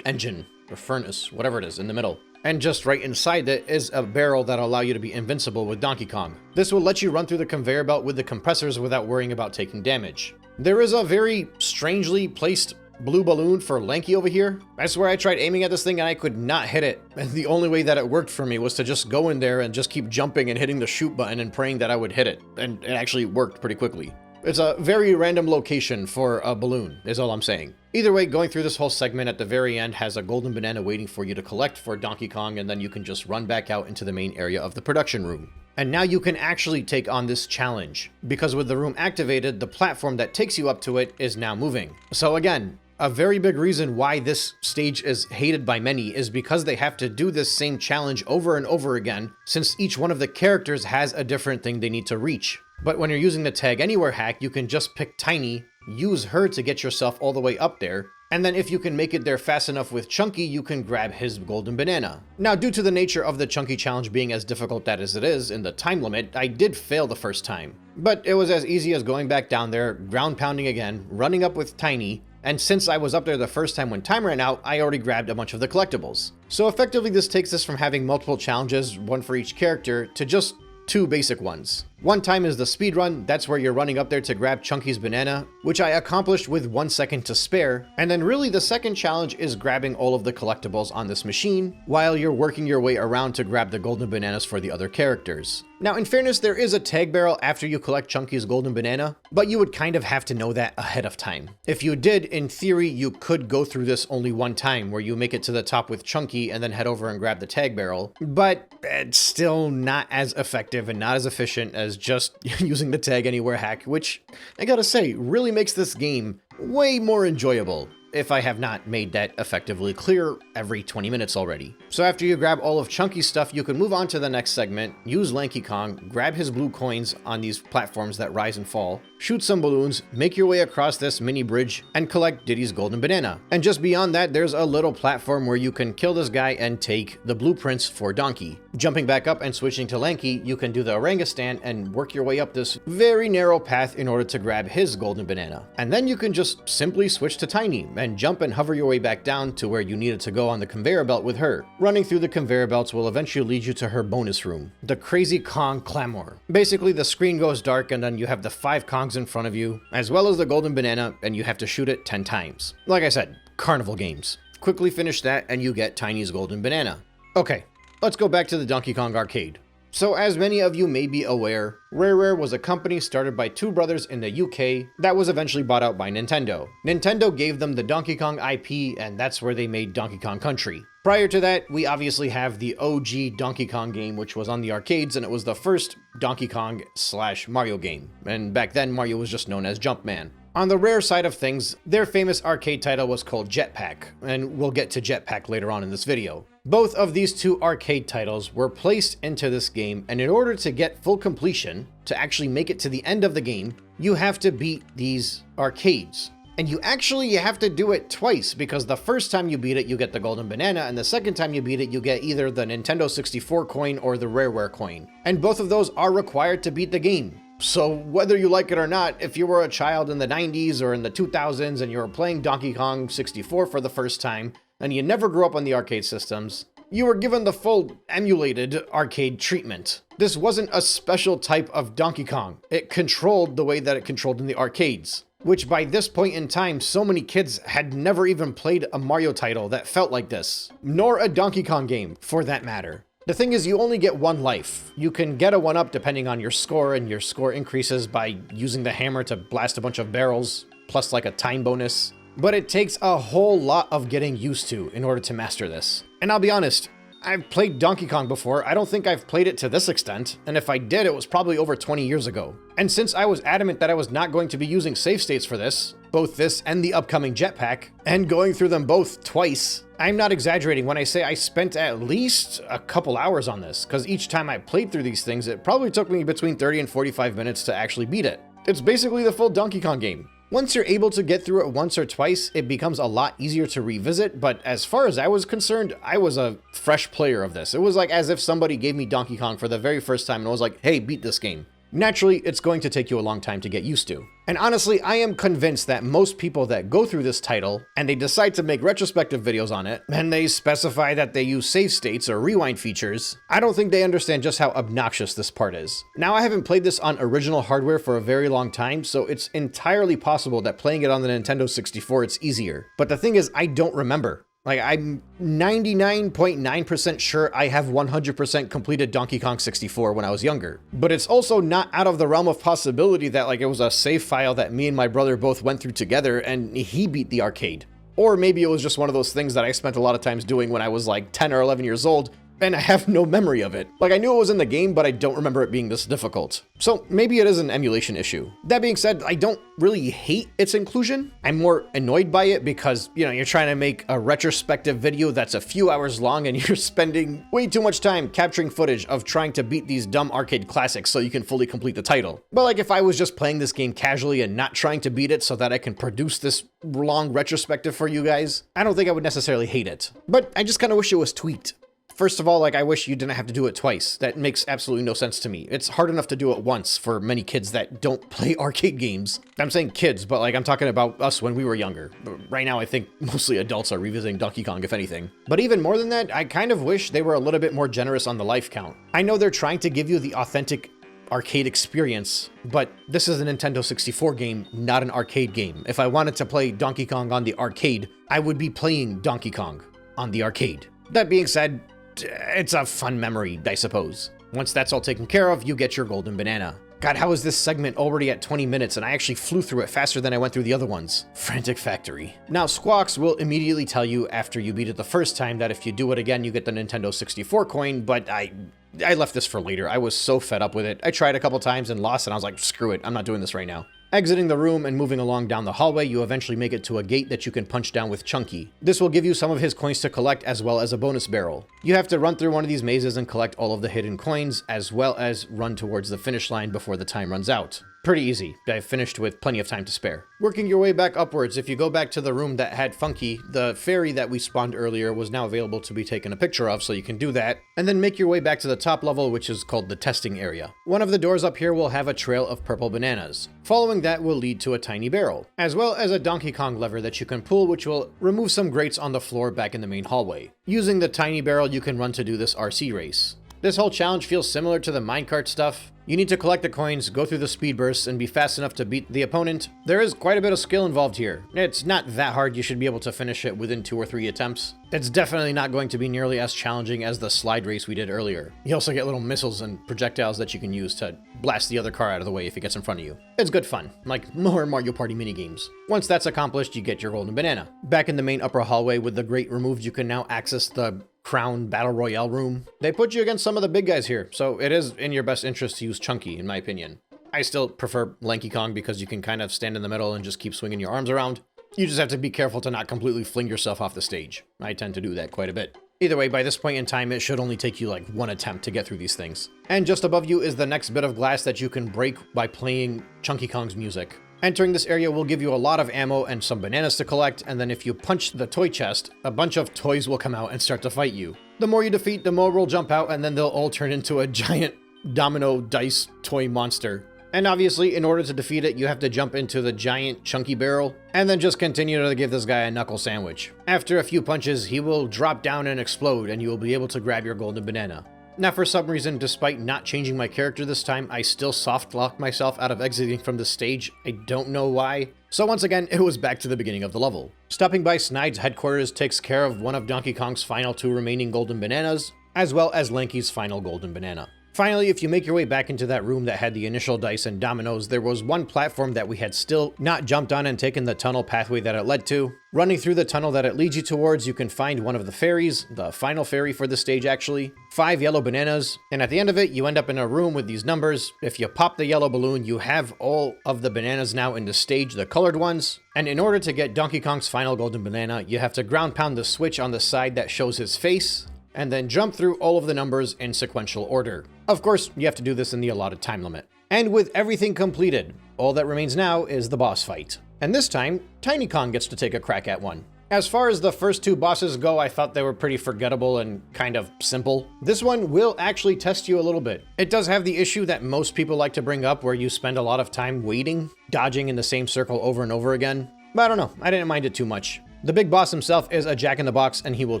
engine, or furnace, whatever it is, in the middle. And just right inside it is a barrel that'll allow you to be invincible with Donkey Kong. This will let you run through the conveyor belt with the compressors without worrying about taking damage. There is a very strangely placed blue balloon for Lanky over here. I swear I tried aiming at this thing and I could not hit it. And the only way that it worked for me was to just go in there and just keep jumping and hitting the shoot button and praying that I would hit it. And it actually worked pretty quickly. It's a very random location for a balloon, is all I'm saying. Either way, going through this whole segment at the very end has a golden banana waiting for you to collect for Donkey Kong, and then you can just run back out into the main area of the production room. And now you can actually take on this challenge, because with the room activated, the platform that takes you up to it is now moving. So again, a very big reason why this stage is hated by many is because they have to do this same challenge over and over again, since each one of the characters has a different thing they need to reach. But when you're using the Tag Anywhere hack, you can just pick Tiny, use her to get yourself all the way up there, and then if you can make it there fast enough with Chunky, you can grab his golden banana. Now, due to the nature of the Chunky challenge being as difficult as it is in the time limit, I did fail the first time. But it was as easy as going back down there, ground pounding again, running up with Tiny, and since I was up there the first time when time ran out, I already grabbed a bunch of the collectibles. So effectively this takes us from having multiple challenges, one for each character, to just 2 basic ones. One time is the speed run, that's where you're running up there to grab Chunky's banana, which I accomplished with 1 second to spare, and then really the second challenge is grabbing all of the collectibles on this machine, while you're working your way around to grab the golden bananas for the other characters. Now in fairness, there is a tag barrel after you collect Chunky's golden banana, but you would kind of have to know that ahead of time. If you did, in theory, you could go through this only 1 time, where you make it to the top with Chunky and then head over and grab the tag barrel, but it's still not as effective and not as efficient as just using the Tag Anywhere hack, which I gotta say really makes this game way more enjoyable, if I have not made that effectively clear every 20 minutes already. So after you grab all of Chunky's stuff, you can move on to the next segment, use Lanky Kong, grab his blue coins on these platforms that rise and fall, shoot some balloons, make your way across this mini bridge, and collect Diddy's golden banana. And just beyond that, there's a little platform where you can kill this guy and take the blueprints for Donkey. Jumping back up and switching to Lanky, you can do the orangutan and work your way up this very narrow path in order to grab his golden banana. And then you can just simply switch to Tiny and jump and hover your way back down to where you needed to go on the conveyor belt with her. Running through the conveyor belts will eventually lead you to her bonus room, the Crazy Kong Clamor. Basically, the screen goes dark and then you have the 5 Kongs in front of you, as well as the golden banana, and you have to shoot it 10 times. Like I said, carnival games. Quickly finish that and you get Tiny's golden banana. Okay, let's go back to the Donkey Kong arcade. So as many of you may be aware, RareWare was a company started by 2 brothers in the UK that was eventually bought out by Nintendo. Nintendo gave them the Donkey Kong IP, and that's where they made Donkey Kong Country. Prior to that, we obviously have the OG Donkey Kong game, which was on the arcades, and it was the first Donkey Kong / Mario game. And back then, Mario was just known as Jumpman. On the Rare side of things, their famous arcade title was called Jetpack, and we'll get to Jetpack later on in this video. Both of these 2 arcade titles were placed into this game, and in order to get full completion, to actually make it to the end of the game, you have to beat these arcades. And you actually have to do it twice, because the first time you beat it, you get the golden banana, and the second time you beat it, you get either the Nintendo 64 coin or the RareWare coin. And both of those are required to beat the game. So whether you like it or not, if you were a child in the 90s or in the 2000s and you were playing Donkey Kong 64 for the first time, and you never grew up on the arcade systems, you were given the full emulated arcade treatment. This wasn't a special type of Donkey Kong. It controlled the way that it controlled in the arcades, which by this point in time, so many kids had never even played a Mario title that felt like this, nor a Donkey Kong game, for that matter. The thing is, you only get one life. You can get a 1-up depending on your score, and your score increases by using the hammer to blast a bunch of barrels, plus like a time bonus. But it takes a whole lot of getting used to in order to master this. And I'll be honest, I've played Donkey Kong before. I don't think I've played it to this extent, and if I did, it was probably over 20 years ago. And since I was adamant that I was not going to be using save states for this, both this and the upcoming jetpack, and going through them both twice, I'm not exaggerating when I say I spent at least a couple hours on this, because each time I played through these things, it probably took me between 30 and 45 minutes to actually beat it. It's basically the full Donkey Kong game. Once you're able to get through it once or twice, it becomes a lot easier to revisit, but as far as I was concerned, I was a fresh player of this. It was like as if somebody gave me Donkey Kong for the very first time and was like, hey, beat this game. Naturally, it's going to take you a long time to get used to. And honestly, I am convinced that most people that go through this title and they decide to make retrospective videos on it, and they specify that they use save states or rewind features, I don't think they understand just how obnoxious this part is. Now, I haven't played this on original hardware for a very long time, so it's entirely possible that playing it on the Nintendo 64 it's easier. But the thing is, I don't remember. Like, I'm 99.9% sure I have 100% completed Donkey Kong 64 when I was younger. But it's also not out of the realm of possibility that, like, it was a save file that me and my brother both went through together and he beat the arcade. Or maybe it was just one of those things that I spent a lot of times doing when I was like 10 or 11 years old, and I have no memory of it. Like, I knew it was in the game, but I don't remember it being this difficult. So maybe it is an emulation issue. That being said, I don't really hate its inclusion. I'm more annoyed by it because, you know, you're trying to make a retrospective video that's a few hours long and you're spending way too much time capturing footage of trying to beat these dumb arcade classics so you can fully complete the title. But like, if I was just playing this game casually and not trying to beat it so that I can produce this long retrospective for you guys, I don't think I would necessarily hate it. But I just kind of wish it was tweaked. First of all, like, I wish you didn't have to do it twice. That makes absolutely no sense to me. It's hard enough to do it once for many kids that don't play arcade games. I'm saying kids, but like, I'm talking about us when we were younger. Right now, I think mostly adults are revisiting Donkey Kong, if anything. But even more than that, I kind of wish they were a little bit more generous on the life count. I know they're trying to give you the authentic arcade experience, but this is a Nintendo 64 game, not an arcade game. If I wanted to play Donkey Kong on the arcade, I would be playing Donkey Kong on the arcade. That being said, it's a fun memory, I suppose. Once that's all taken care of, you get your golden banana. God, how is this segment already at 20 minutes and I actually flew through it faster than I went through the other ones? Frantic Factory. Now, Squawks will immediately tell you after you beat it the first time that if you do it again, you get the Nintendo 64 coin, but I left this for later. I was so fed up with it. I tried a couple times and lost, and I was like, screw it, I'm not doing this right now. Exiting the room and moving along down the hallway, you eventually make it to a gate that you can punch down with Chunky. This will give you some of his coins to collect as well as a bonus barrel. You have to run through one of these mazes and collect all of the hidden coins as well as run towards the finish line before the time runs out. Pretty easy. I finished with plenty of time to spare. Working your way back upwards, if you go back to the room that had Funky, the fairy that we spawned earlier was now available to be taken a picture of, so you can do that. And then make your way back to the top level, which is called the testing area. One of the doors up here will have a trail of purple bananas. Following that will lead to a tiny barrel, as well as a Donkey Kong lever that you can pull, which will remove some grates on the floor back in the main hallway. Using the tiny barrel, you can run to do this RC race. This whole challenge feels similar to the minecart stuff. You need to collect the coins, go through the speed bursts, and be fast enough to beat the opponent. There is quite a bit of skill involved here. It's not that hard, you should be able to finish it within 2 or 3 attempts. It's definitely not going to be nearly as challenging as the slide race we did earlier. You also get little missiles and projectiles that you can use to blast the other car out of the way if it gets in front of you. It's good fun, like more Mario Party minigames. Once that's accomplished, you get your golden banana. Back in the main upper hallway with the grate removed, you can now access the Crown Battle Royale room. They put you against some of the big guys here, so it is in your best interest to use Chunky, in my opinion. I still prefer Lanky Kong because you can kind of stand in the middle and just keep swinging your arms around. You just have to be careful to not completely fling yourself off the stage. I tend to do that quite a bit. Either way, by this point in time, it should only take you like 1 attempt to get through these things. And just above you is the next bit of glass that you can break by playing Chunky Kong's music. Entering this area will give you a lot of ammo and some bananas to collect, and then if you punch the toy chest, a bunch of toys will come out and start to fight you. The more you defeat, the more will jump out, and then they'll all turn into a giant domino dice toy monster. And obviously, in order to defeat it, you have to jump into the giant chunky barrel, and then just continue to give this guy a knuckle sandwich. After a few punches, he will drop down and explode, and you will be able to grab your golden banana. Now, for some reason, despite not changing my character this time, I still soft-locked myself out of exiting from this stage. I don't know why. So once again, it was back to the beginning of the level. Stopping by Snide's headquarters takes care of one of Donkey Kong's final 2 remaining golden bananas, as well as Lanky's final golden banana. Finally, if you make your way back into that room that had the initial dice and dominoes, there was one platform that we had still not jumped on and taken the tunnel pathway that it led to. Running through the tunnel that it leads you towards, you can find one of the fairies, the final fairy for the stage actually, 5 yellow bananas, and at the end of it, you end up in a room with these numbers. If you pop the yellow balloon, you have all of the bananas now in the stage, the colored ones, and in order to get Donkey Kong's final golden banana, you have to ground pound the switch on the side that shows his face, and then jump through all of the numbers in sequential order. Of course, you have to do this in the allotted time limit. And with everything completed, all that remains now is the boss fight. And this time, Tiny Kong gets to take a crack at one. As far as the first 2 bosses go, I thought they were pretty forgettable and kind of simple. This one will actually test you a little bit. It does have the issue that most people like to bring up where you spend a lot of time waiting, dodging in the same circle over and over again. But I don't know, I didn't mind it too much. The big boss himself is a jack-in-the-box and he will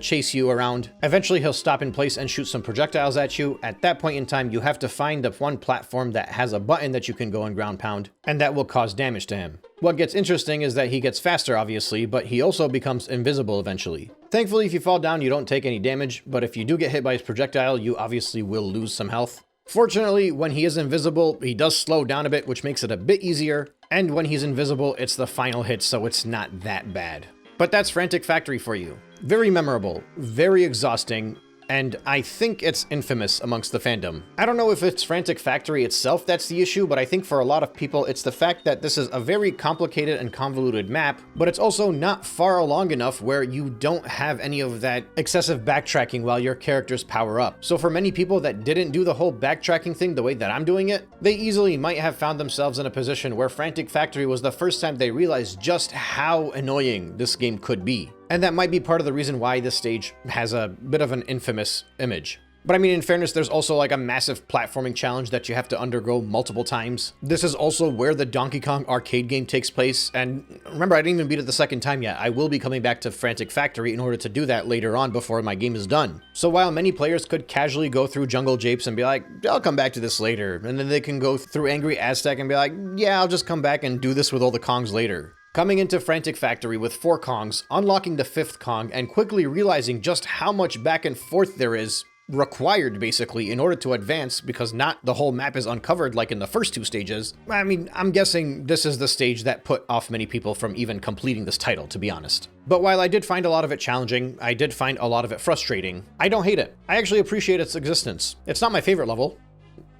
chase you around. Eventually he'll stop in place and shoot some projectiles at you. At that point in time, you have to find the one platform that has a button that you can go and ground pound, and that will cause damage to him. What gets interesting is that he gets faster, obviously, but he also becomes invisible eventually. Thankfully, if you fall down, you don't take any damage, but if you do get hit by his projectile, you obviously will lose some health. Fortunately, when he is invisible, he does slow down a bit, which makes it a bit easier, and when he's invisible, it's the final hit, so it's not that bad. But that's Frantic Factory for you. Very memorable, very exhausting, and I think it's infamous amongst the fandom. I don't know if it's Frantic Factory itself that's the issue, but I think for a lot of people it's the fact that this is a very complicated and convoluted map, but it's also not far along enough where you don't have any of that excessive backtracking while your characters power up. So for many people that didn't do the whole backtracking thing the way that I'm doing it, they easily might have found themselves in a position where Frantic Factory was the first time they realized just how annoying this game could be. And that might be part of the reason why this stage has a bit of an infamous image. But I mean, in fairness, there's also like a massive platforming challenge that you have to undergo multiple times. This is also where the Donkey Kong arcade game takes place. And remember, I didn't even beat it the second time yet. I will be coming back to Frantic Factory in order to do that later on before my game is done. So while many players could casually go through Jungle Japes and be like, I'll come back to this later. And then they can go through Angry Aztec and be like, yeah, I'll just come back and do this with all the Kongs later. Coming into Frantic Factory with 4 Kongs, unlocking the 5th Kong, and quickly realizing just how much back and forth there is required basically in order to advance, because not the whole map is uncovered like in the first 2 stages. I mean, I'm guessing this is the stage that put off many people from even completing this title, to be honest. But while I did find a lot of it challenging, I did find a lot of it frustrating. I don't hate it. I actually appreciate its existence. It's not my favorite level.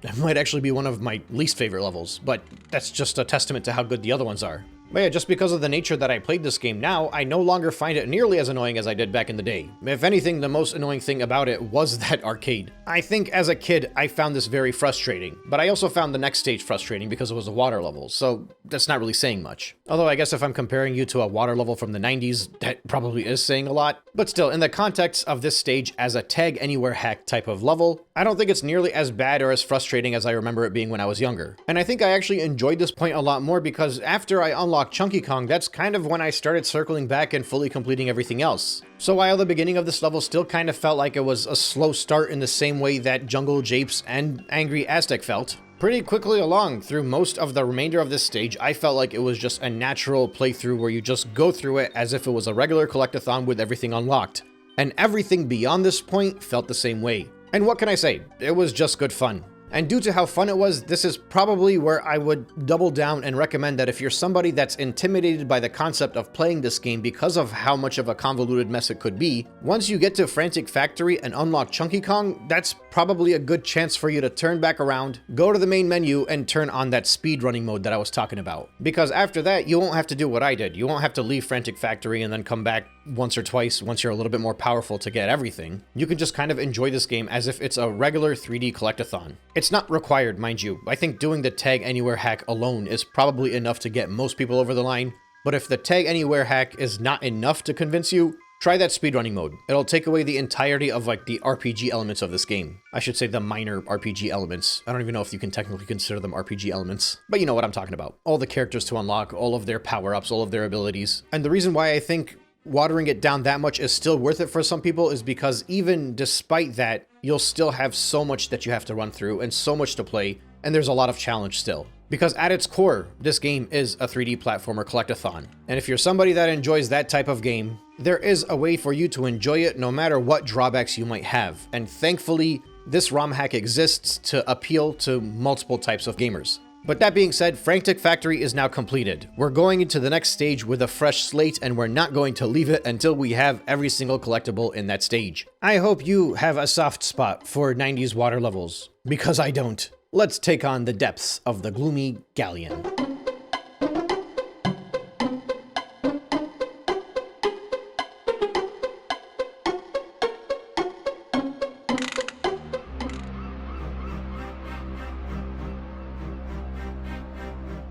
It might actually be one of my least favorite levels, but that's just a testament to how good the other ones are. But yeah, just because of the nature that I played this game now, I no longer find it nearly as annoying as I did back in the day. If anything, the most annoying thing about it was that arcade. I think as a kid, I found this very frustrating, but I also found the next stage frustrating because it was a water level, so that's not really saying much. Although I guess if I'm comparing you to a water level from the 90s, that probably is saying a lot. But still, in the context of this stage as a Tag Anywhere hack type of level, I don't think it's nearly as bad or as frustrating as I remember it being when I was younger. And I think I actually enjoyed this point a lot more because after I unlocked Chunky Kong, that's kind of when I started circling back and fully completing everything else. So while the beginning of this level still kind of felt like it was a slow start in the same way that Jungle Japes and Angry Aztec felt, pretty quickly along through most of the remainder of this stage, I felt like it was just a natural playthrough where you just go through it as if it was a regular collectathon with everything unlocked. And everything beyond this point felt the same way. And what can I say? It was just good fun. And due to how fun it was, this is probably where I would double down and recommend that if you're somebody that's intimidated by the concept of playing this game because of how much of a convoluted mess it could be, once you get to Frantic Factory and unlock Chunky Kong, that's probably a good chance for you to turn back around, go to the main menu, and turn on that speedrunning mode that I was talking about. Because after that, you won't have to do what I did. You won't have to leave Frantic Factory and then come back once or twice once you're a little bit more powerful to get everything, you can just kind of enjoy this game as if it's a regular 3D collectathon. It's not required, mind you. I think doing the Tag Anywhere hack alone is probably enough to get most people over the line, but if the Tag Anywhere hack is not enough to convince you, try that speedrunning mode. It'll take away the entirety of like the RPG elements of this game. I should say the minor RPG elements. I don't even know if you can technically consider them RPG elements, but you know what I'm talking about. All the characters to unlock, all of their power-ups, all of their abilities. And the reason why I think watering it down that much is still worth it for some people is because even despite that, you'll still have so much that you have to run through and so much to play, and there's a lot of challenge still. Because at its core, this game is a 3D platformer collectathon. And if you're somebody that enjoys that type of game, there is a way for you to enjoy it no matter what drawbacks you might have. And thankfully, this ROM hack exists to appeal to multiple types of gamers. But that being said, Frantic Factory is now completed. We're going into the next stage with a fresh slate, and we're not going to leave it until we have every single collectible in that stage. I hope you have a soft spot for 90s water levels, because I don't. Let's take on the depths of the Gloomy Galleon.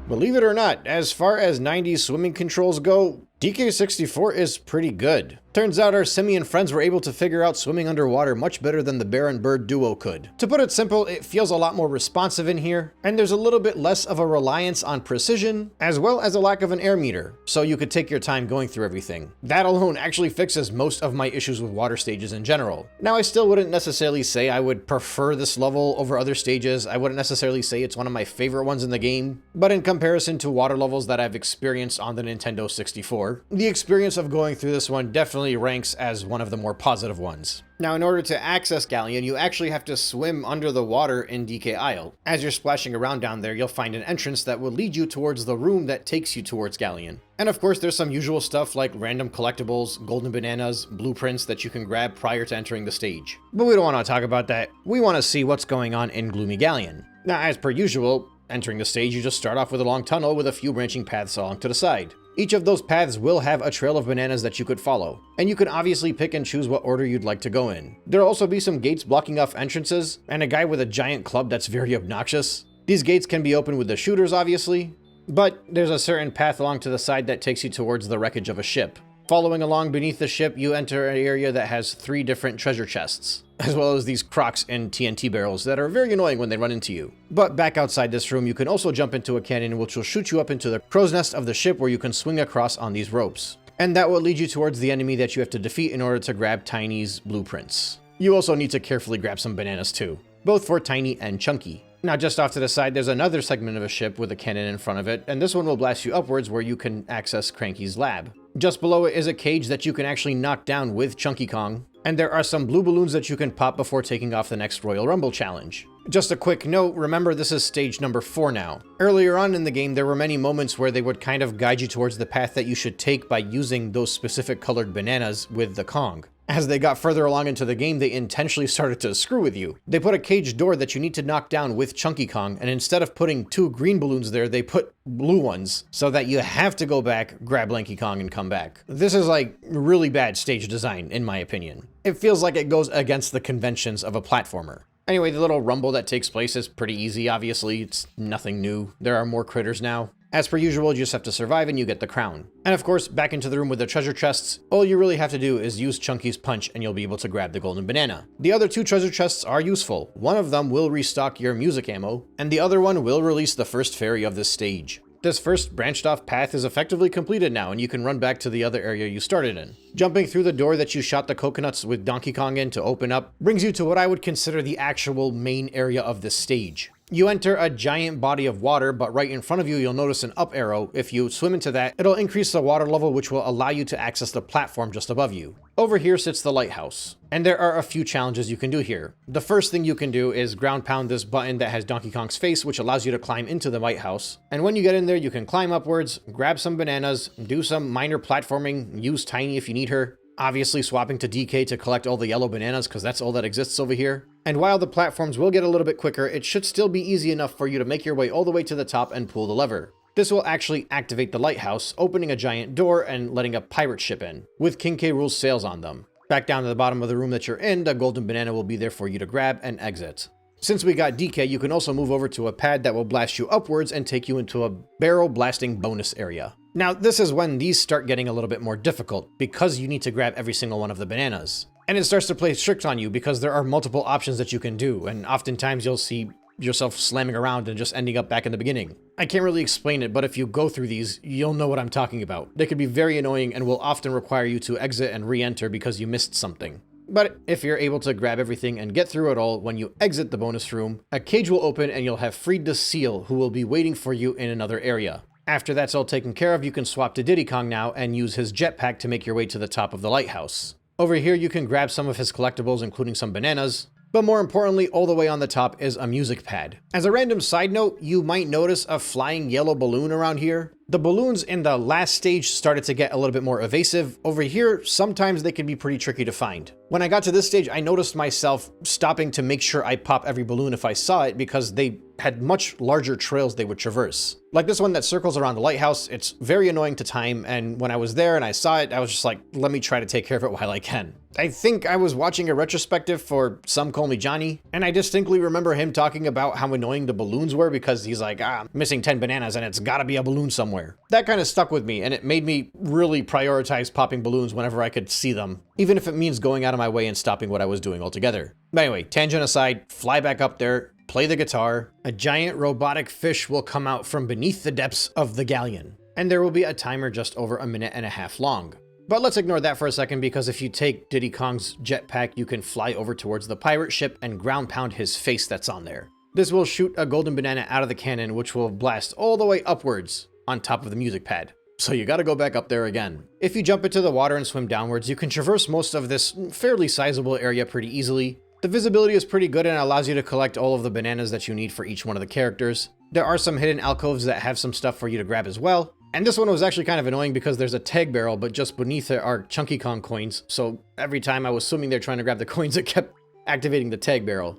Believe it or not, as far as 90s swimming controls go, DK64 is pretty good. Turns out our simian friends were able to figure out swimming underwater much better than the bear and bird duo could. To put it simple, it feels a lot more responsive in here, and there's a little bit less of a reliance on precision, as well as a lack of an air meter, so you could take your time going through everything. That alone actually fixes most of my issues with water stages in general. Now, I still wouldn't necessarily say I would prefer this level over other stages. I wouldn't necessarily say it's one of my favorite ones in the game, but in comparison to water levels that I've experienced on the Nintendo 64, the experience of going through this one definitely ranks as one of the more positive ones. Now, in order to access Galleon, you actually have to swim under the water in DK Isle. As you're splashing around down there, you'll find an entrance that will lead you towards the room that takes you towards Galleon. And of course, there's some usual stuff like random collectibles, golden bananas, blueprints that you can grab prior to entering the stage. But we don't want to talk about that. We want to see what's going on in Gloomy Galleon. Now, as per usual, entering the stage, you just start off with a long tunnel with a few branching paths along to the side. Each of those paths will have a trail of bananas that you could follow, and you can obviously pick and choose what order you'd like to go in. There'll also be some gates blocking off entrances, and a guy with a giant club that's very obnoxious. These gates can be opened with the shooters, obviously, but there's a certain path along to the side that takes you towards the wreckage of a ship. Following along beneath the ship, you enter an area that has 3 different treasure chests, as well as these crocs and TNT barrels that are very annoying when they run into you. But back outside this room, you can also jump into a cannon which will shoot you up into the crow's nest of the ship where you can swing across on these ropes. And that will lead you towards the enemy that you have to defeat in order to grab Tiny's blueprints. You also need to carefully grab some bananas too, both for Tiny and Chunky. Now, just off to the side, there's another segment of a ship with a cannon in front of it, and this one will blast you upwards where you can access Cranky's lab. Just below it is a cage that you can actually knock down with Chuny Kong, and there are some blue balloons that you can pop before taking off the next Royal Rumble challenge. Just a quick note, remember this is stage number 4 now. Earlier on in the game, there were many moments where they would kind of guide you towards the path that you should take by using those specific colored bananas with the Kong. As they got further along into the game, they intentionally started to screw with you. They put a cage door that you need to knock down with Chuny Kong, and instead of putting 2 green balloons there, they put blue ones, so that you have to go back, grab Lanky Kong, and come back. This is like really bad stage design, in my opinion. It feels like it goes against the conventions of a platformer. Anyway, the little rumble that takes place is pretty easy, obviously. It's nothing new. There are more critters now. As per usual, you just have to survive and you get the crown. And of course, back into the room with the treasure chests, all you really have to do is use Chunky's punch and you'll be able to grab the golden banana. The other 2 treasure chests are useful. One of them will restock your music ammo, and the other one will release the first fairy of this stage. This first branched off path is effectively completed now, and you can run back to the other area you started in. Jumping through the door that you shot the coconuts with Donkey Kong in to open up brings you to what I would consider the actual main area of this stage. You enter a giant body of water, but right in front of you, you'll notice an up arrow. If you swim into that, it'll increase the water level, which will allow you to access the platform just above you. Over here sits the lighthouse, and there are a few challenges you can do here. The first thing you can do is ground pound this button that has Donkey Kong's face, which allows you to climb into the lighthouse. And when you get in there, you can climb upwards, grab some bananas, do some minor platforming, use Tiny if you need her. Obviously swapping to DK to collect all the yellow bananas because that's all that exists over here. And while the platforms will get a little bit quicker, it should still be easy enough for you to make your way all the way to the top and pull the lever. This will actually activate the lighthouse, opening a giant door and letting a pirate ship in, with King K. Rool's sails on them. Back down to the bottom of the room that you're in, the golden banana will be there for you to grab and exit. Since we got DK, you can also move over to a pad that will blast you upwards and take you into a barrel blasting bonus area. Now, this is when these start getting a little bit more difficult, because you need to grab every single one of the bananas. And it starts to play tricks on you because there are multiple options that you can do, and oftentimes you'll see yourself slamming around and just ending up back in the beginning. I can't really explain it, but if you go through these, you'll know what I'm talking about. They can be very annoying and will often require you to exit and re-enter because you missed something. But if you're able to grab everything and get through it all, when you exit the bonus room, a cage will open and you'll have freed the seal, who will be waiting for you in another area. After that's all taken care of, you can swap to Diddy Kong now and use his jetpack to make your way to the top of the lighthouse. Over here, you can grab some of his collectibles, including some bananas, but more importantly, all the way on the top is a music pad. As a random side note, you might notice a flying yellow balloon around here. The balloons in the last stage started to get a little bit more evasive. Over here, sometimes they can be pretty tricky to find. When I got to this stage, I noticed myself stopping to make sure I pop every balloon if I saw it because they had much larger trails they would traverse. Like this one that circles around the lighthouse, it's very annoying to time, and when I was there and I saw it, I was just like, let me try to take care of it while I can. I think I was watching a retrospective for Some Call Me Johnny, and I distinctly remember him talking about how annoying the balloons were because he's like, I'm missing 10 bananas and it's gotta be a balloon somewhere. That kind of stuck with me, and it made me really prioritize popping balloons whenever I could see them, even if it means going out of my way and stopping what I was doing altogether. But anyway, tangent aside, fly back up there, play the guitar. A giant robotic fish will come out from beneath the depths of the galleon, and there will be a timer just over a minute and a half long. But let's ignore that for a second, because if you take Diddy Kong's jetpack, you can fly over towards the pirate ship and ground pound his face that's on there. This will shoot a golden banana out of the cannon, which will blast all the way upwards on top of the music pad. So you gotta go back up there again. If you jump into the water and swim downwards, you can traverse most of this fairly sizable area pretty easily. The visibility is pretty good and allows you to collect all of the bananas that you need for each one of the characters. There are some hidden alcoves that have some stuff for you to grab as well. And this one was actually kind of annoying because there's a tag barrel, but just beneath it are Chuny Kong coins. So every time I was swimming there trying to grab the coins, it kept activating the tag barrel.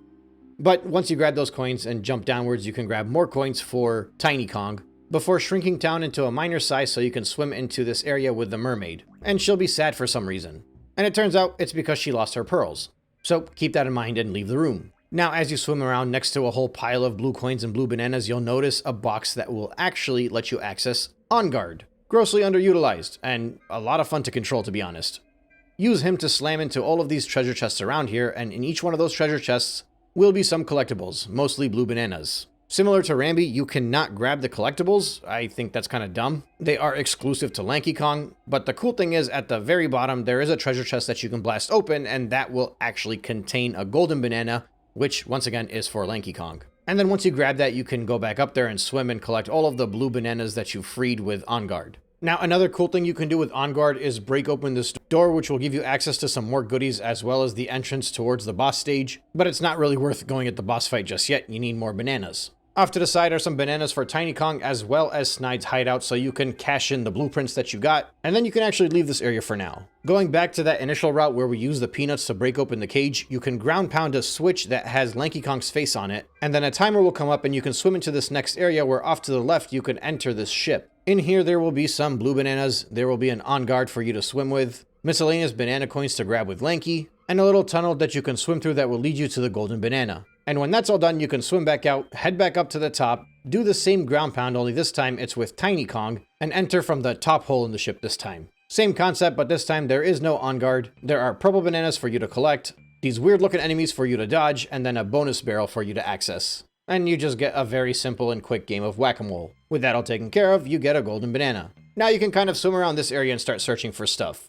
But once you grab those coins and jump downwards, you can grab more coins for Tiny Kong, before shrinking down into a minor size so you can swim into this area with the mermaid. And she'll be sad for some reason. And it turns out it's because she lost her pearls. So keep that in mind and leave the room. Now, as you swim around next to a whole pile of blue coins and blue bananas, you'll notice a box that will actually let you access On Guard. Grossly underutilized, and a lot of fun to control, to be honest. Use him to slam into all of these treasure chests around here, and in each one of those treasure chests will be some collectibles, mostly blue bananas. Similar to Rambi, you cannot grab the collectibles. I think that's kind of dumb. They are exclusive to Lanky Kong, but the cool thing is at the very bottom, there is a treasure chest that you can blast open, and that will actually contain a golden banana, which once again is for Lanky Kong. And then once you grab that, you can go back up there and swim and collect all of the blue bananas that you freed with On Guard. Now, another cool thing you can do with On Guard is break open this door, which will give you access to some more goodies as well as the entrance towards the boss stage, but it's not really worth going at the boss fight just yet. You need more bananas. Off to the side are some bananas for Tiny Kong as well as Snide's hideout, so you can cash in the blueprints that you got, and then you can actually leave this area for now. Going back to that initial route where we used the peanuts to break open the cage, you can ground pound a switch that has Lanky Kong's face on it, and then a timer will come up and you can swim into this next area where off to the left you can enter this ship. In here there will be some blue bananas, there will be an On Guard for you to swim with, miscellaneous banana coins to grab with Lanky, and a little tunnel that you can swim through that will lead you to the golden banana. And when that's all done, you can swim back out, head back up to the top, do the same ground pound, only this time it's with Tiny Kong, and enter from the top hole in the ship this time. Same concept, but this time there is no On Guard. There are purple bananas for you to collect, these weird looking enemies for you to dodge, and then a bonus barrel for you to access. And you just get a very simple and quick game of whack-a-mole. With that all taken care of, you get a golden banana. Now you can kind of swim around this area and start searching for stuff.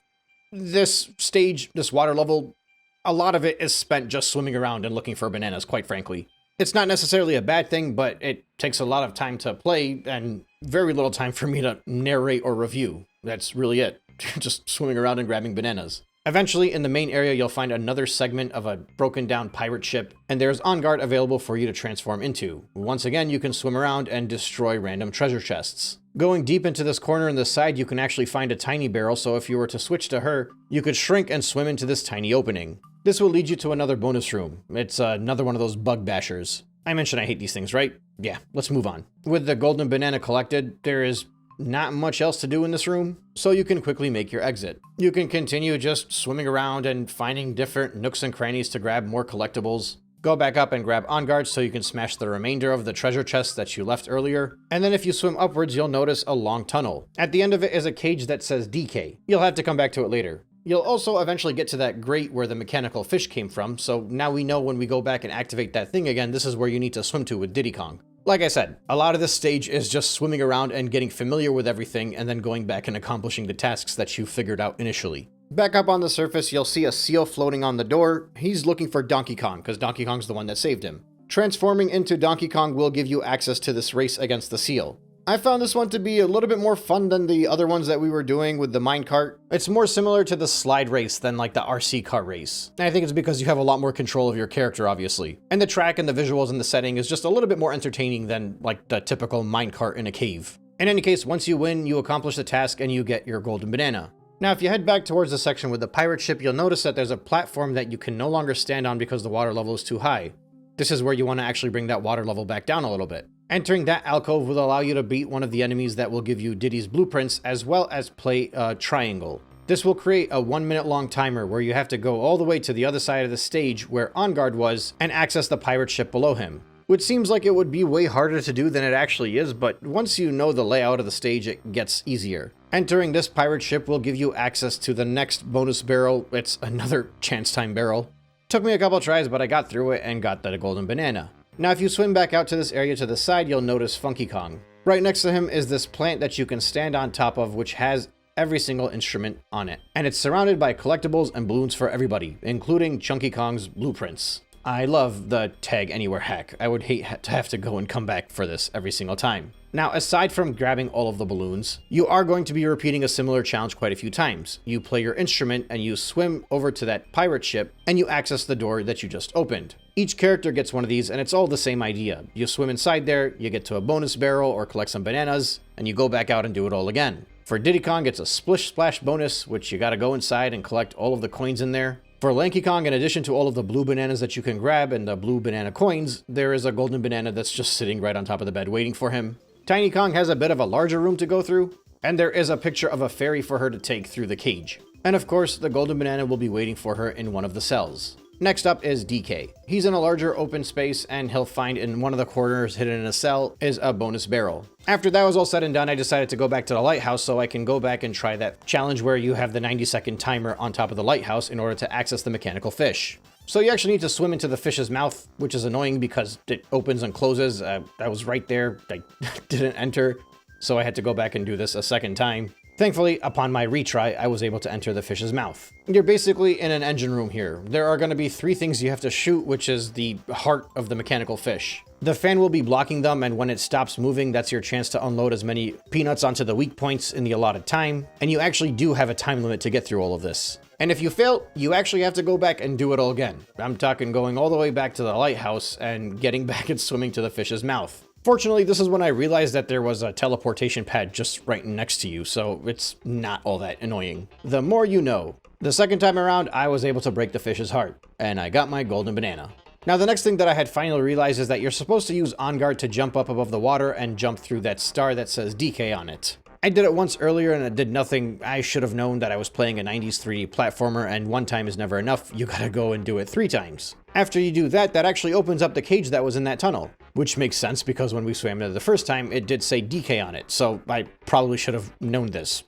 This stage, this water level, a lot of it is spent just swimming around and looking for bananas, quite frankly. It's not necessarily a bad thing, but it takes a lot of time to play and very little time for me to narrate or review. That's really it. Just swimming around and grabbing bananas. Eventually, in the main area, you'll find another segment of a broken down pirate ship, and there's On Guard available for you to transform into. Once again, you can swim around and destroy random treasure chests. Going deep into this corner in the side, you can actually find a tiny barrel, so if you were to switch to her, you could shrink and swim into this tiny opening. This will lead you to another bonus room. It's another one of those bug bashers. I mentioned I hate these things, right? Yeah, let's move on. With the golden banana collected, there is not much else to do in this room, so you can quickly make your exit. You can continue just swimming around and finding different nooks and crannies to grab more collectibles. Go back up and grab on guard so you can smash the remainder of the treasure chest that you left earlier. And then if you swim upwards, you'll notice a long tunnel. At the end of it is a cage that says DK. You'll have to come back to it later. You'll also eventually get to that grate where the mechanical fish came from, so now we know when we go back and activate that thing again, this is where you need to swim to with Diddy Kong. Like I said, a lot of this stage is just swimming around and getting familiar with everything and then going back and accomplishing the tasks that you figured out initially. Back up on the surface, you'll see a seal floating on the door. He's looking for Donkey Kong, because Donkey Kong's the one that saved him. Transforming into Donkey Kong will give you access to this race against the seal. I found this one to be a little bit more fun than the other ones that we were doing with the minecart. It's more similar to the slide race than like the RC car race. And I think it's because you have a lot more control of your character, obviously. And the track and the visuals and the setting is just a little bit more entertaining than like the typical minecart in a cave. In any case, once you win, you accomplish the task and you get your golden banana. Now, if you head back towards the section with the pirate ship, you'll notice that there's a platform that you can no longer stand on because the water level is too high. This is where you want to actually bring that water level back down a little bit. Entering that alcove will allow you to beat one of the enemies that will give you Diddy's blueprints, as well as play a triangle. This will create a 1 minute long timer where you have to go all the way to the other side of the stage where On Guard was and access the pirate ship below him. Which seems like it would be way harder to do than it actually is, but once you know the layout of the stage, it gets easier. Entering this pirate ship will give you access to the next bonus barrel. It's another chance time barrel. Took me a couple tries, but I got through it and got the golden banana. Now, if you swim back out to this area to the side, you'll notice Fungi Kong. Right next to him is this plant that you can stand on top of, which has every single instrument on it. And it's surrounded by collectibles and balloons for everybody, including Chuny Kong's blueprints. I love the Tag Anywhere hack. I would hate to have to go and come back for this every single time. Now, aside from grabbing all of the balloons, you are going to be repeating a similar challenge quite a few times. You play your instrument and you swim over to that pirate ship and you access the door that you just opened. Each character gets one of these and it's all the same idea. You swim inside there, you get to a bonus barrel or collect some bananas, and you go back out and do it all again. For Diddy Kong, it's a splish splash bonus, which you gotta go inside and collect all of the coins in there. For Lanky Kong, in addition to all of the blue bananas that you can grab and the blue banana coins, there is a golden banana that's just sitting right on top of the bed waiting for him. Tiny Kong has a bit of a larger room to go through, and there is a picture of a fairy for her to take through the cage. And of course, the golden banana will be waiting for her in one of the cells. Next up is DK. He's in a larger open space, and he'll find in one of the corners hidden in a cell is a bonus barrel. After that was all said and done, I decided to go back to the lighthouse so I can go back and try that challenge where you have the 90-second timer on top of the lighthouse in order to access the mechanical fish. So you actually need to swim into the fish's mouth, which is annoying because it opens and closes. I was right there. I didn't enter, so I had to go back and do this a second time. Thankfully, upon my retry, I was able to enter the fish's mouth. You're basically in an engine room here. There are going to be 3 things you have to shoot, which is the heart of the mechanical fish. The fan will be blocking them, and when it stops moving, that's your chance to unload as many peanuts onto the weak points in the allotted time, and you actually do have a time limit to get through all of this. And if you fail, you actually have to go back and do it all again. I'm talking going all the way back to the lighthouse and getting back and swimming to the fish's mouth. Fortunately, this is when I realized that there was a teleportation pad just right next to you, so it's not all that annoying. The more you know. The second time around, I was able to break the fish's heart, and I got my golden banana. Now, the next thing that I had finally realized is that you're supposed to use On Guard to jump up above the water and jump through that star that says DK on it. I did it once earlier and it did nothing. I should have known that I was playing a 90s 3D platformer and one time is never enough. You gotta go and do it 3 times. After you do that, that actually opens up the cage that was in that tunnel. Which makes sense because when we swam into the first time, it did say DK on it, so I probably should have known this.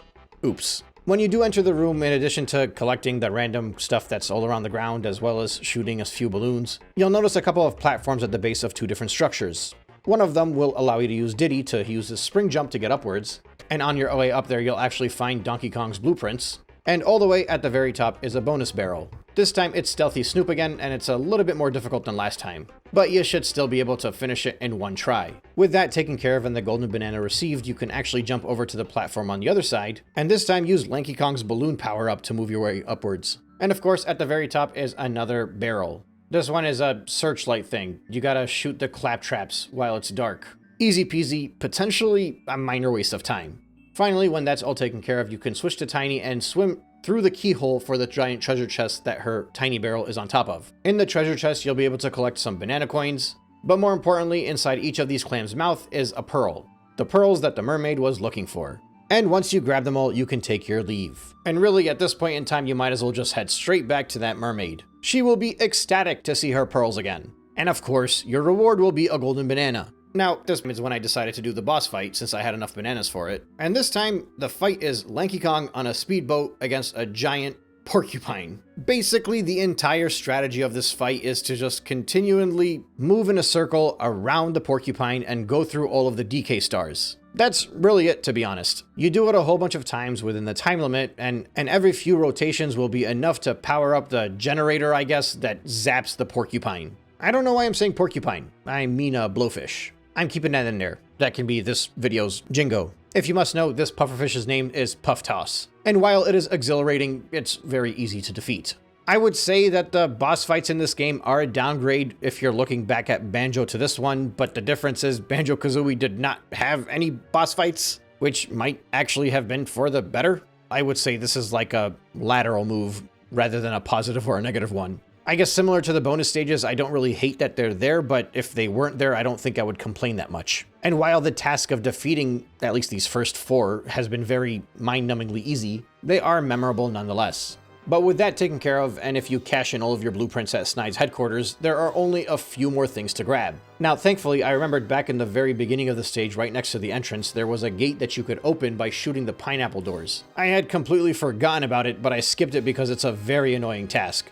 Oops. When you do enter the room, in addition to collecting the random stuff that's all around the ground as well as shooting a few balloons, you'll notice a couple of platforms at the base of 2 different structures. One of them will allow you to use Diddy to use his spring jump to get upwards, and on your way up there you'll actually find Donkey Kong's blueprints, and all the way at the very top is a bonus barrel. This time it's Stealthy Snoop again, and it's a little bit more difficult than last time, but you should still be able to finish it in 1 try. With that taken care of and the golden banana received, you can actually jump over to the platform on the other side, and this time use Lanky Kong's balloon power up to move your way upwards. And of course, at the very top is another barrel. This one is a searchlight thing. You gotta shoot the claptraps while it's dark. Easy peasy, potentially a minor waste of time. Finally, when that's all taken care of, you can switch to Tiny and swim through the keyhole for the giant treasure chest that her tiny barrel is on top of. In the treasure chest, you'll be able to collect some banana coins, But more importantly, inside each of these clams' mouth is a pearl. The pearls that the mermaid was looking for. And once you grab them all, you can take your leave. And really, at this point in time, you might as well just head straight back to that mermaid. She will be ecstatic to see her pearls again. And of course, your reward will be a golden banana. Now, this is when I decided to do the boss fight since I had enough bananas for it. And this time, the fight is Lanky Kong on a speedboat against a giant porcupine. Basically, the entire strategy of this fight is to just continually move in a circle around the porcupine and go through all of the DK stars. That's really it, to be honest. You do it a whole bunch of times within the time limit, and every few rotations will be enough to power up the generator, I guess, that zaps the porcupine. I don't know why I'm saying porcupine. I mean a blowfish. I'm keeping that in there. That can be this video's jingo. If you must know, this pufferfish's name is Puff Toss. And while it is exhilarating, it's very easy to defeat. I would say that the boss fights in this game are a downgrade if you're looking back at Banjo to this one, but the difference is Banjo-Kazooie did not have any boss fights, which might actually have been for the better. I would say this is like a lateral move rather than a positive or a negative one. I guess similar to the bonus stages, I don't really hate that they're there, but if they weren't there, I don't think I would complain that much. And while the task of defeating at least these first 4 has been very mind-numbingly easy, they are memorable nonetheless. But with that taken care of, and if you cash in all of your blueprints at Snide's headquarters, there are only a few more things to grab. Now, thankfully, I remembered back in the very beginning of the stage, right next to the entrance, there was a gate that you could open by shooting the pineapple doors. I had completely forgotten about it, but I skipped it because it's a very annoying task.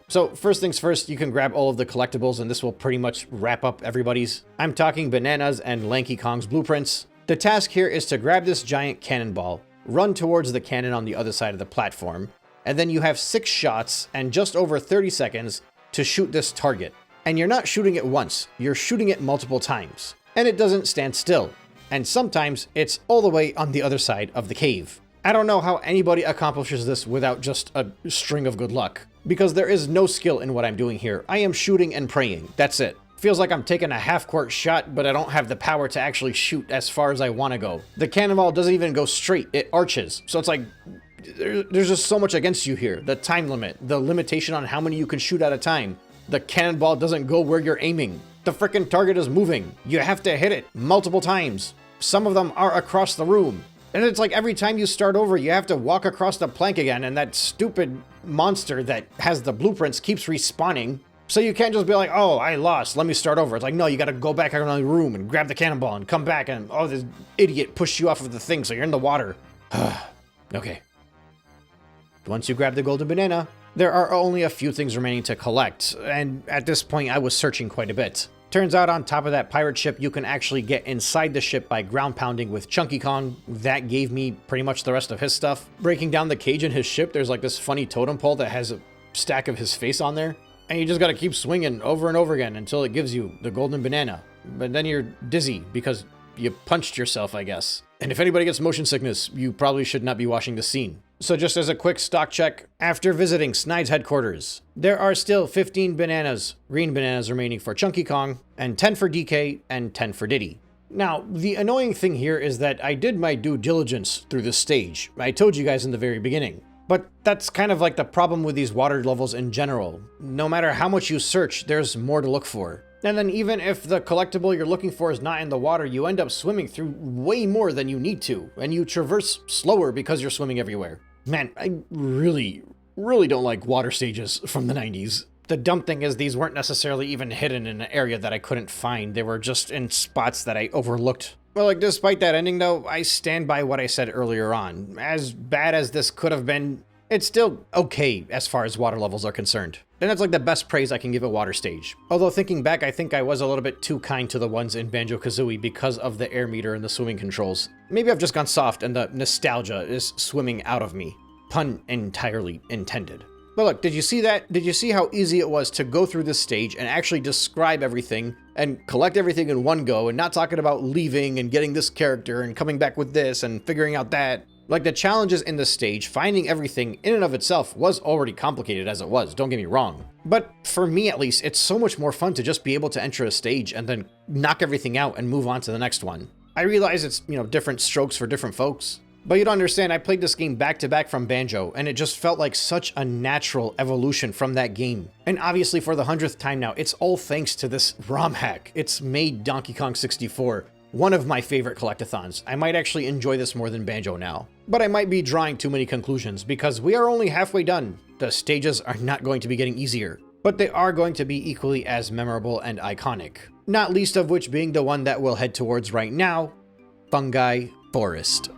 So first things first, you can grab all of the collectibles and this will pretty much wrap up everybody's. I'm talking bananas and Lanky Kong's blueprints. The task here is to grab this giant cannonball, run towards the cannon on the other side of the platform, and then you have 6 shots and just over 30 seconds to shoot this target. And you're not shooting it once, you're shooting it multiple times. And it doesn't stand still. And sometimes it's all the way on the other side of the cave. I don't know how anybody accomplishes this without just a string of good luck, because there is no skill in what I'm doing here. I am shooting and praying, that's it. Feels like I'm taking a half-court shot, but I don't have the power to actually shoot as far as I want to go. The cannonball doesn't even go straight, it arches. So it's like, there's just so much against you here. The time limit, the limitation on how many you can shoot at a time. The cannonball doesn't go where you're aiming. The frickin' target is moving. You have to hit it multiple times. Some of them are across the room. And it's like every time you start over, you have to walk across the plank again, and that stupid monster that has the blueprints keeps respawning. So you can't just be like, oh, I lost, let me start over. It's like, no, you gotta go back around the room and grab the cannonball and come back and, oh, this idiot pushed you off of the thing, so you're in the water. Okay. Once you grab the golden banana, there are only a few things remaining to collect, and at this point I was searching quite a bit. Turns out on top of that pirate ship, you can actually get inside the ship by ground pounding with Chuny Kong. That gave me pretty much the rest of his stuff. Breaking down the cage in his ship, there's like this funny totem pole that has a stack of his face on there. And you just gotta keep swinging over and over again until it gives you the golden banana. But then you're dizzy because you punched yourself, I guess. And if anybody gets motion sickness, you probably should not be watching the scene. So just as a quick stock check, after visiting Snide's headquarters, there are still 15 bananas, green bananas remaining for Chuny Kong, and 10 for DK, and 10 for Diddy. Now, the annoying thing here is that I did my due diligence through this stage. I told you guys in the very beginning. But that's kind of like the problem with these water levels in general. No matter how much you search, there's more to look for. And then even if the collectible you're looking for is not in the water, you end up swimming through way more than you need to, and you traverse slower because you're swimming everywhere. Man, I really don't like water stages from the 90s. The dumb thing is these weren't necessarily even hidden in an area that I couldn't find. They were just in spots that I overlooked. Well, like, despite that ending though, I stand by what I said earlier on. As bad as this could have been, it's still okay as far as water levels are concerned. And that's like the best praise I can give a water stage. Although thinking back, I think I was a little bit too kind to the ones in Banjo-Kazooie because of the air meter and the swimming controls. Maybe I've just gone soft and the nostalgia is swimming out of me. Pun entirely intended. But look, did you see that? Did you see how easy it was to go through this stage and actually describe everything and collect everything in one go and not talking about leaving and getting this character and coming back with this and figuring out that? Like, the challenges in this stage, finding everything in and of itself was already complicated as it was, don't get me wrong. But for me at least, it's so much more fun to just be able to enter a stage and then knock everything out and move on to the next one. I realize it's, different strokes for different folks, But you don't understand, I played this game back to back from Banjo, and it just felt like such a natural evolution from that game. And obviously for the 100th time now, it's all thanks to this ROM hack. It's made Donkey Kong 64 one of my favorite collectathons. I might actually enjoy this more than Banjo now. But I might be drawing too many conclusions because we are only halfway done. The stages are not going to be getting easier, but they are going to be equally as memorable and iconic. Not least of which being the one that we'll head towards right now, Fungi Forest.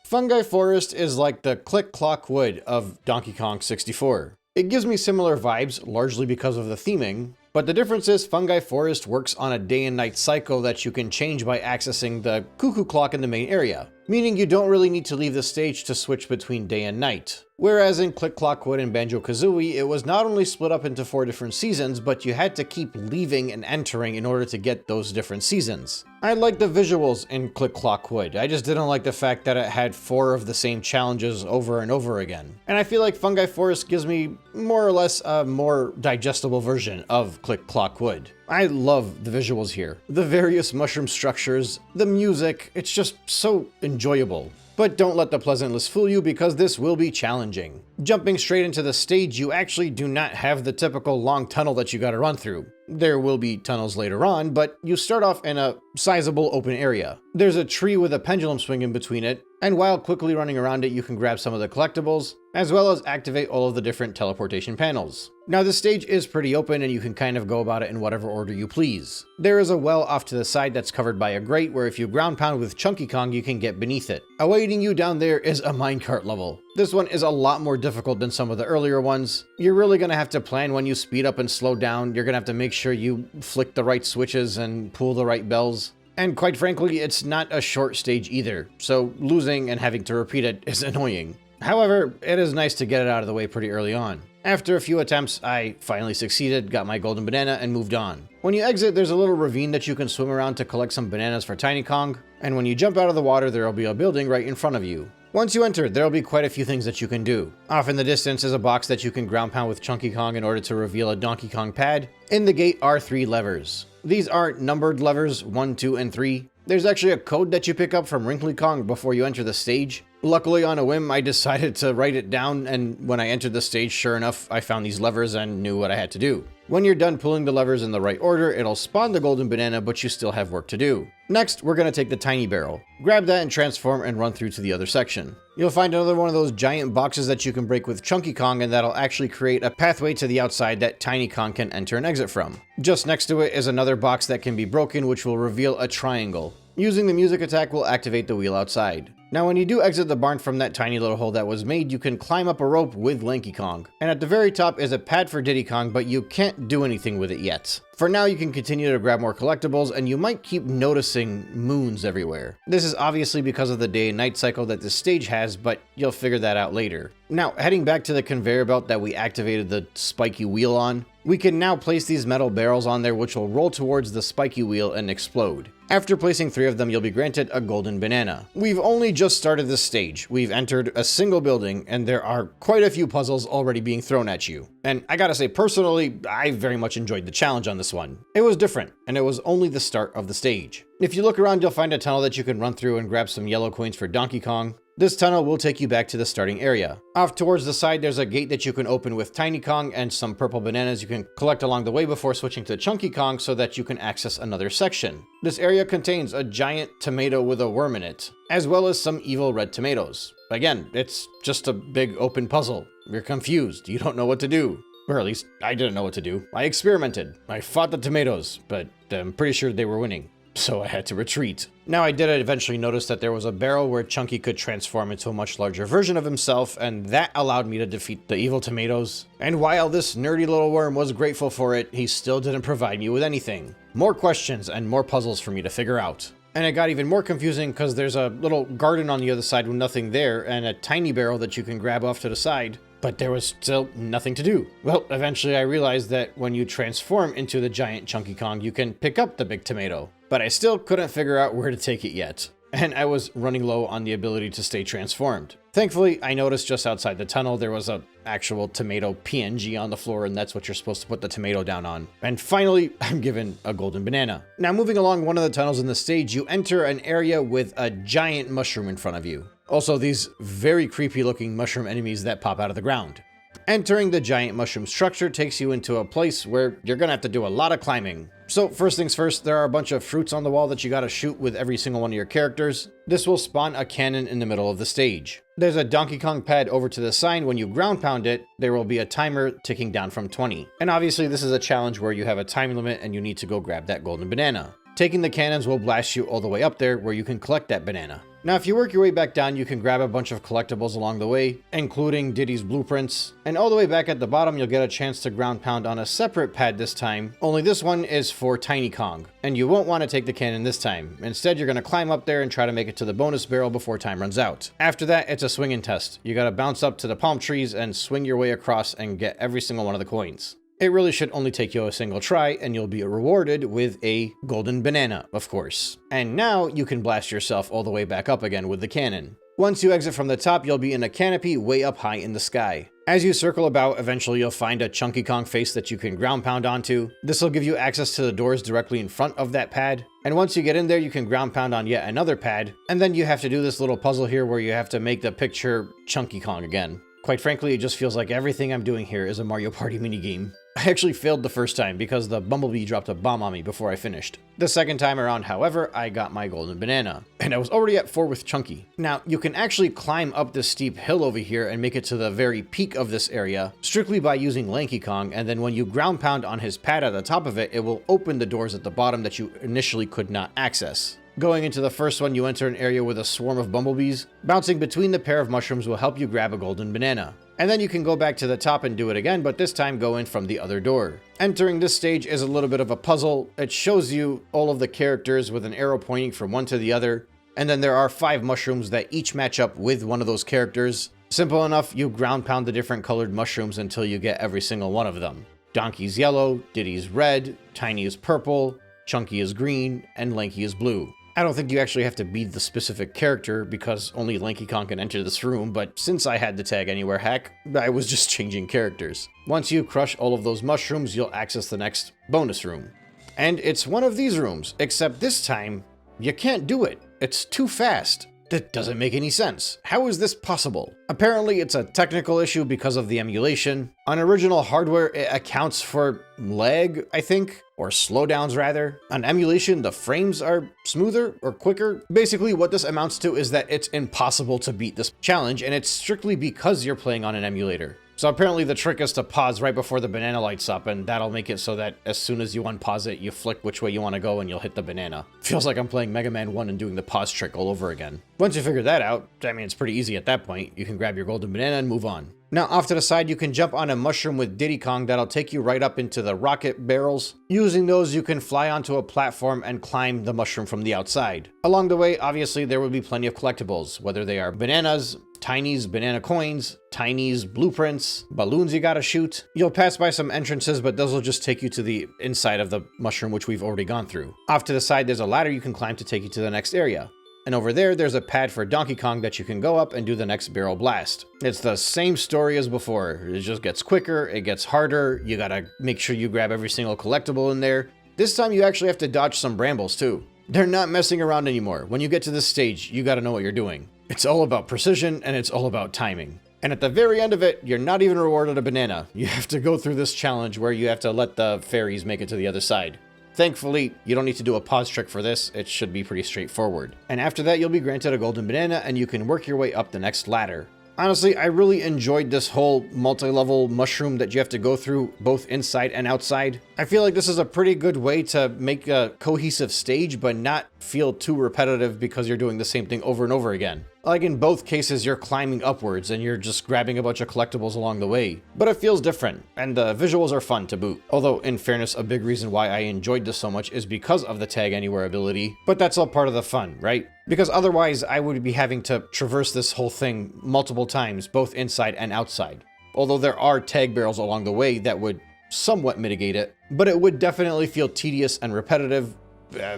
Fungi Forest is like the click-clock wood of Donkey Kong 64. It gives me similar vibes, largely because of the theming, but the difference is Fungi Forest works on a day and night cycle that you can change by accessing the cuckoo clock in the main area, meaning you don't really need to leave the stage to switch between day and night. Whereas in Click Clock Wood and Banjo-Kazooie, it was not only split up into 4 different seasons, but you had to keep leaving and entering in order to get those different seasons. I like the visuals in Click Clock Wood, I just didn't like the fact that it had 4 of the same challenges over and over again. And I feel like Fungi Forest gives me more or less a more digestible version of Click Clock Wood. I love the visuals here. The various mushroom structures, the music, it's just so enjoyable. But don't let the pleasant list fool you because this will be challenging. Jumping straight into the stage, you actually do not have the typical long tunnel that you gotta run through. There will be tunnels later on, but you start off in a sizable open area. There's a tree with a pendulum swing in between it, and while quickly running around it, you can grab some of the collectibles, as well as activate all of the different teleportation panels. Now, the stage is pretty open and you can kind of go about it in whatever order you please. There is a well off to the side that's covered by a grate where if you ground pound with Chuny Kong, you can get beneath it. Awaiting you down there is a minecart level. This one is a lot more difficult than some of the earlier ones. You're really gonna have to plan when you speed up and slow down. You're gonna have to make sure you flick the right switches and pull the right bells. And quite frankly, it's not a short stage either, so losing and having to repeat it is annoying. However, it is nice to get it out of the way pretty early on. After a few attempts, I finally succeeded, got my golden banana, and moved on. When you exit, there's a little ravine that you can swim around to collect some bananas for Tiny Kong, and when you jump out of the water, there will be a building right in front of you. Once you enter, there will be quite a few things that you can do. Off in the distance is a box that you can ground pound with Chuny Kong in order to reveal a Donkey Kong pad. In the gate are 3 levers. These aren't numbered levers, 1, 2, and 3. There's actually a code that you pick up from Wrinkly Kong before you enter the stage. Luckily, on a whim, I decided to write it down, and when I entered the stage, sure enough, I found these levers and knew what I had to do. When you're done pulling the levers in the right order, it'll spawn the golden banana, but you still have work to do. Next, we're going to take the tiny barrel. Grab that and transform and run through to the other section. You'll find another one of those giant boxes that you can break with Chuny Kong, and that'll actually create a pathway to the outside that Tiny Kong can enter and exit from. Just next to it is another box that can be broken, which will reveal a triangle. Using the music attack will activate the wheel outside. Now when you do exit the barn from that tiny little hole that was made, you can climb up a rope with Lanky Kong. And at the very top is a pad for Diddy Kong, but you can't do anything with it yet. For now, you can continue to grab more collectibles, and you might keep noticing moons everywhere. This is obviously because of the day and night cycle that this stage has, but you'll figure that out later. Now, heading back to the conveyor belt that we activated the spiky wheel on, we can now place these metal barrels on there which will roll towards the spiky wheel and explode. After placing 3 of them, you'll be granted a golden banana. We've only just started this stage. We've entered a single building, and there are quite a few puzzles already being thrown at you. And I gotta say, personally, I very much enjoyed the challenge on this one. It was different, and it was only the start of the stage. If you look around, you'll find a tunnel that you can run through and grab some yellow coins for Donkey Kong. This tunnel will take you back to the starting area. Off towards the side, there's a gate that you can open with Tiny Kong and some purple bananas you can collect along the way before switching to Chuny Kong so that you can access another section. This area contains a giant tomato with a worm in it, as well as some evil red tomatoes. Again, it's just a big open puzzle. You're confused, you don't know what to do. Or at least, I didn't know what to do. I experimented. I fought the tomatoes, but I'm pretty sure they were winning. So I had to retreat. Now I did eventually notice that there was a barrel where Chuny could transform into a much larger version of himself, and that allowed me to defeat the evil tomatoes. And while this nerdy little worm was grateful for it, he still didn't provide me with anything. More questions and more puzzles for me to figure out. And it got even more confusing because there's a little garden on the other side with nothing there, and a tiny barrel that you can grab off to the side. But there was still nothing to do. Well, eventually I realized that when you transform into the giant Chuny Kong, you can pick up the big tomato. But I still couldn't figure out where to take it yet. and I was running low on the ability to stay transformed. Thankfully, I noticed just outside the tunnel there was a actual tomato PNG on the floor, and that's what you're supposed to put the tomato down on. And finally, I'm given a golden banana. Now, moving along one of the tunnels in the stage, you enter an area with a giant mushroom in front of you. Also, these very creepy looking mushroom enemies that pop out of the ground. Entering the giant mushroom structure takes you into a place where you're gonna have to do a lot of climbing. So first things first, there are a bunch of fruits on the wall that you gotta shoot with every single one of your characters. This will spawn a cannon in the middle of the stage. There's a Donkey Kong pad over to the side. When you ground pound it, there will be a timer ticking down from 20. And obviously this is a challenge where you have a time limit and you need to go grab that golden banana. Taking the cannons will blast you all the way up there where you can collect that banana. Now, if you work your way back down, you can grab a bunch of collectibles along the way, including Diddy's blueprints. And all the way back at the bottom, you'll get a chance to ground pound on a separate pad this time, only this one is for Tiny Kong. And you won't want to take the cannon this time. Instead, you're going to climb up there and try to make it to the bonus barrel before time runs out. After that, it's a swinging test. You got to bounce up to the palm trees and swing your way across and get every single one of the coins. It really should only take you a single try, and you'll be rewarded with a golden banana, of course. And now you can blast yourself all the way back up again with the cannon. Once you exit from the top, you'll be in a canopy way up high in the sky. As you circle about, eventually you'll find a Chunky Kong face that you can ground pound onto. This will give you access to the doors directly in front of that pad. And once you get in there, you can ground pound on yet another pad. And then you have to do this little puzzle here where you have to make the picture Chunky Kong again. Quite frankly, it just feels like everything I'm doing here is a Mario Party minigame. I actually failed the first time because the bumblebee dropped a bomb on me before I finished. The second time around, however, I got my golden banana, and I was already at 4 with Chunky. Now, you can actually climb up this steep hill over here and make it to the very peak of this area, strictly by using Lanky Kong, and then when you ground pound on his pad at the top of it, it will open the doors at the bottom that you initially could not access. Going into the first one, you enter an area with a swarm of bumblebees. Bouncing between the pair of mushrooms will help you grab a golden banana. And then you can go back to the top and do it again, but this time go in from the other door. Entering this stage is a little bit of a puzzle. It shows you all of the characters with an arrow pointing from one to the other. And then there are 5 mushrooms that each match up with one of those characters. Simple enough, you ground pound the different colored mushrooms until you get every single one of them. Donkey's yellow, Diddy's red, Tiny is purple, Chunky is green, and Lanky is blue. I don't think you actually have to be the specific character because only Lanky Kong can enter this room, but since I had the Tag Anywhere hack, I was just changing characters. Once you crush all of those mushrooms, you'll access the next bonus room. And it's one of these rooms, except this time, you can't do it. It's too fast. That doesn't make any sense. How is this possible? Apparently, it's a technical issue because of the emulation. On original hardware, it accounts for lag, I think, or slowdowns rather. On emulation, the frames are smoother or quicker. Basically, what this amounts to is that it's impossible to beat this challenge, and it's strictly because you're playing on an emulator. So apparently the trick is to pause right before the banana lights up, and that'll make it so that as soon as you unpause it, you flick which way you want to go and you'll hit the banana. Feels like I'm playing Mega Man 1 and doing the pause trick all over again. Once you figure that out, I mean, it's pretty easy at that point. You can grab your golden banana and move on. Now, off to the side, you can jump on a mushroom with Diddy Kong that'll take you right up into the rocket barrels. Using those, you can fly onto a platform and climb the mushroom from the outside. Along the way, obviously, there will be plenty of collectibles, whether they are bananas, Tiny's banana coins, Tiny's blueprints, balloons you gotta shoot. You'll pass by some entrances, but those will just take you to the inside of the mushroom, which we've already gone through. Off to the side, there's a ladder you can climb to take you to the next area. And over there's a pad for Donkey Kong that you can go up and do the next barrel blast. It's the same story as before. It just gets quicker, it gets harder, you gotta make sure you grab every single collectible in there. This time you actually have to dodge some brambles too. They're not messing around anymore. When you get to this stage, you gotta know what you're doing. It's all about precision and it's all about timing. And at the very end of it, you're not even rewarded a banana. You have to go through this challenge where you have to let the fairies make it to the other side. Thankfully, you don't need to do a pause trick for this. It should be pretty straightforward. And after that, you'll be granted a golden banana and you can work your way up the next ladder. Honestly, I really enjoyed this whole multi-level mushroom that you have to go through both inside and outside. I feel like this is a pretty good way to make a cohesive stage, but not feel too repetitive because you're doing the same thing over and over again. Like in both cases, you're climbing upwards and you're just grabbing a bunch of collectibles along the way. But it feels different, and the visuals are fun to boot. Although, in fairness, a big reason why I enjoyed this so much is because of the Tag Anywhere ability, but that's all part of the fun, right? Because otherwise, I would be having to traverse this whole thing multiple times, both inside and outside. Although there are tag barrels along the way that would somewhat mitigate it, but it would definitely feel tedious and repetitive,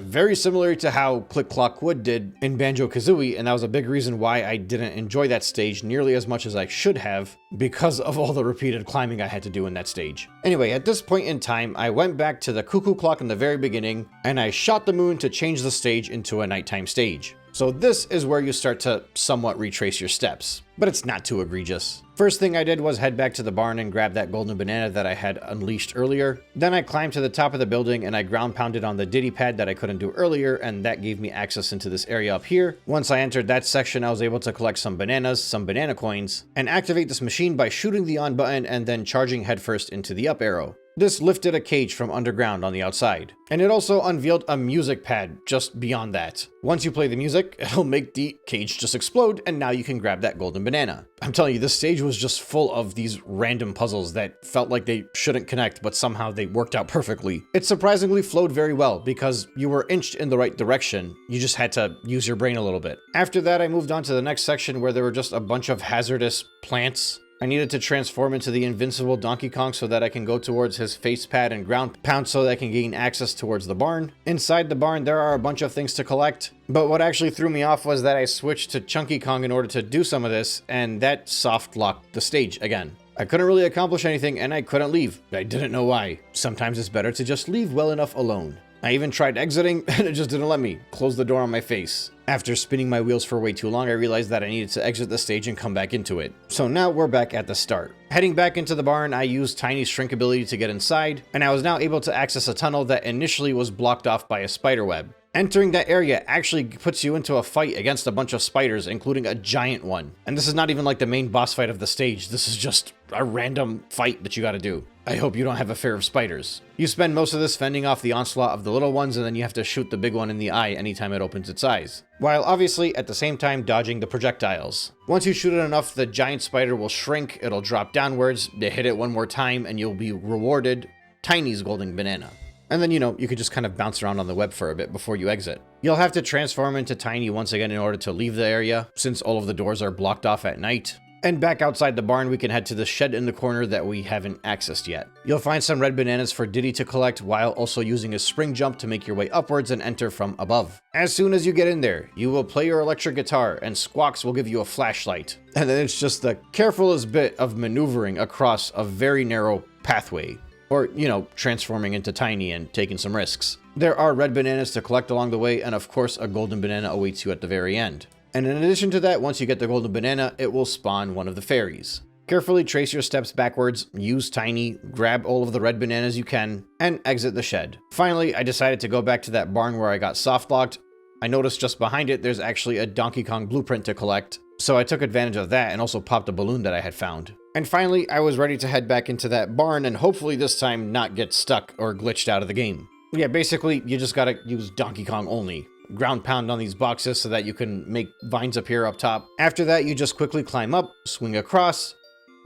very similar to how Click Clock Wood did in Banjo-Kazooie, and that was a big reason why I didn't enjoy that stage nearly as much as I should have because of all the repeated climbing I had to do in that stage. Anyway, at this point in time, I went back to the cuckoo clock in the very beginning, and I shot the moon to change the stage into a nighttime stage. So this is where you start to somewhat retrace your steps, but it's not too egregious. First thing I did was head back to the barn and grab that golden banana that I had unleashed earlier. Then I climbed to the top of the building and I ground pounded on the Diddy pad that I couldn't do earlier, and that gave me access into this area up here. Once I entered that section, I was able to collect some bananas, some banana coins, and activate this machine by shooting the on button and then charging headfirst into the up arrow. This lifted a cage from underground on the outside, and it also unveiled a music pad just beyond that. Once you play the music, it'll make the cage just explode, and now you can grab that golden banana. I'm telling you, this stage was just full of these random puzzles that felt like they shouldn't connect, but somehow they worked out perfectly. It surprisingly flowed very well because you were inched in the right direction, you just had to use your brain a little bit. After that, I moved on to the next section where there were just a bunch of hazardous plants. I needed to transform into the invincible Donkey Kong so that I can go towards his face pad and ground pound so that I can gain access towards the barn. Inside the barn, there are a bunch of things to collect, but what actually threw me off was that I switched to Chuny Kong in order to do some of this, and that soft locked the stage again. I couldn't really accomplish anything, and I couldn't leave. I didn't know why. Sometimes it's better to just leave well enough alone. I even tried exiting, and it just didn't let me. Closed the door on my face. After spinning my wheels for way too long, I realized that I needed to exit the stage and come back into it. So now we're back at the start. Heading back into the barn, I used Tiny's shrink ability to get inside, and I was now able to access a tunnel that initially was blocked off by a spider web. Entering that area actually puts you into a fight against a bunch of spiders, including a giant one. And this is not even like the main boss fight of the stage, this is just a random fight that you gotta do. I hope you don't have a fear of spiders. You spend most of this fending off the onslaught of the little ones, and then you have to shoot the big one in the eye anytime it opens its eyes, while obviously at the same time dodging the projectiles. Once you shoot it enough, the giant spider will shrink, it'll drop downwards, they hit it one more time, and you'll be rewarded Tiny's golden banana. And then, you could just kind of bounce around on the web for a bit before you exit. You'll have to transform into Tiny once again in order to leave the area, since all of the doors are blocked off at night. And back outside the barn, we can head to the shed in the corner that we haven't accessed yet. You'll find some red bananas for Diddy to collect, while also using a spring jump to make your way upwards and enter from above. As soon as you get in there, you will play your electric guitar, and Squawks will give you a flashlight. And then it's just the carefulest bit of maneuvering across a very narrow pathway. Or, transforming into Tiny and taking some risks. There are red bananas to collect along the way, and of course a golden banana awaits you at the very end. And in addition to that, once you get the golden banana, it will spawn one of the fairies. Carefully trace your steps backwards, use Tiny, grab all of the red bananas you can, and exit the shed. Finally, I decided to go back to that barn where I got soft locked. I noticed just behind it there's actually a Donkey Kong blueprint to collect, so I took advantage of that and also popped a balloon that I had found. And finally, I was ready to head back into that barn and hopefully this time not get stuck or glitched out of the game. Yeah, basically, you just gotta use Donkey Kong only. Ground pound on these boxes so that you can make vines appear up top. After that, you just quickly climb up, swing across,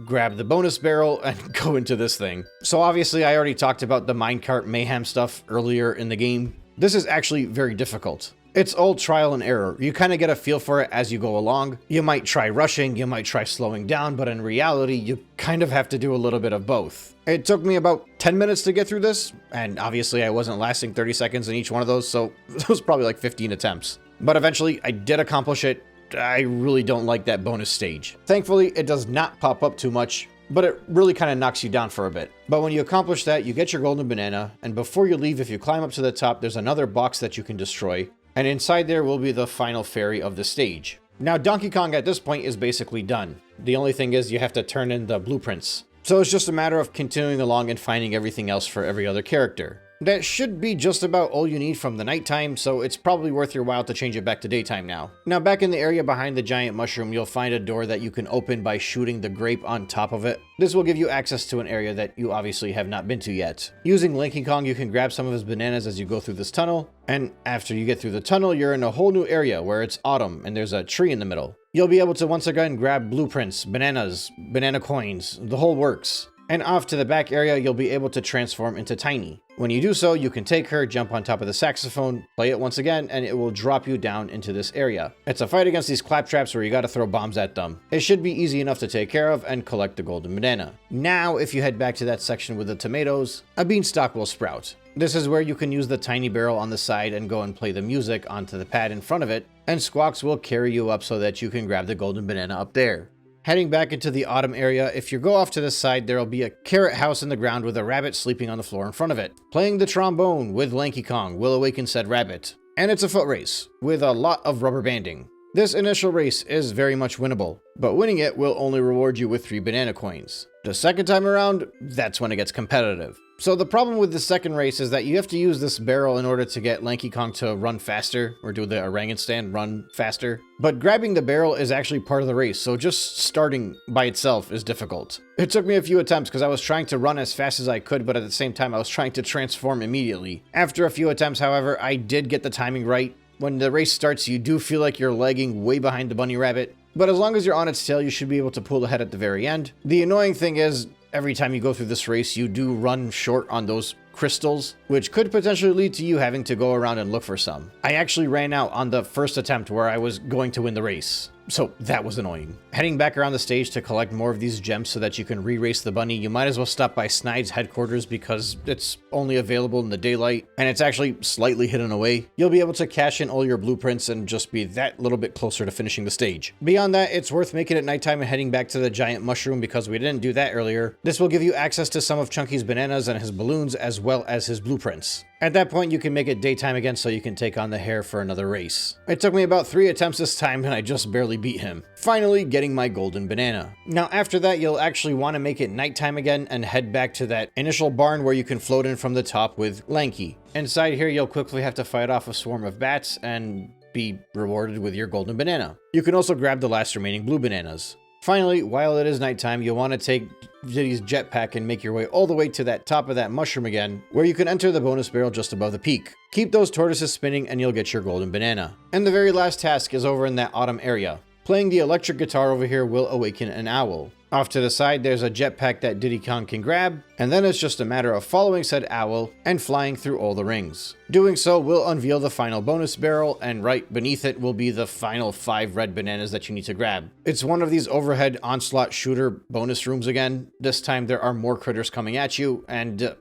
grab the bonus barrel, and go into this thing. So obviously, I already talked about the minecart mayhem stuff earlier in the game. This is actually very difficult. It's all trial and error. You kind of get a feel for it as you go along. You might try rushing, you might try slowing down, but in reality, you kind of have to do a little bit of both. It took me about 10 minutes to get through this, and obviously I wasn't lasting 30 seconds in each one of those, so it was probably like 15 attempts. But eventually, I did accomplish it. I really don't like that bonus stage. Thankfully, it does not pop up too much, but it really kind of knocks you down for a bit. But when you accomplish that, you get your golden banana, and before you leave, if you climb up to the top, there's another box that you can destroy. And inside there will be the final fairy of the stage. Now Donkey Kong at this point is basically done. The only thing is you have to turn in the blueprints. So it's just a matter of continuing along and finding everything else for every other character. That should be just about all you need from the nighttime, so it's probably worth your while to change it back to daytime now. Now back in the area behind the giant mushroom, you'll find a door that you can open by shooting the grape on top of it. This will give you access to an area that you obviously have not been to yet. Using Lanky Kong, you can grab some of his bananas as you go through this tunnel, and after you get through the tunnel, you're in a whole new area where it's autumn and there's a tree in the middle. You'll be able to once again grab blueprints, bananas, banana coins, the whole works. And off to the back area, you'll be able to transform into Tiny. When you do so, you can take her, jump on top of the saxophone, play it once again, and it will drop you down into this area. It's a fight against these claptraps where you gotta throw bombs at them. It should be easy enough to take care of and collect the golden banana. Now, if you head back to that section with the tomatoes, a beanstalk will sprout. This is where you can use the tiny barrel on the side and go and play the music onto the pad in front of it, and Squawks will carry you up so that you can grab the golden banana up there. Heading back into the autumn area, if you go off to the side, there will be a carrot house in the ground with a rabbit sleeping on the floor in front of it. Playing the trombone with Lanky Kong will awaken said rabbit. And it's a foot race, with a lot of rubber banding. This initial race is very much winnable, but winning it will only reward you with 3 banana coins. The second time around, that's when it gets competitive. So the problem with the second race is that you have to use this barrel in order to get Lanky Kong to run faster, or do the orangutan run faster. But grabbing the barrel is actually part of the race, so just starting by itself is difficult. It took me a few attempts because I was trying to run as fast as I could, but at the same time I was trying to transform immediately. After a few attempts, however, I did get the timing right. When the race starts, you do feel like you're lagging way behind the bunny rabbit, but as long as you're on its tail, you should be able to pull ahead at the very end. The annoying thing is, every time you go through this race, you do run short on those crystals, which could potentially lead to you having to go around and look for some. I actually ran out on the first attempt where I was going to win the race, so that was annoying. Heading back around the stage to collect more of these gems so that you can re-race the bunny, you might as well stop by Snide's headquarters because it's only available in the daylight, and it's actually slightly hidden away. You'll be able to cash in all your blueprints and just be that little bit closer to finishing the stage. Beyond that, it's worth making it nighttime and heading back to the giant mushroom because we didn't do that earlier. This will give you access to some of Chunky's bananas and his balloons as well as his blueprints. At that point, you can make it daytime again so you can take on the hare for another race. It took me about 3 attempts this time and I just barely beat him. Finally getting my golden banana. Now after that, you'll actually want to make it nighttime again and head back to that initial barn where you can float in from the top with Lanky. Inside here, you'll quickly have to fight off a swarm of bats and be rewarded with your golden banana. You can also grab the last remaining blue bananas. Finally, while it is nighttime, you'll want to take Diddy's jetpack and make your way all the way to that top of that mushroom again, where you can enter the bonus barrel just above the peak. Keep those tortoises spinning and you'll get your golden banana. And the very last task is over in that autumn area. Playing the electric guitar over here will awaken an owl. Off to the side, there's a jetpack that Diddy Kong can grab, and then it's just a matter of following said owl and flying through all the rings. Doing so will unveil the final bonus barrel, and right beneath it will be the final 5 red bananas that you need to grab. It's one of these overhead onslaught shooter bonus rooms again. This time there are more critters coming at you, and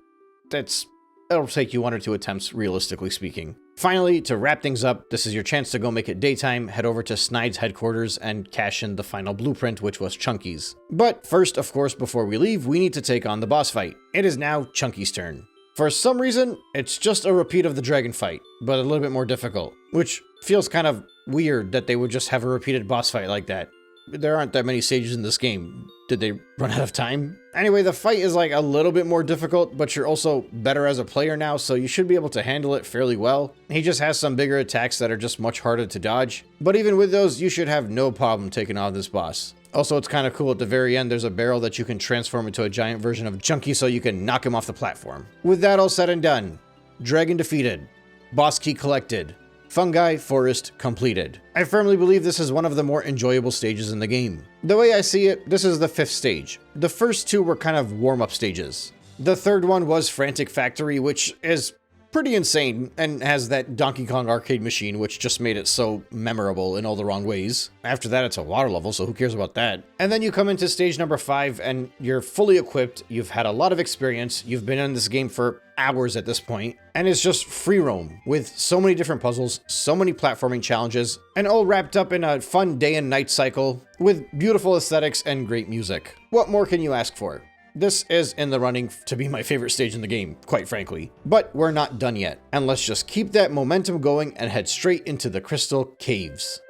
it'll take you 1 or 2 attempts, realistically speaking. Finally, to wrap things up, this is your chance to go make it daytime, head over to Snide's headquarters, and cash in the final blueprint, which was Chunky's. But first, of course, before we leave, we need to take on the boss fight. It is now Chunky's turn. For some reason, it's just a repeat of the dragon fight, but a little bit more difficult, which feels kind of weird that they would just have a repeated boss fight like that. There aren't that many stages in this game. Did they run out of time? Anyway, the fight is like a little bit more difficult, but you're also better as a player now, so you should be able to handle it fairly well. He just has some bigger attacks that are just much harder to dodge. But even with those, you should have no problem taking on this boss. Also, it's kind of cool at the very end, there's a barrel that you can transform into a giant version of Chunky so you can knock him off the platform. With that all said and done, dragon defeated, boss key collected, Fungi Forest completed. I firmly believe this is one of the more enjoyable stages in the game. The way I see it, this is the 5th stage. The first 2 were kind of warm-up stages. The third one was Frantic Factory, which is pretty insane and has that Donkey Kong arcade machine, which just made it so memorable in all the wrong ways. After that, it's a water level, so who cares about that? And then you come into stage number 5 and you're fully equipped, you've had a lot of experience, you've been in this game for hours at this point, and it's just free roam with so many different puzzles, so many platforming challenges, and all wrapped up in a fun day and night cycle with beautiful aesthetics and great music. What more can you ask for? This is in the running to be my favorite stage in the game, quite frankly. But we're not done yet, and let's just keep that momentum going and head straight into the Crystal Caves.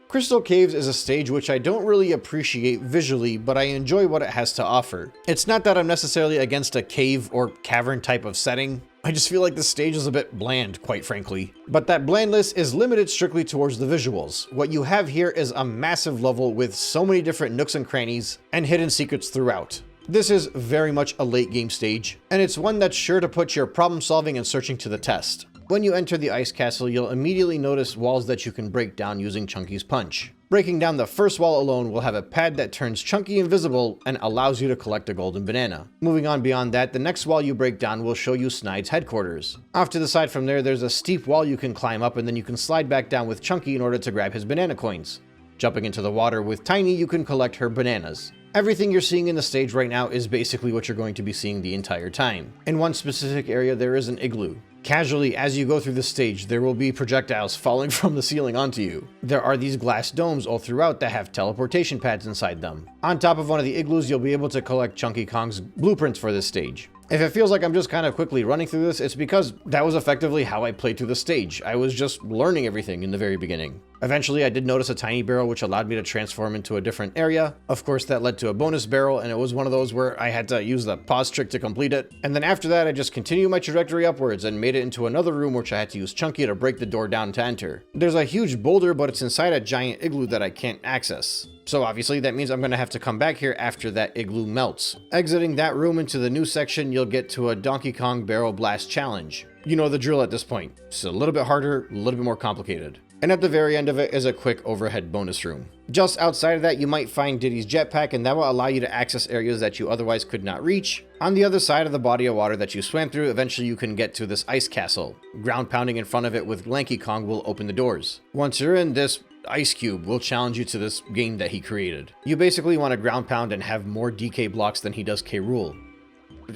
Crystal Caves is a stage which I don't really appreciate visually, but I enjoy what it has to offer. It's not that I'm necessarily against a cave or cavern type of setting. I just feel like the stage is a bit bland, quite frankly. But that blandness is limited strictly towards the visuals. What you have here is a massive level with so many different nooks and crannies and hidden secrets throughout. This is very much a late game stage, and it's one that's sure to put your problem solving and searching to the test. When you enter the ice castle, you'll immediately notice walls that you can break down using Chunky's punch. Breaking down the first wall alone will have a pad that turns Chunky invisible and allows you to collect a golden banana. Moving on beyond that, the next wall you break down will show you Snide's headquarters. Off to the side from there, there's a steep wall you can climb up, and then you can slide back down with Chunky in order to grab his banana coins. Jumping into the water with Tiny, you can collect her bananas. Everything you're seeing in the stage right now is basically what you're going to be seeing the entire time. In one specific area, there is an igloo. Casually, as you go through the stage, there will be projectiles falling from the ceiling onto you. There are these glass domes all throughout that have teleportation pads inside them. On top of one of the igloos, you'll be able to collect Chunky Kong's blueprints for this stage. If it feels like I'm just kind of quickly running through this, it's because that was effectively how I played through the stage. I was just learning everything in the very beginning. Eventually, I did notice a tiny barrel which allowed me to transform into a different area. Of course, that led to a bonus barrel, and it was one of those where I had to use the pause trick to complete it. And then after that, I just continued my trajectory upwards and made it into another room which I had to use Chunky to break the door down to enter. There's a huge boulder, but it's inside a giant igloo that I can't access. So obviously that means I'm going to have to come back here after that igloo melts. Exiting that room into the new section, you'll get to a Donkey Kong Barrel Blast challenge. You know the drill at this point. It's a little bit harder, a little bit more complicated. And at the very end of it is a quick overhead bonus room. Just outside of that, you might find Diddy's jetpack, and that will allow you to access areas that you otherwise could not reach. On the other side of the body of water that you swam through, eventually you can get to this ice castle. Ground pounding in front of it with Lanky Kong will open the doors. Once you're in, this ice cube will challenge you to this game that he created. You basically want to ground pound and have more DK blocks than he does K. Rool.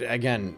Again,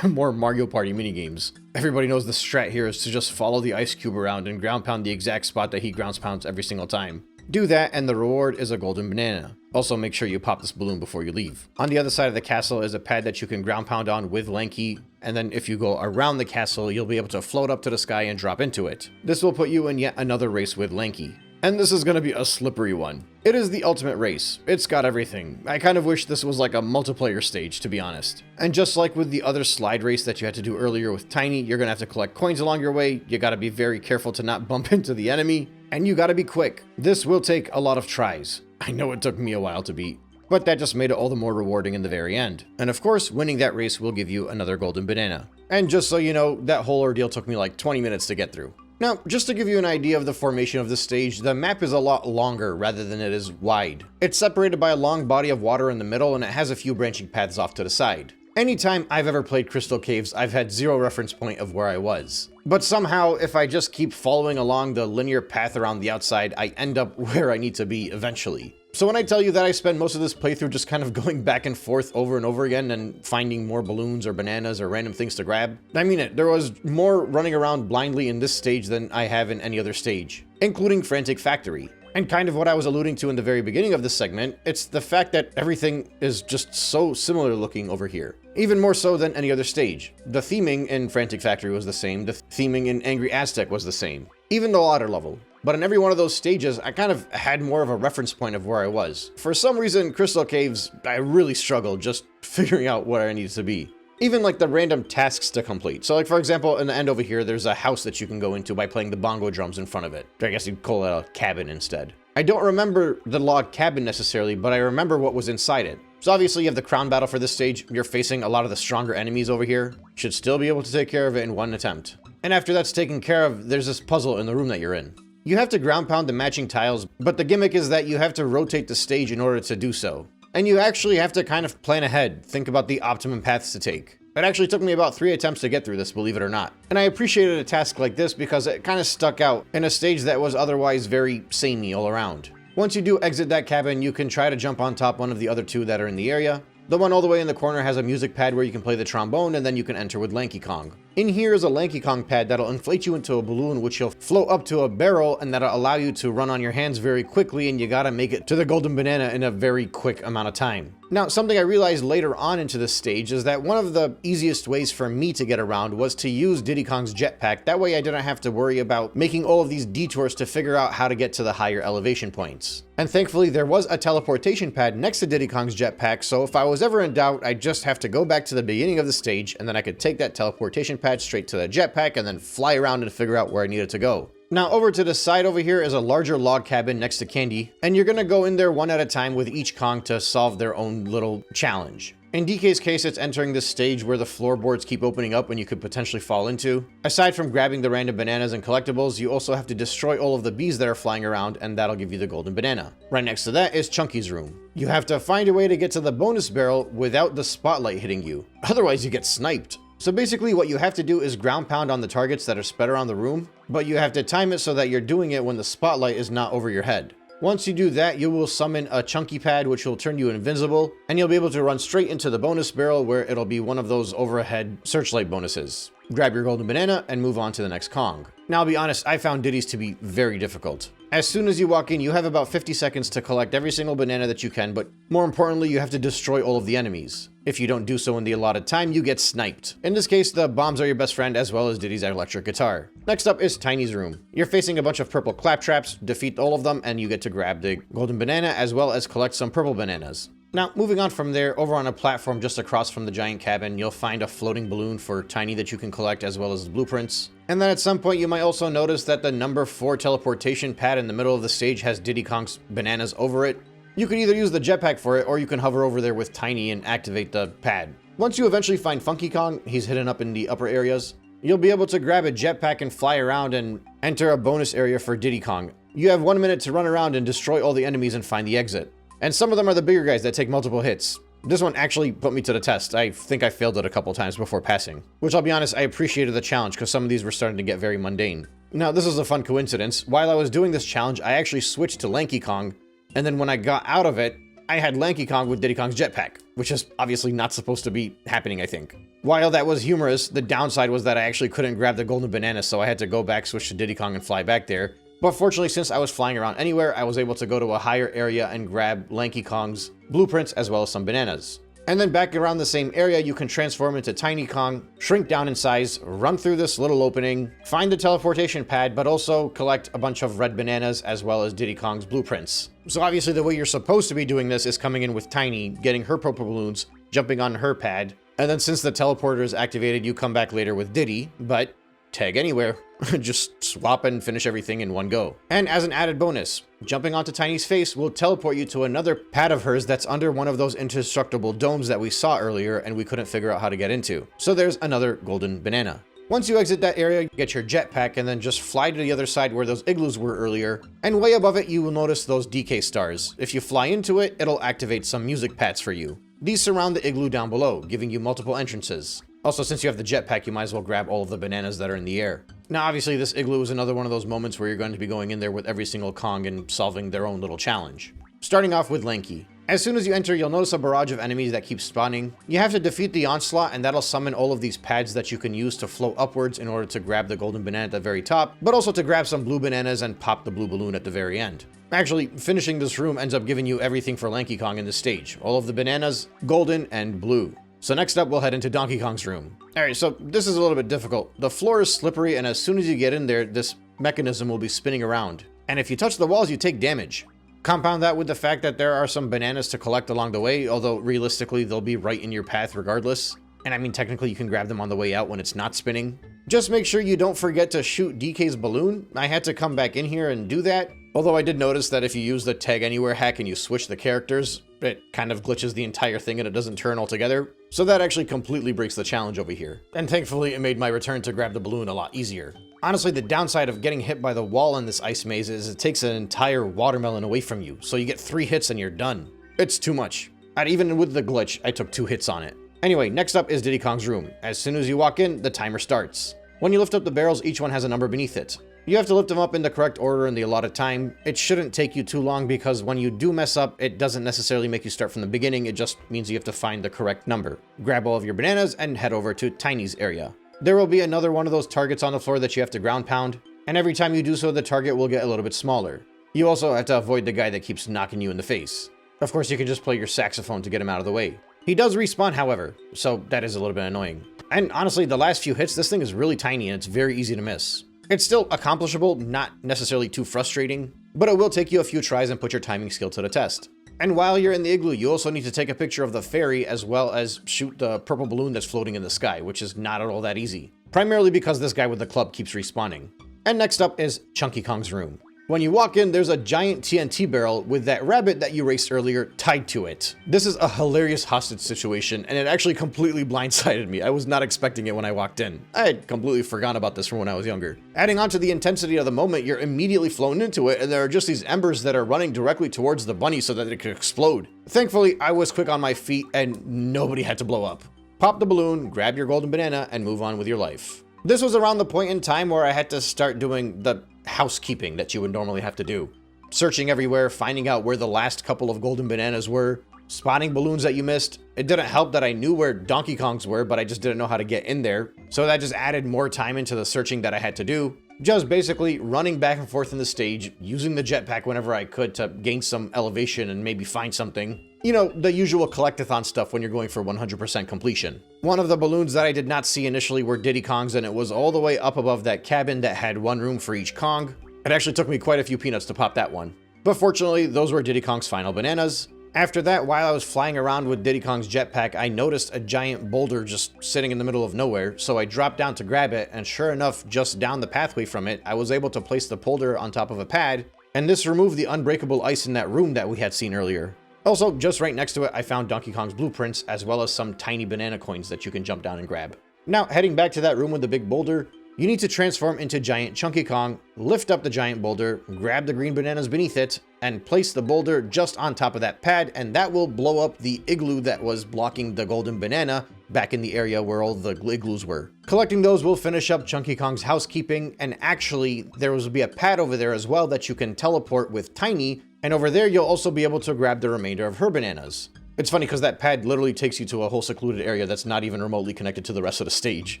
more Mario Party minigames. Everybody knows the strat here is to just follow the ice cube around and ground pound the exact spot that he ground pounds every single time. Do that and the reward is a golden banana. Also make sure you pop this balloon before you leave. On the other side of the castle is a pad that you can ground pound on with Lanky, and then if you go around the castle, you'll be able to float up to the sky and drop into it. This will put you in yet another race with Lanky. And this is going to be a slippery one. It is the ultimate race. It's got everything. I kind of wish this was like a multiplayer stage, to be honest. And just like with the other slide race that you had to do earlier with Tiny, you're going to have to collect coins along your way. You got to be very careful to not bump into the enemy. And you got to be quick. This will take a lot of tries. I know it took me a while to beat, but that just made it all the more rewarding in the very end. And of course, winning that race will give you another golden banana. And just so you know, that whole ordeal took me like 20 minutes to get through. Now, just to give you an idea of the formation of this stage, the map is a lot longer rather than it is wide. It's separated by a long body of water in the middle, and it has a few branching paths off to the side. Anytime I've ever played Crystal Caves, I've had zero reference point of where I was. But somehow, if I just keep following along the linear path around the outside, I end up where I need to be eventually. So when I tell you that I spend most of this playthrough just kind of going back and forth over and over again and finding more balloons or bananas or random things to grab, I mean it. There was more running around blindly in this stage than I have in any other stage, including Frantic Factory. And kind of what I was alluding to in the very beginning of this segment, it's the fact that everything is just so similar looking over here. Even more so than any other stage. The theming in Frantic Factory was the same, the theming in Angry Aztec was the same. Even the water level. But in every one of those stages, I kind of had more of a reference point of where I was. For some reason, Crystal Caves, I really struggled just figuring out where I needed to be. Even like the random tasks to complete. So like for example, in the end over here, there's a house that you can go into by playing the bongo drums in front of it. I guess you'd call it a cabin instead. I don't remember the log cabin necessarily, but I remember what was inside it. So obviously you have the crown battle for this stage. You're facing a lot of the stronger enemies over here. Should still be able to take care of it in one attempt. And after that's taken care of, there's this puzzle in the room that you're in. You have to ground pound the matching tiles, but the gimmick is that you have to rotate the stage in order to do so. And you actually have to kind of plan ahead, think about the optimum paths to take. It actually took me about 3 attempts to get through this, believe it or not. And I appreciated a task like this because it kind of stuck out in a stage that was otherwise very samey all around. Once you do exit that cabin, you can try to jump on top one of the other 2 that are in the area. The one all the way in the corner has a music pad where you can play the trombone, and then you can enter with Lanky Kong. In here is a Lanky Kong pad that'll inflate you into a balloon, which you'll float up to a barrel, and that'll allow you to run on your hands very quickly, and you gotta make it to the golden banana in a very quick amount of time. Now, something I realized later on into this stage is that one of the easiest ways for me to get around was to use Diddy Kong's jetpack. That way I didn't have to worry about making all of these detours to figure out how to get to the higher elevation points. And thankfully, there was a teleportation pad next to Diddy Kong's jetpack, so if I was ever in doubt, I'd just have to go back to the beginning of the stage, and then I could take that teleportation pad straight to the jetpack and then fly around and figure out where I needed to go. Now over to the side over here is a larger log cabin next to Candy, and you're gonna go in there one at a time with each Kong to solve their own little challenge. In DK's case, it's entering this stage where the floorboards keep opening up and you could potentially fall into. Aside from grabbing the random bananas and collectibles, you also have to destroy all of the bees that are flying around, and that'll give you the golden banana. Right next to that is Chunky's room. You have to find a way to get to the bonus barrel without the spotlight hitting you. Otherwise, you get sniped. So basically what you have to do is ground pound on the targets that are spread around the room, but you have to time it so that you're doing it when the spotlight is not over your head. Once you do that, you will summon a chunky pad which will turn you invincible, and you'll be able to run straight into the bonus barrel where it'll be one of those overhead searchlight bonuses. Grab your golden banana and move on to the next Kong. Now I'll be honest, I found Diddy's to be very difficult. As soon as you walk in, you have about 50 seconds to collect every single banana that you can, but more importantly, you have to destroy all of the enemies. If you don't do so in the allotted time, you get sniped. In this case, the bombs are your best friend as well as Diddy's electric guitar. Next up is Tiny's room. You're facing a bunch of purple claptraps, defeat all of them, and you get to grab the golden banana as well as collect some purple bananas. Now, moving on from there, over on a platform just across from the giant cabin, you'll find a floating balloon for Tiny that you can collect as well as blueprints. And then at some point, you might also notice that the number 4 teleportation pad in the middle of the stage has Diddy Kong's bananas over it. You could either use the jetpack for it, or you can hover over there with Tiny and activate the pad. Once you eventually find Fungi Kong, he's hidden up in the upper areas, you'll be able to grab a jetpack and fly around and enter a bonus area for Diddy Kong. You have 1 minute to run around and destroy all the enemies and find the exit. And some of them are the bigger guys that take multiple hits. This one actually put me to the test. I think I failed it a couple times before passing. Which I'll be honest, I appreciated the challenge because some of these were starting to get very mundane. Now, this is a fun coincidence. While I was doing this challenge, I actually switched to Lanky Kong, and then when I got out of it, I had Lanky Kong with Diddy Kong's jetpack, which is obviously not supposed to be happening, I think. While that was humorous, the downside was that I actually couldn't grab the golden banana, so I had to go back, switch to Diddy Kong, and fly back there. But fortunately, since I was flying around anywhere, I was able to go to a higher area and grab Lanky Kong's blueprints as well as some bananas. And then back around the same area, you can transform into Tiny Kong, shrink down in size, run through this little opening, find the teleportation pad, but also collect a bunch of red bananas as well as Diddy Kong's blueprints. So obviously the way you're supposed to be doing this is coming in with Tiny, getting her purple balloons, jumping on her pad, and then since the teleporter is activated, you come back later with Diddy, but Tag Anywhere. Just swap and finish everything in one go. And as an added bonus, jumping onto Tiny's face will teleport you to another pad of hers that's under one of those indestructible domes that we saw earlier and we couldn't figure out how to get into. So there's another golden banana. Once you exit that area, get your jetpack and then just fly to the other side where those igloos were earlier. And way above it, you will notice those DK stars. If you fly into it, it'll activate some music pads for you. These surround the igloo down below, giving you multiple entrances. Also, since you have the jetpack, you might as well grab all of the bananas that are in the air. Now, obviously, this igloo is another one of those moments where you're going to be going in there with every single Kong and solving their own little challenge. Starting off with Lanky. As soon as you enter, you'll notice a barrage of enemies that keep spawning. You have to defeat the onslaught, and that'll summon all of these pads that you can use to float upwards in order to grab the golden banana at the very top, but also to grab some blue bananas and pop the blue balloon at the very end. Actually, finishing this room ends up giving you everything for Lanky Kong in this stage. All of the bananas, golden, and blue. So next up, we'll head into Donkey Kong's room. Alright, so this is a little bit difficult. The floor is slippery, and as soon as you get in there, this mechanism will be spinning around. And if you touch the walls, you take damage. Compound that with the fact that there are some bananas to collect along the way, although realistically, they'll be right in your path regardless. And I mean, technically, you can grab them on the way out when it's not spinning. Just make sure you don't forget to shoot DK's balloon. I had to come back in here and do that. Although I did notice that if you use the Tag Anywhere hack and you switch the characters, it kind of glitches the entire thing and it doesn't turn altogether. So that actually completely breaks the challenge over here. And thankfully, it made my return to grab the balloon a lot easier. Honestly, the downside of getting hit by the wall in this ice maze is it takes an entire watermelon away from you, so you get 3 hits and you're done. It's too much. Even with the glitch, I took 2 hits on it. Anyway, next up is Diddy Kong's room. As soon as you walk in, the timer starts. When you lift up the barrels, each one has a number beneath it. You have to lift them up in the correct order in the allotted time. It shouldn't take you too long because when you do mess up, it doesn't necessarily make you start from the beginning, it just means you have to find the correct number. Grab all of your bananas and head over to Tiny's area. There will be another one of those targets on the floor that you have to ground pound, and every time you do so, the target will get a little bit smaller. You also have to avoid the guy that keeps knocking you in the face. Of course, you can just play your saxophone to get him out of the way. He does respawn, however, so that is a little bit annoying. And honestly, the last few hits, this thing is really tiny and it's very easy to miss. It's still accomplishable, not necessarily too frustrating, but it will take you a few tries and put your timing skill to the test. And while you're in the igloo, you also need to take a picture of the fairy as well as shoot the purple balloon that's floating in the sky, which is not at all that easy. Primarily because this guy with the club keeps respawning. And next up is Chunky Kong's room. When you walk in, there's a giant TNT barrel with that rabbit that you raced earlier tied to it. This is a hilarious hostage situation, and it actually completely blindsided me. I was not expecting it when I walked in. I had completely forgotten about this from when I was younger. Adding on to the intensity of the moment, you're immediately flown into it, and there are just these embers that are running directly towards the bunny so that it could explode. Thankfully, I was quick on my feet, and nobody had to blow up. Pop the balloon, grab your golden banana, and move on with your life. This was around the point in time where I had to start doing the housekeeping that you would normally have to do. Searching everywhere, finding out where the last couple of golden bananas were, spotting balloons that you missed. It didn't help that I knew where Donkey Kongs were, but I just didn't know how to get in there. So that just added more time into the searching that I had to do. Just basically running back and forth in the stage, using the jetpack whenever I could to gain some elevation and maybe find something. You know, the usual collectathon stuff when you're going for 100% completion. One of the balloons that I did not see initially were Diddy Kongs, and it was all the way up above that cabin that had one room for each Kong. It actually took me quite a few peanuts to pop that one. But fortunately, those were Diddy Kong's final bananas. After that, while I was flying around with Diddy Kong's jetpack, I noticed a giant boulder just sitting in the middle of nowhere, so I dropped down to grab it, and sure enough, just down the pathway from it, I was able to place the boulder on top of a pad, and this removed the unbreakable ice in that room that we had seen earlier. Also, just right next to it, I found Donkey Kong's blueprints, as well as some tiny banana coins that you can jump down and grab. Now, heading back to that room with the big boulder, you need to transform into giant Chunky Kong, lift up the giant boulder, grab the green bananas beneath it, and place the boulder just on top of that pad, and that will blow up the igloo that was blocking the golden banana back in the area where all the igloos were. Collecting those will finish up Chunky Kong's housekeeping, and actually, there will be a pad over there as well that you can teleport with Tiny, and over there you'll also be able to grab the remainder of her bananas. It's funny because that pad literally takes you to a whole secluded area that's not even remotely connected to the rest of the stage.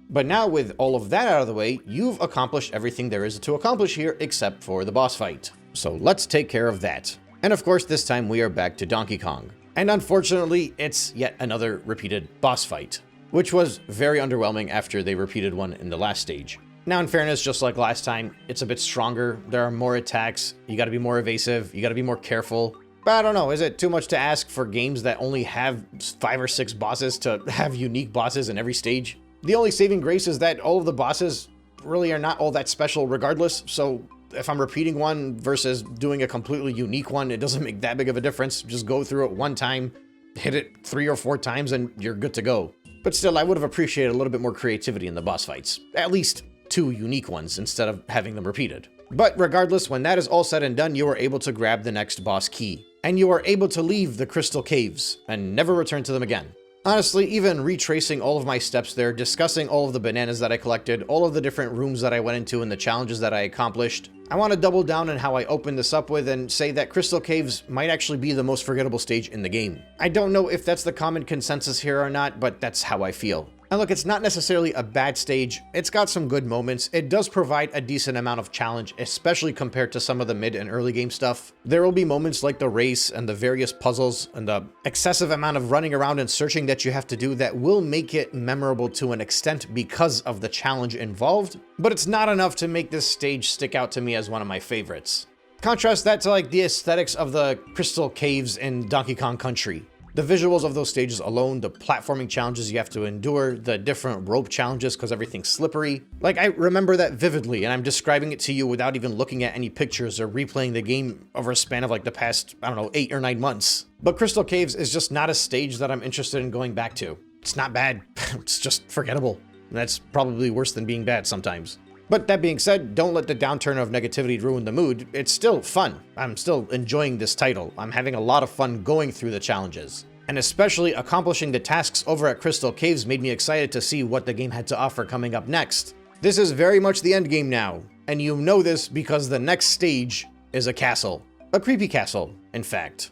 But now with all of that out of the way, you've accomplished everything there is to accomplish here except for the boss fight. So let's take care of that. And of course, this time we are back to Donkey Kong. And unfortunately, it's yet another repeated boss fight, which was very underwhelming after they repeated one in the last stage. Now, in fairness, just like last time, it's a bit stronger. There are more attacks. You gotta be more evasive. You gotta be more careful. But I don't know, is it too much to ask for games that only have 5 or 6 bosses to have unique bosses in every stage? The only saving grace is that all of the bosses really are not all that special regardless, so if I'm repeating one versus doing a completely unique one, it doesn't make that big of a difference. Just go through it one time, hit it 3 or 4 times, and you're good to go. But still, I would have appreciated a little bit more creativity in the boss fights. At least 2 unique ones instead of having them repeated. But regardless, when that is all said and done, you are able to grab the next boss key. And you are able to leave the crystal caves and never return to them again. Honestly, even retracing all of my steps there, discussing all of the bananas that I collected, all of the different rooms that I went into and the challenges that I accomplished, I want to double down on how I opened this up with and say that Crystal Caves might actually be the most forgettable stage in the game. I don't know if that's the common consensus here or not, but that's how I feel. And look, it's not necessarily a bad stage. It's got some good moments. It does provide a decent amount of challenge, especially compared to some of the mid and early game stuff. There will be moments like the race and the various puzzles and the excessive amount of running around and searching that you have to do that will make it memorable to an extent because of the challenge involved, but it's not enough to make this stage stick out to me as one of my favorites. Contrast that to like the aesthetics of the Crystal Caves in Donkey Kong Country. The visuals of those stages alone, the platforming challenges you have to endure, the different rope challenges because everything's slippery. Like, I remember that vividly, and I'm describing it to you without even looking at any pictures or replaying the game over a span of like the past, I don't know, 8 or 9 months. But Crystal Caves is just not a stage that I'm interested in going back to. It's not bad, it's just forgettable. And that's probably worse than being bad sometimes. But that being said, don't let the downturn of negativity ruin the mood. It's still fun. I'm still enjoying this title. I'm having a lot of fun going through the challenges. And especially accomplishing the tasks over at Crystal Caves made me excited to see what the game had to offer coming up next. This is very much the end game now, and you know this because the next stage is a castle. A creepy castle, in fact.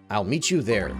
I'll meet you there.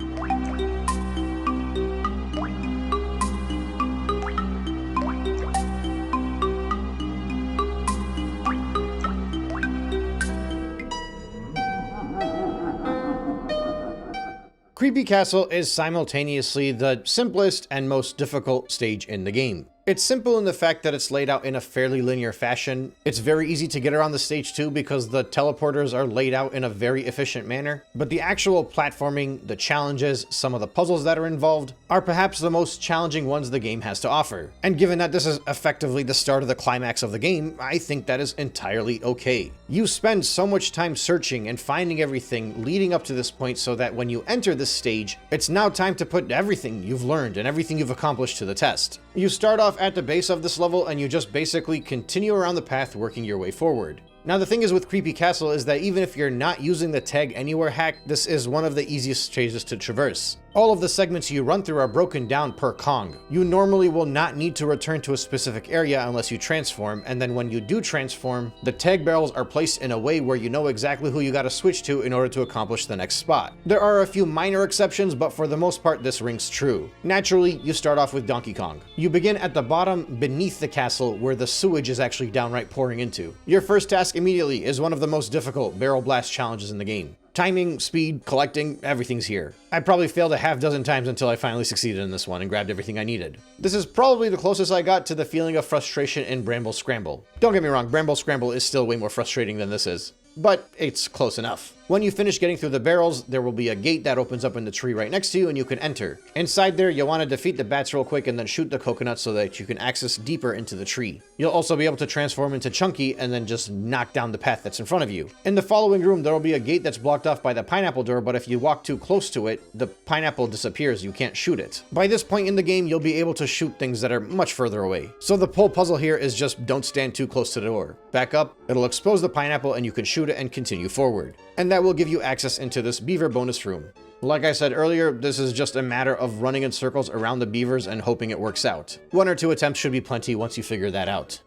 Creepy Castle is simultaneously the simplest and most difficult stage in the game. It's simple in the fact that it's laid out in a fairly linear fashion. It's very easy to get around the stage too because the teleporters are laid out in a very efficient manner. But the actual platforming, the challenges, some of the puzzles that are involved are perhaps the most challenging ones the game has to offer. And given that this is effectively the start of the climax of the game, I think that is entirely okay. You spend so much time searching and finding everything leading up to this point so that when you enter this stage, it's now time to put everything you've learned and everything you've accomplished to the test. You start off at the base of this level and you just basically continue around the path working your way forward. Now the thing is with Creepy Castle is that even if you're not using the Tag Anywhere hack, this is one of the easiest stages to traverse. All of the segments you run through are broken down per Kong. You normally will not need to return to a specific area unless you transform, and then when you do transform, the tag barrels are placed in a way where you know exactly who you gotta switch to in order to accomplish the next spot. There are a few minor exceptions, but for the most part this rings true. Naturally, you start off with Donkey Kong. You begin at the bottom beneath the castle where the sewage is actually downright pouring into. Your first task immediately is one of the most difficult barrel blast challenges in the game. Timing, speed, collecting, everything's here. I probably failed a half dozen times until I finally succeeded in this one and grabbed everything I needed. This is probably the closest I got to the feeling of frustration in Bramble Scramble. Don't get me wrong, Bramble Scramble is still way more frustrating than this is, but it's close enough. When you finish getting through the barrels, there will be a gate that opens up in the tree right next to you and you can enter. Inside there, you'll want to defeat the bats real quick and then shoot the coconut so that you can access deeper into the tree. You'll also be able to transform into Chunky and then just knock down the path that's in front of you. In the following room, there will be a gate that's blocked off by the pineapple door, but if you walk too close to it, the pineapple disappears, you can't shoot it. By this point in the game, you'll be able to shoot things that are much further away. So the whole puzzle here is just don't stand too close to the door. Back up, it'll expose the pineapple and you can shoot it and continue forward. And that will give you access into this beaver bonus room. Like I said earlier, this is just a matter of running in circles around the beavers and hoping it works out. 1 or 2 attempts should be plenty once you figure that out.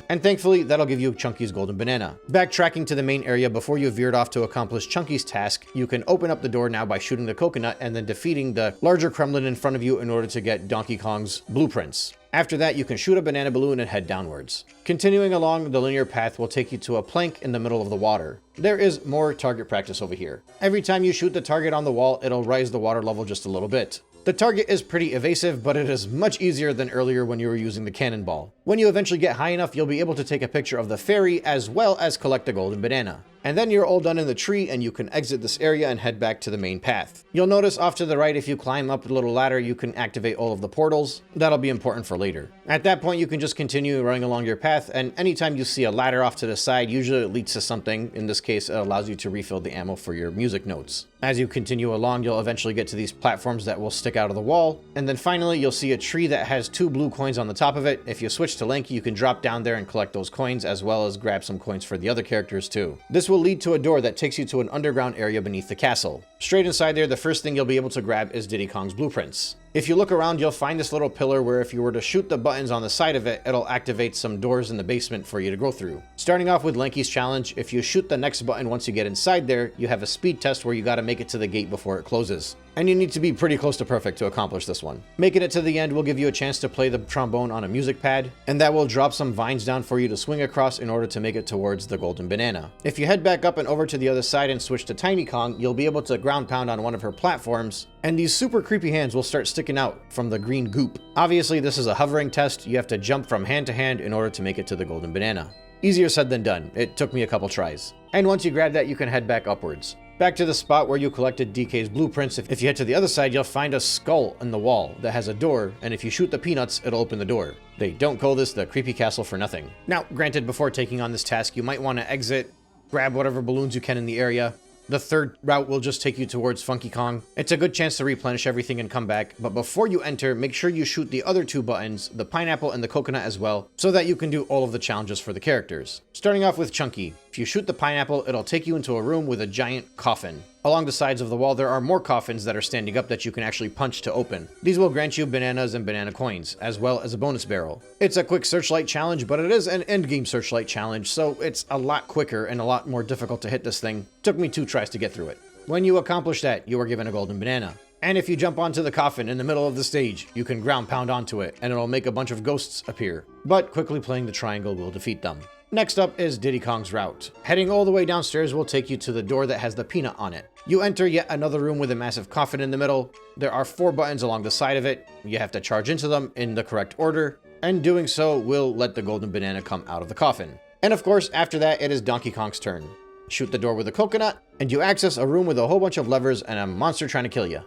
And thankfully, that'll give you Chunky's golden banana. Backtracking to the main area before you veered off to accomplish Chunky's task, you can open up the door now by shooting the coconut and then defeating the larger Kremlin in front of you in order to get Donkey Kong's blueprints. After that, you can shoot a banana balloon and head downwards. Continuing along, the linear path will take you to a plank in the middle of the water. There is more target practice over here. Every time you shoot the target on the wall, it'll raise the water level just a little bit. The target is pretty evasive, but it is much easier than earlier when you were using the cannonball. When you eventually get high enough, you'll be able to take a picture of the fairy as well as collect the golden banana. And then you're all done in the tree and you can exit this area and head back to the main path. You'll notice off to the right, if you climb up the little ladder, you can activate all of the portals. That'll be important for later. At that point, you can just continue running along your path, and anytime you see a ladder off to the side, usually it leads to something. In this case, it allows you to refill the ammo for your music notes. As you continue along, you'll eventually get to these platforms that will stick out of the wall, and then finally, you'll see a tree that has 2 blue coins on the top of it. If you switch to Lanky, you can drop down there and collect those coins, as well as grab some coins for the other characters too. This will lead to a door that takes you to an underground area beneath the castle. Straight inside there, the first thing you'll be able to grab is Diddy Kong's blueprints. If you look around, you'll find this little pillar where if you were to shoot the buttons on the side of it, it'll activate some doors in the basement for you to go through. Starting off with Lanky's challenge, if you shoot the next button once you get inside there, you have a speed test where you gotta make it to the gate before it closes. And you need to be pretty close to perfect to accomplish this one. Making it to the end will give you a chance to play the trombone on a music pad, and that will drop some vines down for you to swing across in order to make it towards the golden banana. If you head back up and over to the other side and switch to Tiny Kong, you'll be able to ground pound on one of her platforms, and these super creepy hands will start sticking out from the green goop. Obviously, this is a hovering test. You have to jump from hand to hand in order to make it to the golden banana. Easier said than done. It took me a couple tries. And once you grab that, you can head back upwards. Back to the spot where you collected DK's blueprints. If you head to the other side, you'll find a skull in the wall that has a door, and if you shoot the peanuts, it'll open the door. They don't call this the creepy castle for nothing. Now, granted, before taking on this task, you might want to exit, grab whatever balloons you can in the area. The third route will just take you towards Fungi Kong. It's a good chance to replenish everything and come back, but before you enter, make sure you shoot the other 2 buttons, the pineapple and the coconut as well, so that you can do all of the challenges for the characters. Starting off with Chunky. If you shoot the pineapple, it'll take you into a room with a giant coffin. Along the sides of the wall, there are more coffins that are standing up that you can actually punch to open. These will grant you bananas and banana coins, as well as a bonus barrel. It's a quick searchlight challenge, but it is an endgame searchlight challenge, so it's a lot quicker and a lot more difficult to hit this thing. Took me 2 tries to get through it. When you accomplish that, you are given a golden banana. And if you jump onto the coffin in the middle of the stage, you can ground pound onto it, and it'll make a bunch of ghosts appear. But quickly playing the triangle will defeat them. Next up is Diddy Kong's route. Heading all the way downstairs will take you to the door that has the peanut on it. You enter yet another room with a massive coffin in the middle. There are 4 buttons along the side of it. You have to charge into them in the correct order. and doing so will let the golden banana come out of the coffin. And of course, after that, it is Donkey Kong's turn. Shoot the door with a coconut, and you access a room with a whole bunch of levers and a monster trying to kill you.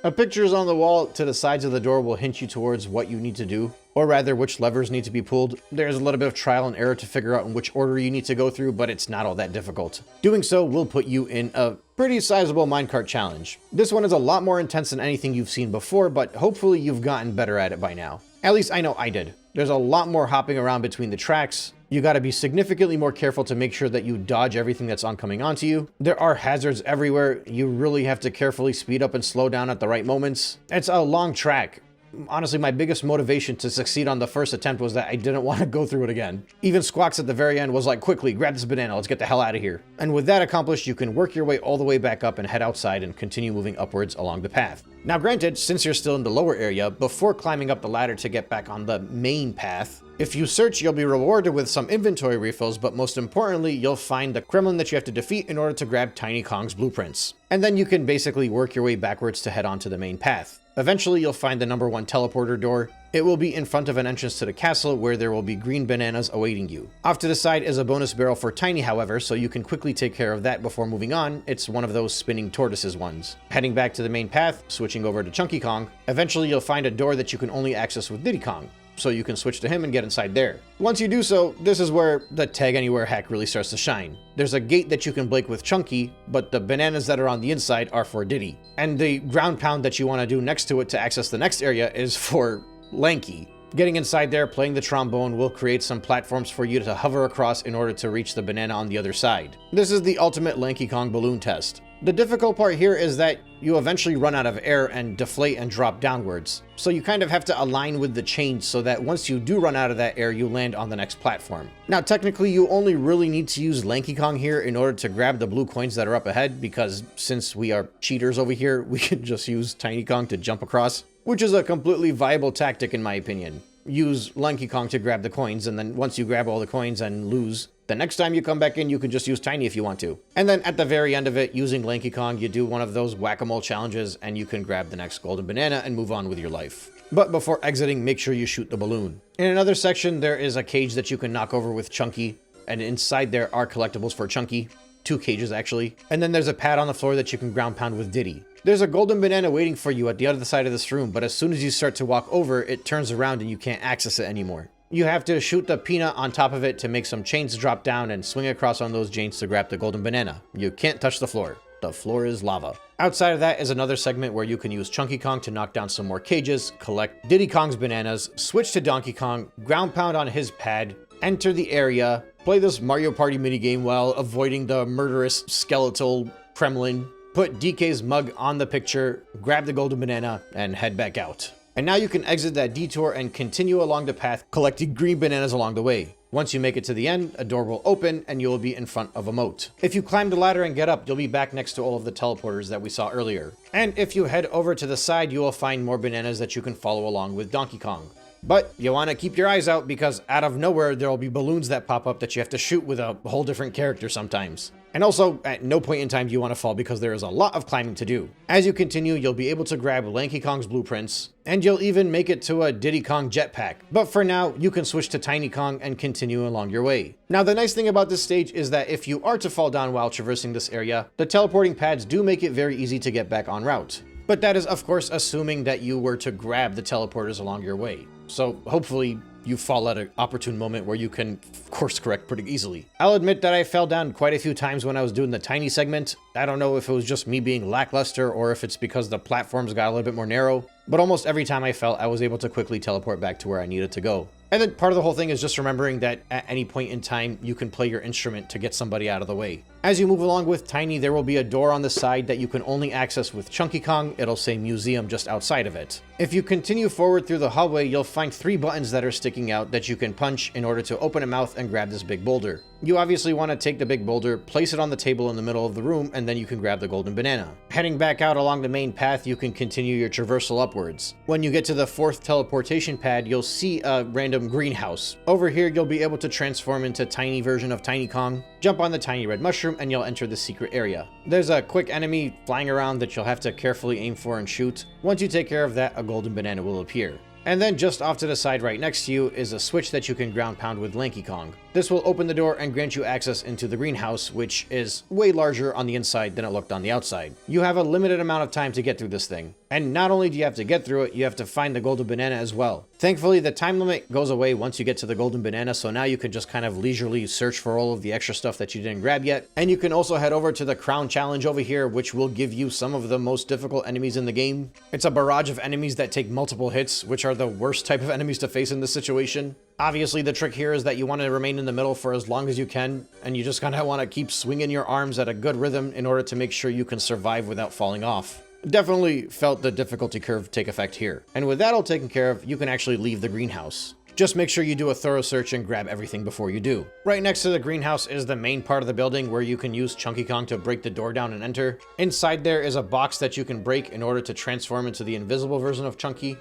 A pictures on the wall to the sides of the door will hint you towards what you need to do, or rather which levers need to be pulled. There's a little bit of trial and error to figure out in which order you need to go through, but it's not all that difficult. Doing so will put you in a pretty sizable minecart challenge. This one is a lot more intense than anything you've seen before, but hopefully you've gotten better at it by now. At least I know I did. There's a lot more hopping around between the tracks. You gotta be significantly more careful to make sure that you dodge everything that's oncoming onto you. There are hazards everywhere. You really have to carefully speed up and slow down at the right moments. It's a long track. Honestly, my biggest motivation to succeed on the first attempt was that I didn't want to go through it again. Even Squawks at the very end was like, quickly, grab this banana, let's get the hell out of here. And with that accomplished, you can work your way all the way back up and head outside and continue moving upwards along the path. Now granted, since you're still in the lower area, before climbing up the ladder to get back on the main path, if you search, you'll be rewarded with some inventory refills, but most importantly, you'll find the Kremlin that you have to defeat in order to grab Tiny Kong's blueprints. And then you can basically work your way backwards to head on to the main path. Eventually, you'll find the number 1 teleporter door. It will be in front of an entrance to the castle where there will be green bananas awaiting you. Off to the side is a bonus barrel for Tiny, however, so you can quickly take care of that before moving on. It's one of those spinning tortoises ones. Heading back to the main path, switching over to Chunky Kong, eventually you'll find a door that you can only access with Diddy Kong, so you can switch to him and get inside there. Once you do so, this is where the Tag Anywhere hack really starts to shine. There's a gate that you can break with Chunky, but the bananas that are on the inside are for Diddy. And the ground pound that you want to do next to it to access the next area is for Lanky. Getting inside there, playing the trombone will create some platforms for you to hover across in order to reach the banana on the other side. This is the ultimate Lanky Kong balloon test. The difficult part here is that you eventually run out of air and deflate and drop downwards. So you kind of have to align with the change so that once you do run out of that air, you land on the next platform. Now, technically, you only really need to use Lanky Kong here in order to grab the blue coins that are up ahead, because since we are cheaters over here, we can just use Tiny Kong to jump across, which is a completely viable tactic in my opinion. Use Lanky Kong to grab the coins, and then once you grab all the coins and lose, the next time you come back in, you can just use Tiny if you want to. And then at the very end of it, using Lanky Kong, you do one of those whack-a-mole challenges and you can grab the next golden banana and move on with your life. But before exiting, make sure you shoot the balloon. In another section, there is a cage that you can knock over with Chunky, and inside there are collectibles for Chunky. 2 cages actually. And then there's a pad on the floor that you can ground pound with Diddy. There's a golden banana waiting for you at the other side of this room, but as soon as you start to walk over, it turns around and you can't access it anymore. You have to shoot the peanut on top of it to make some chains drop down and swing across on those chains to grab the golden banana. You can't touch the floor. The floor is lava. Outside of that is another segment where you can use Chunky Kong to knock down some more cages, collect Diddy Kong's bananas, switch to Donkey Kong, ground pound on his pad, enter the area, play this Mario Party minigame while avoiding the murderous skeletal Kremlin, put DK's mug on the picture, grab the golden banana, and head back out. And now you can exit that detour and continue along the path, collecting green bananas along the way. Once you make it to the end, a door will open and you will be in front of a moat. If you climb the ladder and get up, you'll be back next to all of the teleporters that we saw earlier. And if you head over to the side, you will find more bananas that you can follow along with Donkey Kong. But you want to keep your eyes out because out of nowhere, there will be balloons that pop up that you have to shoot with a whole different character sometimes. And also, at no point in time do you want to fall because there is a lot of climbing to do. As you continue, you'll be able to grab Lanky Kong's blueprints, and you'll even make it to a Diddy Kong jetpack. But for now, you can switch to Tiny Kong and continue along your way. Now, the nice thing about this stage is that if you are to fall down while traversing this area, the teleporting pads do make it very easy to get back en route. But that is, of course, assuming that you were to grab the teleporters along your way. So hopefully you fall at an opportune moment where you can course correct pretty easily. I'll admit that I fell down quite a few times when I was doing the Tiny segment. I don't know if it was just me being lackluster or if it's because the platforms got a little bit more narrow, but almost every time I fell, I was able to quickly teleport back to where I needed to go. And then part of the whole thing is just remembering that at any point in time, you can play your instrument to get somebody out of the way. As you move along with Tiny, there will be a door on the side that you can only access with Chunky Kong. It'll say museum just outside of it. If you continue forward through the hallway, you'll find 3 buttons that are sticking out that you can punch in order to open a mouth and grab this big boulder. You obviously want to take the big boulder, place it on the table in the middle of the room, and then you can grab the golden banana. Heading back out along the main path, you can continue your traversal upwards. When you get to the 4th teleportation pad, you'll see a random greenhouse. Over here, you'll be able to transform into tiny version of Tiny Kong, jump on the tiny red mushroom, and you'll enter the secret area. There's a quick enemy flying around that you'll have to carefully aim for and shoot. Once you take care of that, a golden banana will appear. And then just off to the side right next to you is a switch that you can ground pound with Lanky Kong. This will open the door and grant you access into the greenhouse, which is way larger on the inside than it looked on the outside. You have a limited amount of time to get through this thing. And not only do you have to get through it, you have to find the golden banana as well. Thankfully, the time limit goes away once you get to the golden banana, so now you can just kind of leisurely search for all of the extra stuff that you didn't grab yet. And you can also head over to the crown challenge over here, which will give you some of the most difficult enemies in the game. It's a barrage of enemies that take multiple hits, which are the worst type of enemies to face in this situation. Obviously, the trick here is that you want to remain in the middle for as long as you can, and you just kind of want to keep swinging your arms at a good rhythm in order to make sure you can survive without falling off. Definitely felt the difficulty curve take effect here. And with that all taken care of, you can actually leave the greenhouse. Just make sure you do a thorough search and grab everything before you do. Right next to the greenhouse is the main part of the building where you can use Chuny Kong to break the door down and enter. Inside there is a box that you can break in order to transform into the invisible version of Chuny.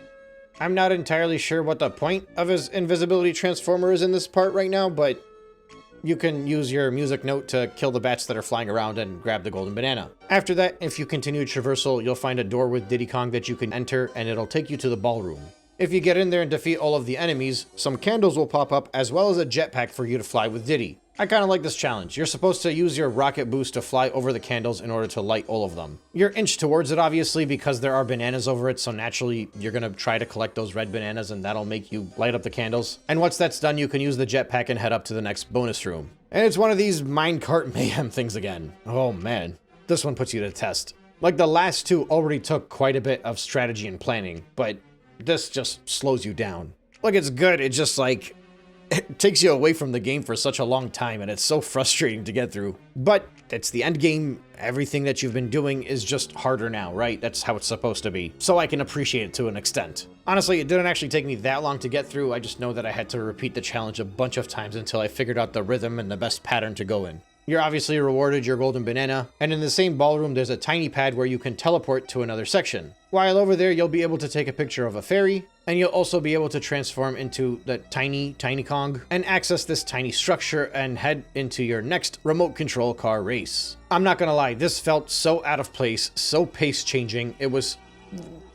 I'm not entirely sure what the point of his invisibility transformer is in this part right now, but you can use your music note to kill the bats that are flying around and grab the golden banana. After that, if you continue traversal, you'll find a door with Diddy Kong that you can enter, and it'll take you to the ballroom. If you get in there and defeat all of the enemies, some candles will pop up as well as a jetpack for you to fly with Diddy. I kind of like this challenge. You're supposed to use your rocket boost to fly over the candles in order to light all of them. You're inched towards it obviously because there are bananas over it, so naturally you're going to try to collect those red bananas and that'll make you light up the candles. And once that's done, you can use the jetpack and head up to the next bonus room. And it's one of these minecart mayhem things again. Oh man, this one puts you to the test. Like the last two already took quite a bit of strategy and planning, but this just slows you down. Like it's good, it's just like, it takes you away from the game for such a long time and it's so frustrating to get through. But it's the end game. Everything that you've been doing is just harder now, right? That's how it's supposed to be. So I can appreciate it to an extent. Honestly, it didn't actually take me that long to get through. I just know that I had to repeat the challenge a bunch of times until I figured out the rhythm and the best pattern to go in. You're obviously rewarded your golden banana, and in the same ballroom there's a tiny pad where you can teleport to another section. While over there, you'll be able to take a picture of a fairy, and you'll also be able to transform into the tiny Kong and access this tiny structure and head into your next remote control car race. I'm not gonna lie, this felt so out of place, so pace changing. It was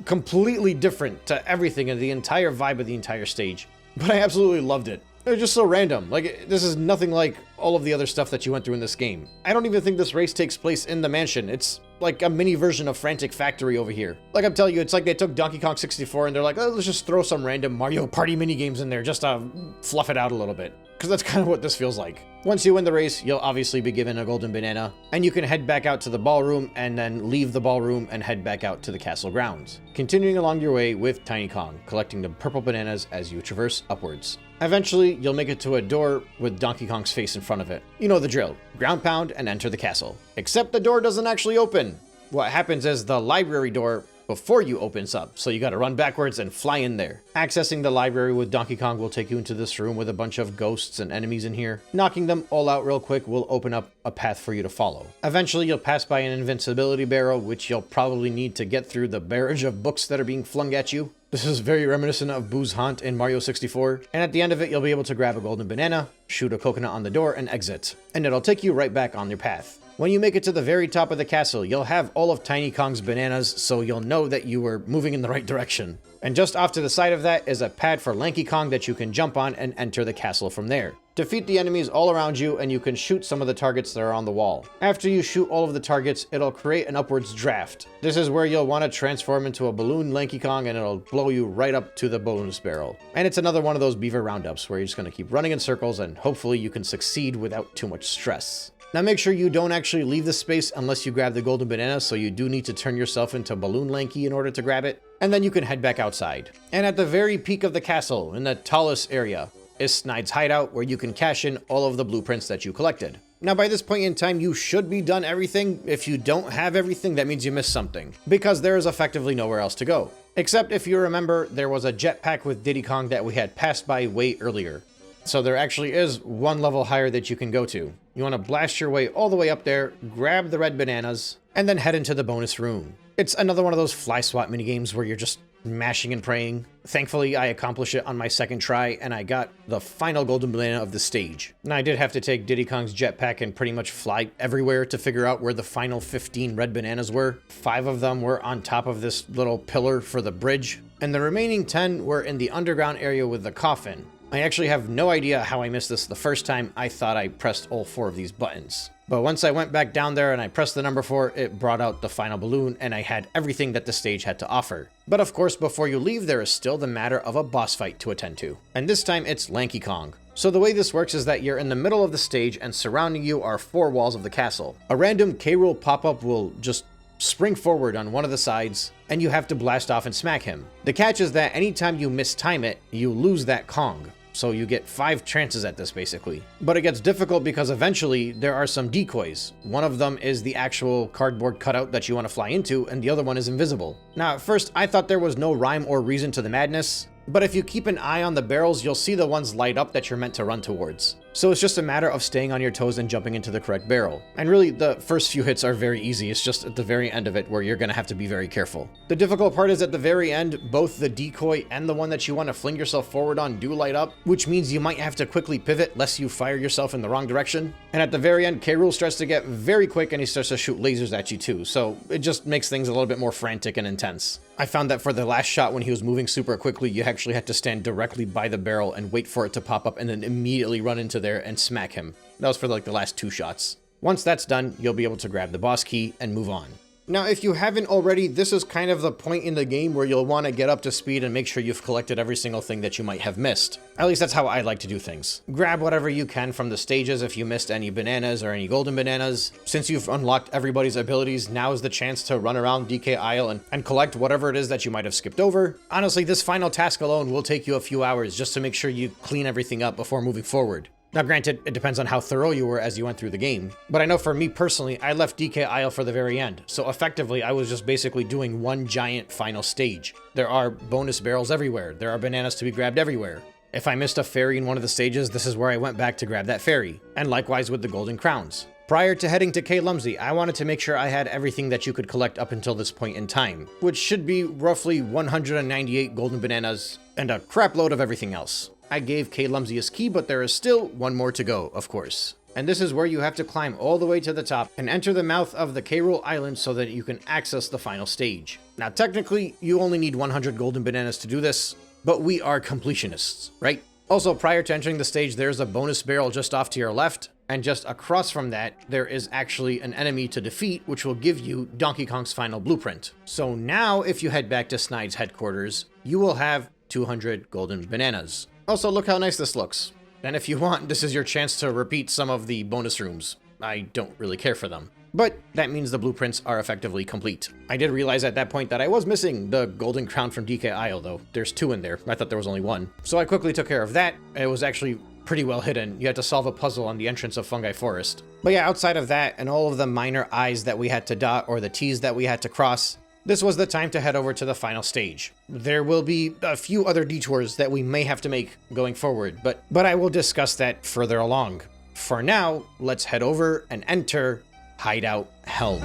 completely different to everything and the entire vibe of the entire stage, but I absolutely loved it. It was just so random. Like, this is nothing like all of the other stuff that you went through in this game. I don't even think this race takes place in the mansion. It's like a mini version of Frantic Factory over here. Like I'm telling you, it's like they took Donkey Kong 64 and they're like, oh, let's just throw some random Mario Party mini games in there just to fluff it out a little bit. Because that's kind of what this feels like. Once you win the race, you'll obviously be given a golden banana, and you can head back out to the ballroom and then leave the ballroom and head back out to the castle grounds, continuing along your way with Tiny Kong, collecting the purple bananas as you traverse upwards. Eventually, you'll make it to a door with Donkey Kong's face in front of it. You know the drill. Ground pound and enter the castle. Except the door doesn't actually open. What happens is the library door before you opens up, so you gotta run backwards and fly in there. Accessing the library with Donkey Kong will take you into this room with a bunch of ghosts and enemies in here. Knocking them all out real quick will open up a path for you to follow. Eventually you'll pass by an invincibility barrel, which you'll probably need to get through the barrage of books that are being flung at you. This is very reminiscent of Boo's Haunt in Mario 64. And at the end of it, you'll be able to grab a golden banana, shoot a coconut on the door, and exit. And it'll take you right back on your path. When you make it to the very top of the castle, you'll have all of Tiny Kong's bananas, so you'll know that you were moving in the right direction. And just off to the side of that is a pad for Lanky Kong that you can jump on and enter the castle from there. Defeat the enemies all around you, and you can shoot some of the targets that are on the wall. After you shoot all of the targets, it'll create an upwards draft. This is where you'll want to transform into a balloon Lanky Kong, and it'll blow you right up to the bonus barrel. And it's another one of those beaver roundups where you're just going to keep running in circles, and hopefully you can succeed without too much stress. Now make sure you don't actually leave the space unless you grab the golden banana, so you do need to turn yourself into Balloon Lanky in order to grab it, and then you can head back outside. And at the very peak of the castle, in the tallest area, is Snide's hideout, where you can cash in all of the blueprints that you collected. Now by this point in time, you should be done everything. If you don't have everything, that means you missed something, because there is effectively nowhere else to go. Except if you remember, there was a jetpack with Diddy Kong that we had passed by way earlier. So there actually is one level higher that you can go to. You want to blast your way all the way up there, grab the red bananas, and then head into the bonus room. It's another one of those fly swat minigames where you're just mashing and praying. Thankfully, I accomplished it on my second try, and I got the final golden banana of the stage. Now, I did have to take Diddy Kong's jetpack and pretty much fly everywhere to figure out where the final 15 red bananas were. 5 of them were on top of this little pillar for the bridge, and the remaining 10 were in the underground area with the coffin. I actually have no idea how I missed this the first time. I thought I pressed all 4 of these buttons. But once I went back down there and I pressed the number 4, it brought out the final balloon and I had everything that the stage had to offer. But of course, before you leave, there is still the matter of a boss fight to attend to. And this time it's Lanky Kong. So the way this works is that you're in the middle of the stage and surrounding you are 4 walls of the castle. A random K-Rool pop-up will just spring forward on one of the sides, and you have to blast off and smack him. The catch is that anytime you mistime it, you lose that Kong. So you get 5 chances at this basically. But it gets difficult because eventually there are some decoys. One of them is the actual cardboard cutout that you want to fly into, and the other one is invisible. Now at first I thought there was no rhyme or reason to the madness, but if you keep an eye on the barrels, you'll see the ones light up that you're meant to run towards. So it's just a matter of staying on your toes and jumping into the correct barrel. And really, the first few hits are very easy. It's just at the very end of it where you're gonna have to be very careful. The difficult part is at the very end, both the decoy and the one that you want to fling yourself forward on do light up, which means you might have to quickly pivot lest you fire yourself in the wrong direction. And at the very end, K-Rool starts to get very quick and he starts to shoot lasers at you too, so it just makes things a little bit more frantic and intense. I found that for the last shot when he was moving super quickly, you actually had to stand directly by the barrel and wait for it to pop up and then immediately run into there and smack him. That was for like the last 2 shots. Once that's done, you'll be able to grab the boss key and move on. Now, if you haven't already, this is kind of the point in the game where you'll want to get up to speed and make sure you've collected every single thing that you might have missed. At least that's how I like to do things. Grab whatever you can from the stages if you missed any bananas or any golden bananas. Since you've unlocked everybody's abilities, now is the chance to run around DK Isle and collect whatever it is that you might have skipped over. Honestly, this final task alone will take you a few hours just to make sure you clean everything up before moving forward. Now granted, it depends on how thorough you were as you went through the game, but I know for me personally, I left DK Isle for the very end, so effectively I was just basically doing one giant final stage. There are bonus barrels everywhere, there are bananas to be grabbed everywhere. If I missed a fairy in one of the stages, this is where I went back to grab that fairy, and likewise with the golden crowns. Prior to heading to K Lumsey, I wanted to make sure I had everything that you could collect up until this point in time, which should be roughly 198 golden bananas and a crap load of everything else. I gave K Lumsey his key, but there is still one more to go, of course. And this is where you have to climb all the way to the top and enter the mouth of the K-Rool Island so that you can access the final stage. Now technically, you only need 100 golden bananas to do this, but we are completionists, right? Also, prior to entering the stage, there's a bonus barrel just off to your left, and just across from that, there is actually an enemy to defeat, which will give you Donkey Kong's final blueprint. So now, if you head back to Snide's headquarters, you will have 200 golden bananas. Also, look how nice this looks. And if you want, this is your chance to repeat some of the bonus rooms. I don't really care for them. But that means the blueprints are effectively complete. I did realize at that point that I was missing the golden crown from DK Isle though. There's 2 in there. I thought there was only 1. So I quickly took care of that. It was actually pretty well hidden. You had to solve a puzzle on the entrance of Fungi Forest. But yeah, outside of that and all of the minor I's that we had to dot or the T's that we had to cross, this was the time to head over to the final stage. There will be a few other detours that we may have to make going forward, but I will discuss that further along. For now, let's head over and enter Hideout Helm.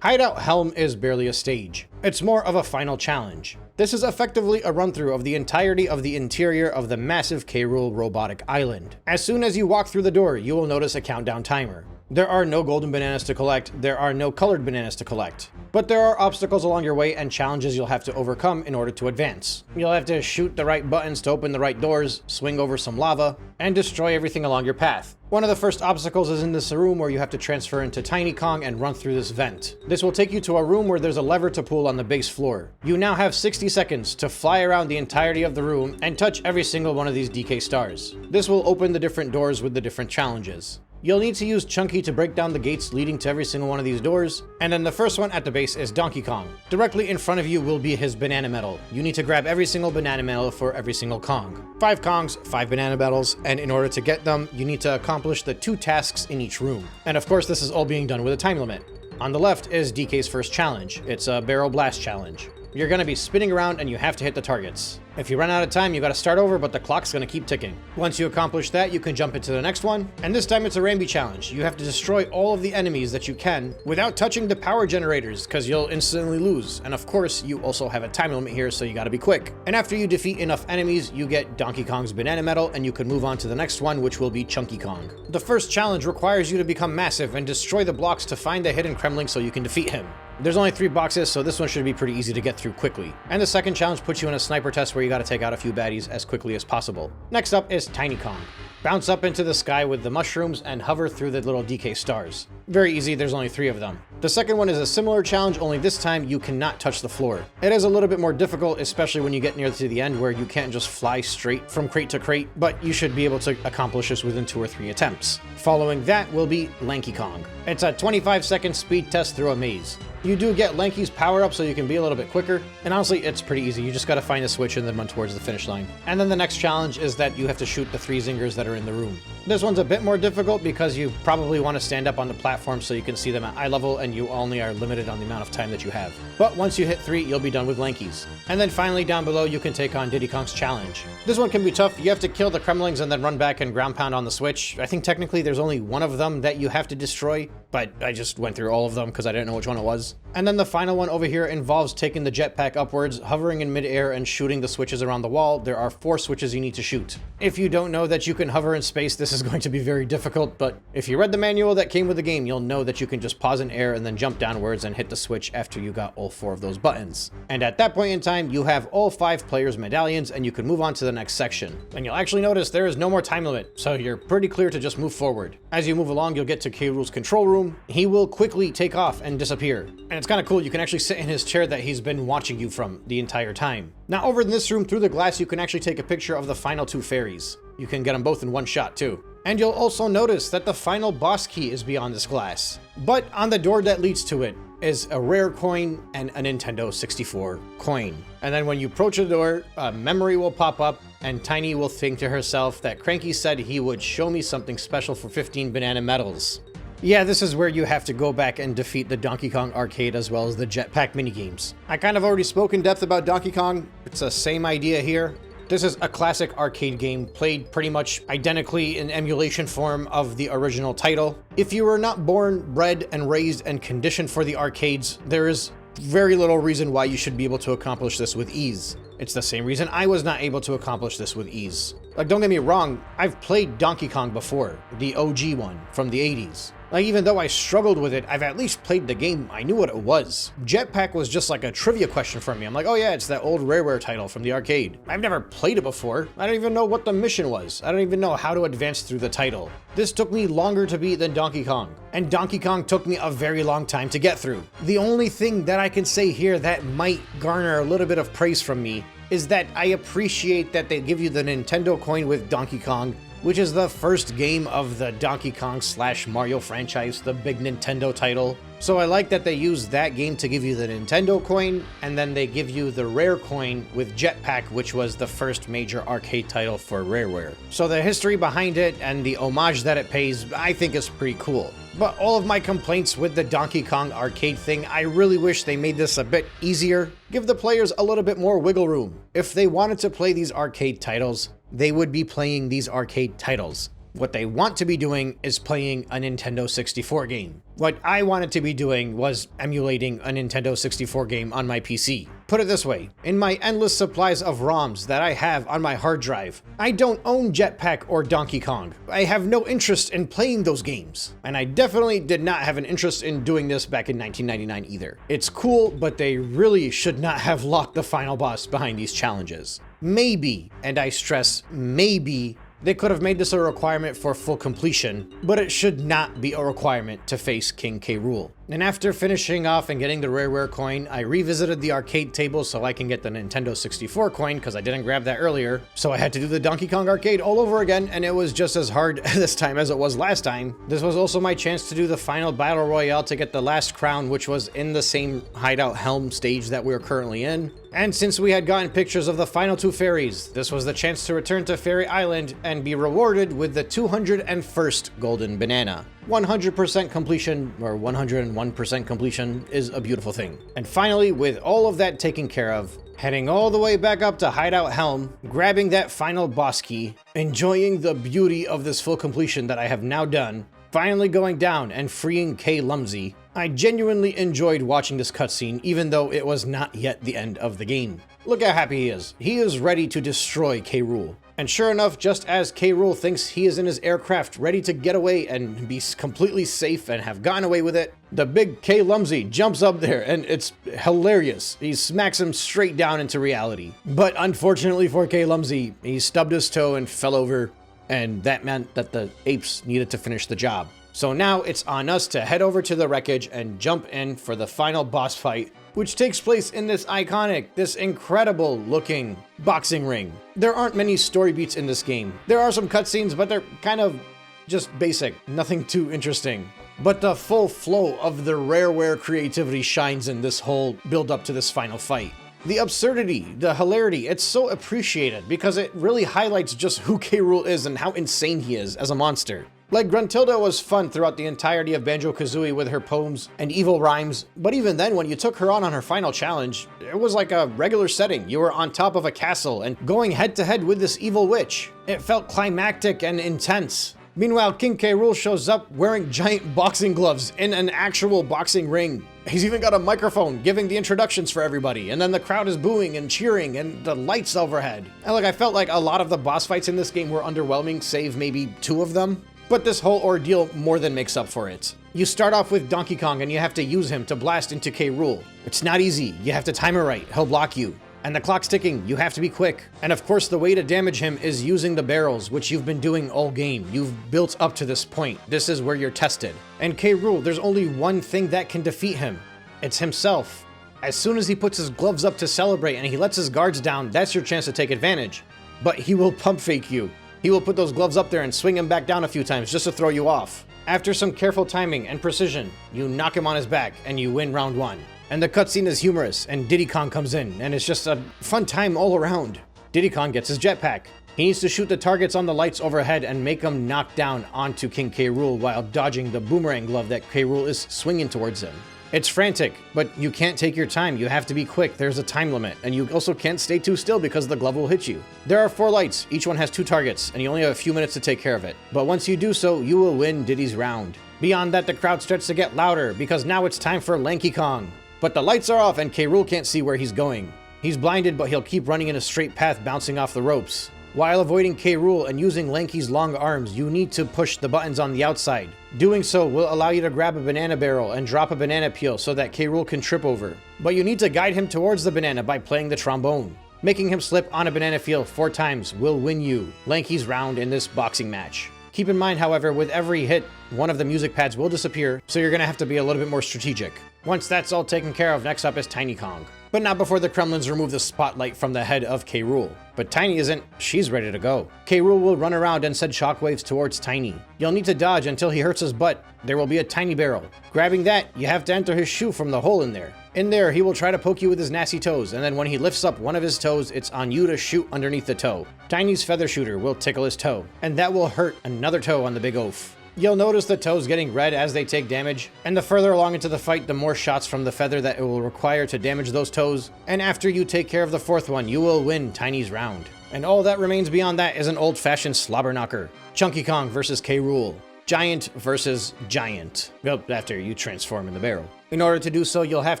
Hideout Helm is barely a stage. It's more of a final challenge. This is effectively a run-through of the entirety of the interior of the massive K-Rool robotic island. As soon as you walk through the door, you will notice a countdown timer. There are no golden bananas to collect, there are no colored bananas to collect. But there are obstacles along your way and challenges you'll have to overcome in order to advance. You'll have to shoot the right buttons to open the right doors, swing over some lava, and destroy everything along your path. One of the first obstacles is in this room where you have to transfer into Chuny Kong and run through this vent. This will take you to a room where there's a lever to pull on the base floor. You now have 60 seconds to fly around the entirety of the room and touch every single one of these DK stars. This will open the different doors with the different challenges. You'll need to use Chunky to break down the gates leading to every single one of these doors, and then the first one at the base is Donkey Kong. Directly in front of you will be his banana medal. You need to grab every single banana medal for every single Kong. 5 Kongs, 5 banana medals, and in order to get them, you need to accomplish the 2 tasks in each room. And of course, this is all being done with a time limit. On the left is DK's first challenge. It's a barrel blast challenge. You're going to be spinning around and you have to hit the targets. If you run out of time, you got to start over, but the clock's going to keep ticking. Once you accomplish that, you can jump into the next one, and this time it's a Rambi challenge. You have to destroy all of the enemies that you can without touching the power generators, because you'll instantly lose. And of course, you also have a time limit here, so you got to be quick. And after you defeat enough enemies, you get Donkey Kong's banana medal, and you can move on to the next one, which will be Chuny Kong. The first challenge requires you to become massive and destroy the blocks to find the hidden Kremling so you can defeat him. There's only 3 boxes, so this one should be pretty easy to get through quickly. And the second challenge puts you in a sniper test where you gotta take out a few baddies as quickly as possible. Next up is Tiny Kong. Bounce up into the sky with the mushrooms and hover through the little DK stars. Very easy, there's only 3 of them. The second one is a similar challenge, only this time you cannot touch the floor. It is a little bit more difficult, especially when you get near to the end where you can't just fly straight from crate to crate, but you should be able to accomplish this within 2 or 3 attempts. Following that will be Lanky Kong. It's a 25-second speed test through a maze. You do get Lanky's power up so you can be a little bit quicker, and honestly, it's pretty easy. You just gotta find the switch and then run towards the finish line. And then the next challenge is that you have to shoot the 3 zingers that are in the room. This one's a bit more difficult because you probably want to stand up on the platform so you can see them at eye level, and you only are limited on the amount of time that you have. But once you hit 3, you'll be done with Lanky's. And then finally down below, you can take on Diddy Kong's challenge. This one can be tough. You have to kill the Kremlings and then run back and ground pound on the switch. I think technically there's only one of them that you have to destroy, but I just went through all of them because I didn't know which one it was. And then the final one over here involves taking the jetpack upwards, hovering in midair, and shooting the switches around the wall. There are 4 switches you need to shoot. If you don't know that you can hover in space, this is going to be very difficult, but if you read the manual that came with the game, you'll know that you can just pause in air and then jump downwards and hit the switch after you got all 4 of those buttons. And at that point in time, you have all 5 players' medallions, and you can move on to the next section. And you'll actually notice there is no more time limit, so you're pretty clear to just move forward. As you move along, you'll get to K. Rool's control room. He will quickly take off and disappear. And it's kind of cool, you can actually sit in his chair that he's been watching you from the entire time. Now over in this room, through the glass, you can actually take a picture of the final 2 fairies. You can get them both in one shot too. And you'll also notice that the final boss key is beyond this glass. But on the door that leads to it is a rare coin and a Nintendo 64 coin. And then when you approach the door, a memory will pop up, and Tiny will think to herself that Cranky said he would show me something special for 15 banana medals. Yeah, this is where you have to go back and defeat the Donkey Kong arcade as well as the jetpack minigames. I kind of already spoke in depth about Donkey Kong. It's the same idea here. This is a classic arcade game, played pretty much identically in emulation form of the original title. If you were not born, bred, and raised and conditioned for the arcades, there is very little reason why you should be able to accomplish this with ease. It's the same reason I was not able to accomplish this with ease. Like, don't get me wrong, I've played Donkey Kong before, the OG one from the 80s. Like, even though I struggled with it, I've at least played the game. I knew what it was. Jetpack was just like a trivia question for me. I'm like, oh yeah, it's that old RareWare title from the arcade. I've never played it before. I don't even know what the mission was. I don't even know how to advance through the title. This took me longer to beat than Donkey Kong. And Donkey Kong took me a very long time to get through. The only thing that I can say here that might garner a little bit of praise from me is that I appreciate that they give you the Nintendo coin with Donkey Kong, which is the first game of the Donkey Kong / Mario franchise, the big Nintendo title. So I like that they use that game to give you the Nintendo coin, and then they give you the rare coin with Jetpack, which was the first major arcade title for RareWare. So the history behind it and the homage that it pays, I think is pretty cool. But all of my complaints with the Donkey Kong arcade thing, I really wish they made this a bit easier. Give the players a little bit more wiggle room. If they wanted to play these arcade titles, they would be playing these arcade titles. What they want to be doing is playing a Nintendo 64 game. What I wanted to be doing was emulating a Nintendo 64 game on my PC. Put it this way, in my endless supplies of ROMs that I have on my hard drive, I don't own Jetpack or Donkey Kong. I have no interest in playing those games. And I definitely did not have an interest in doing this back in 1999 either. It's cool, but they really should not have locked the final boss behind these challenges. Maybe, and I stress maybe, they could have made this a requirement for full completion, but it should not be a requirement to face King K. Rool. And after finishing off and getting the RareWare coin, I revisited the arcade table so I can get the Nintendo 64 coin because I didn't grab that earlier. So I had to do the Donkey Kong arcade all over again, and it was just as hard this time as it was last time. This was also my chance to do the final battle royale to get the last crown, which was in the same Hideout Helm stage that we're currently in. And since we had gotten pictures of the final 2 fairies, this was the chance to return to Fairy Island and be rewarded with the 201st Golden Banana. 100% completion, or 101% completion, is a beautiful thing. And finally, with all of that taken care of, heading all the way back up to Hideout Helm, grabbing that final boss key, enjoying the beauty of this full completion that I have now done, finally going down and freeing K. Lumsy. I genuinely enjoyed watching this cutscene, even though it was not yet the end of the game. Look how happy he is. He is ready to destroy K. Rool. And sure enough, just as K. Rool thinks he is in his aircraft ready to get away and be completely safe and have gotten away with it, the big K. Lumsy jumps up there and it's hilarious. He smacks him straight down into reality. But unfortunately for K. Lumsy, he stubbed his toe and fell over, and that meant that the apes needed to finish the job. So now it's on us to head over to the wreckage and jump in for the final boss fight, which takes place in this iconic, this incredible looking boxing ring. There aren't many story beats in this game. There are some cutscenes, but they're kind of just basic, nothing too interesting. But the full flow of the RareWare creativity shines in this whole build up to this final fight. The absurdity, the hilarity, it's so appreciated because it really highlights just who K. Rool is and how insane he is as a monster. Like, Gruntilda was fun throughout the entirety of Banjo-Kazooie with her poems and evil rhymes, but even then, when you took her on her final challenge, it was like a regular setting. You were on top of a castle and going head-to-head with this evil witch. It felt climactic and intense. Meanwhile, King K. Rool shows up wearing giant boxing gloves in an actual boxing ring. He's even got a microphone giving the introductions for everybody, and then the crowd is booing and cheering and the lights overhead. And like, I felt like a lot of the boss fights in this game were underwhelming, save maybe 2 of them. But this whole ordeal more than makes up for it. You start off with Donkey Kong and you have to use him to blast into K. Rool. It's not easy, you have to time it right, he'll block you. And the clock's ticking, you have to be quick. And of course the way to damage him is using the barrels, which you've been doing all game. You've built up to this point. This is where you're tested. And K. Rool, there's only one thing that can defeat him. It's himself. As soon as he puts his gloves up to celebrate and he lets his guards down, that's your chance to take advantage. But he will pump fake you. He will put those gloves up there and swing him back down a few times just to throw you off. After some careful timing and precision, you knock him on his back and you win round 1. And the cutscene is humorous and Diddy Kong comes in and it's just a fun time all around. Diddy Kong gets his jetpack. He needs to shoot the targets on the lights overhead and make them knock down onto King K. Rool while dodging the boomerang glove that K. Rool is swinging towards him. It's frantic, but you can't take your time. You have to be quick. There's a time limit, and you also can't stay too still because the glove will hit you. There are 4 lights. Each one has 2 targets, and you only have a few minutes to take care of it. But once you do so, you will win Diddy's round. Beyond that, the crowd starts to get louder because now it's time for Lanky Kong. But the lights are off and K. Rool can't see where he's going. He's blinded, but he'll keep running in a straight path bouncing off the ropes. While avoiding K. Rool and using Lanky's long arms, you need to push the buttons on the outside. Doing so will allow you to grab a banana barrel and drop a banana peel so that K. Rool can trip over. But you need to guide him towards the banana by playing the trombone. Making him slip on a banana peel 4 times will win you Lanky's round in this boxing match. Keep in mind, however, with every hit, one of the music pads will disappear, so you're gonna have to be a little bit more strategic. Once that's all taken care of, next up is Tiny Kong. But not before the Kremlins remove the spotlight from the head of K. Rool. But Tiny isn't, she's ready to go. K. Rool will run around and send shockwaves towards Tiny. You'll need to dodge until he hurts his butt. There will be a tiny barrel. Grabbing that, you have to enter his shoe from the hole in there. In there, he will try to poke you with his nasty toes, and then when he lifts up one of his toes, it's on you to shoot underneath the toe. Tiny's feather shooter will tickle his toe, and that will hurt another toe on the big oaf. You'll notice the toes getting red as they take damage, and the further along into the fight, the more shots from the feather that it will require to damage those toes, and after you take care of the 4th one, you will win Tiny's round. And all that remains beyond that is an old-fashioned slobber knocker. Chunky Kong versus K. Rool. Giant versus giant. Well, after you transform in the barrel. In order to do so, you'll have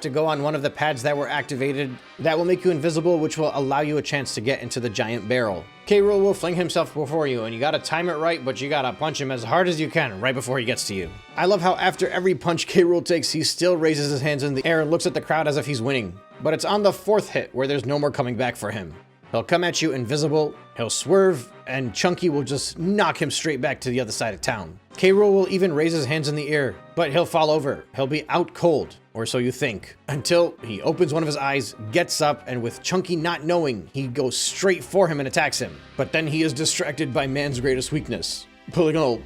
to go on one of the pads that were activated. That will make you invisible, which will allow you a chance to get into the giant barrel. K. Rool will fling himself before you, and you gotta time it right, but you gotta punch him as hard as you can right before he gets to you. I love how after every punch K. Rool takes, he still raises his hands in the air and looks at the crowd as if he's winning. But it's on the 4th hit where there's no more coming back for him. He'll come at you invisible, he'll swerve, and Chunky will just knock him straight back to the other side of town. K. Rool will even raise his hands in the air, but he'll fall over. He'll be out cold, or so you think, until he opens one of his eyes, gets up, and with Chunky not knowing, he goes straight for him and attacks him. But then he is distracted by man's greatest weakness, pulling an old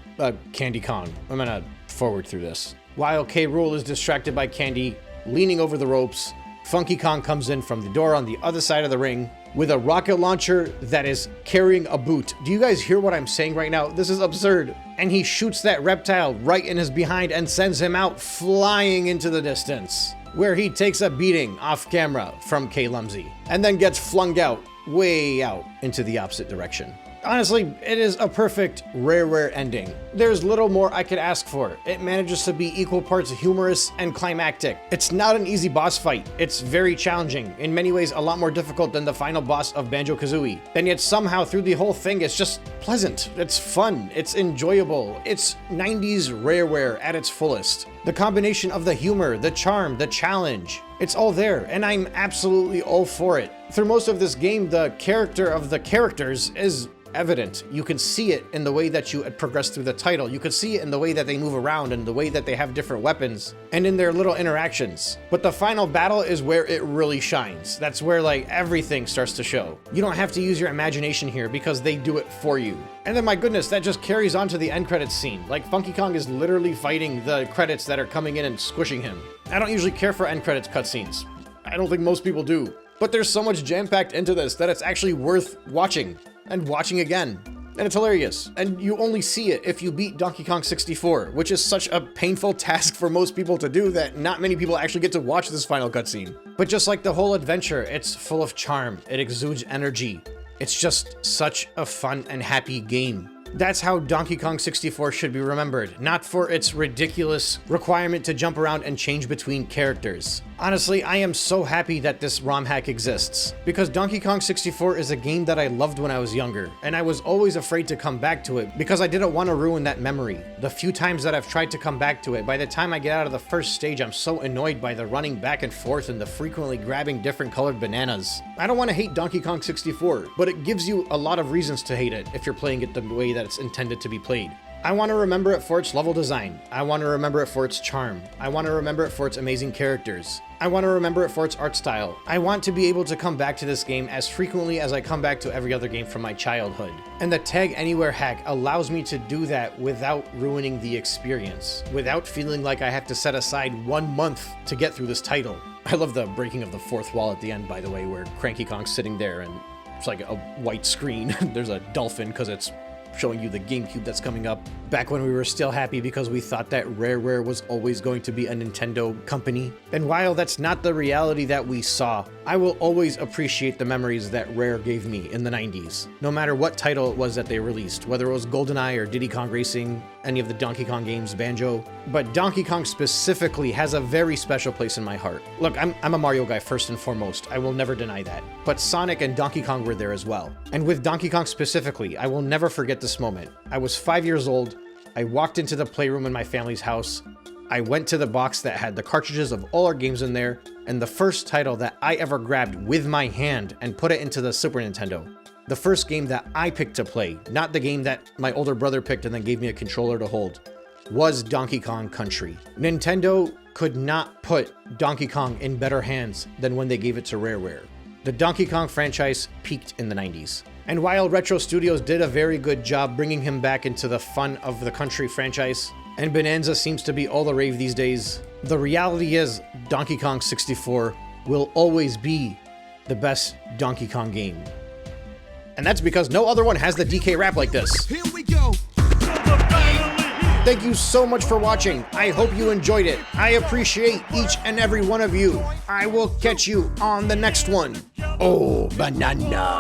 Candy Kong. I'm gonna forward through this. While K. Rool is distracted by Candy, leaning over the ropes, Fungi Kong comes in from the door on the other side of the ring with a rocket launcher that is carrying a boot. Do you guys hear what I'm saying right now? This is absurd. And he shoots that reptile right in his behind and sends him out flying into the distance, where he takes a beating off camera from K. Lumsy and then gets flung out, way out into the opposite direction. Honestly, it is a perfect RareWare ending. There's little more I could ask for. It manages to be equal parts humorous and climactic. It's not an easy boss fight. It's very challenging, in many ways a lot more difficult than the final boss of Banjo-Kazooie. And yet somehow through the whole thing, it's just pleasant. It's fun. It's enjoyable. It's 90s RareWare at its fullest. The combination of the humor, the charm, the challenge, it's all there, and I'm absolutely all for it. Through most of this game, the character of the characters is evident. You can see it in the way that you progress through the title. You can see it in the way that they move around and the way that they have different weapons and in their little interactions. But the final battle is where it really shines. That's where like everything starts to show. You don't have to use your imagination here because they do it for you. And then my goodness, that just carries on to the end credits scene. Like Fungi Kong is literally fighting the credits that are coming in and squishing him. I don't usually care for end credits cutscenes. I don't think most people do. But there's so much jam-packed into this that it's actually worth watching and watching again. And it's hilarious. And you only see it if you beat Donkey Kong 64, which is such a painful task for most people to do that not many people actually get to watch this final cutscene. But just like the whole adventure, it's full of charm. It exudes energy. It's just such a fun and happy game. That's how Donkey Kong 64 should be remembered, not for its ridiculous requirement to jump around and change between characters. Honestly, I am so happy that this ROM hack exists, because Donkey Kong 64 is a game that I loved when I was younger, and I was always afraid to come back to it because I didn't want to ruin that memory. The few times that I've tried to come back to it, by the time I get out of the first stage, I'm so annoyed by the running back and forth and the frequently grabbing different colored bananas. I don't want to hate Donkey Kong 64, but it gives you a lot of reasons to hate it if you're playing it the way that it's intended to be played. I want to remember it for its level design. I want to remember it for its charm. I want to remember it for its amazing characters. I want to remember it for its art style. I want to be able to come back to this game as frequently as I come back to every other game from my childhood. And the Tag Anywhere hack allows me to do that without ruining the experience, without feeling like I have to set aside 1 month to get through this title. I love the breaking of the fourth wall at the end, by the way, where Cranky Kong's sitting there and it's like a white screen. There's a dolphin because it's showing you the GameCube that's coming up. Back when we were still happy because we thought that RareWare was always going to be a Nintendo company. And while that's not the reality that we saw, I will always appreciate the memories that Rare gave me in the 90s. No matter what title it was that they released, whether it was GoldenEye or Diddy Kong Racing, any of the Donkey Kong games, Banjo. But Donkey Kong specifically has a very special place in my heart. Look, I'm a Mario guy first and foremost. I will never deny that. But Sonic and Donkey Kong were there as well. And with Donkey Kong specifically, I will never forget this moment. I was 5 years old. I walked into the playroom in my family's house. I went to the box that had the cartridges of all our games in there, and the first title that I ever grabbed with my hand and put it into the Super Nintendo. The first game that I picked to play, not the game that my older brother picked and then gave me a controller to hold, was Donkey Kong Country. Nintendo could not put Donkey Kong in better hands than when they gave it to RareWare. The Donkey Kong franchise peaked in the 90s. And while Retro Studios did a very good job bringing him back into the fun of the Country franchise, and Bananza seems to be all the rave these days, the reality is Donkey Kong 64 will always be the best Donkey Kong game. And that's because no other one has the DK rap like this. Here we go. Thank you so much for watching. I hope you enjoyed it. I appreciate each and every one of you. I will catch you on the next one. Oh, banana.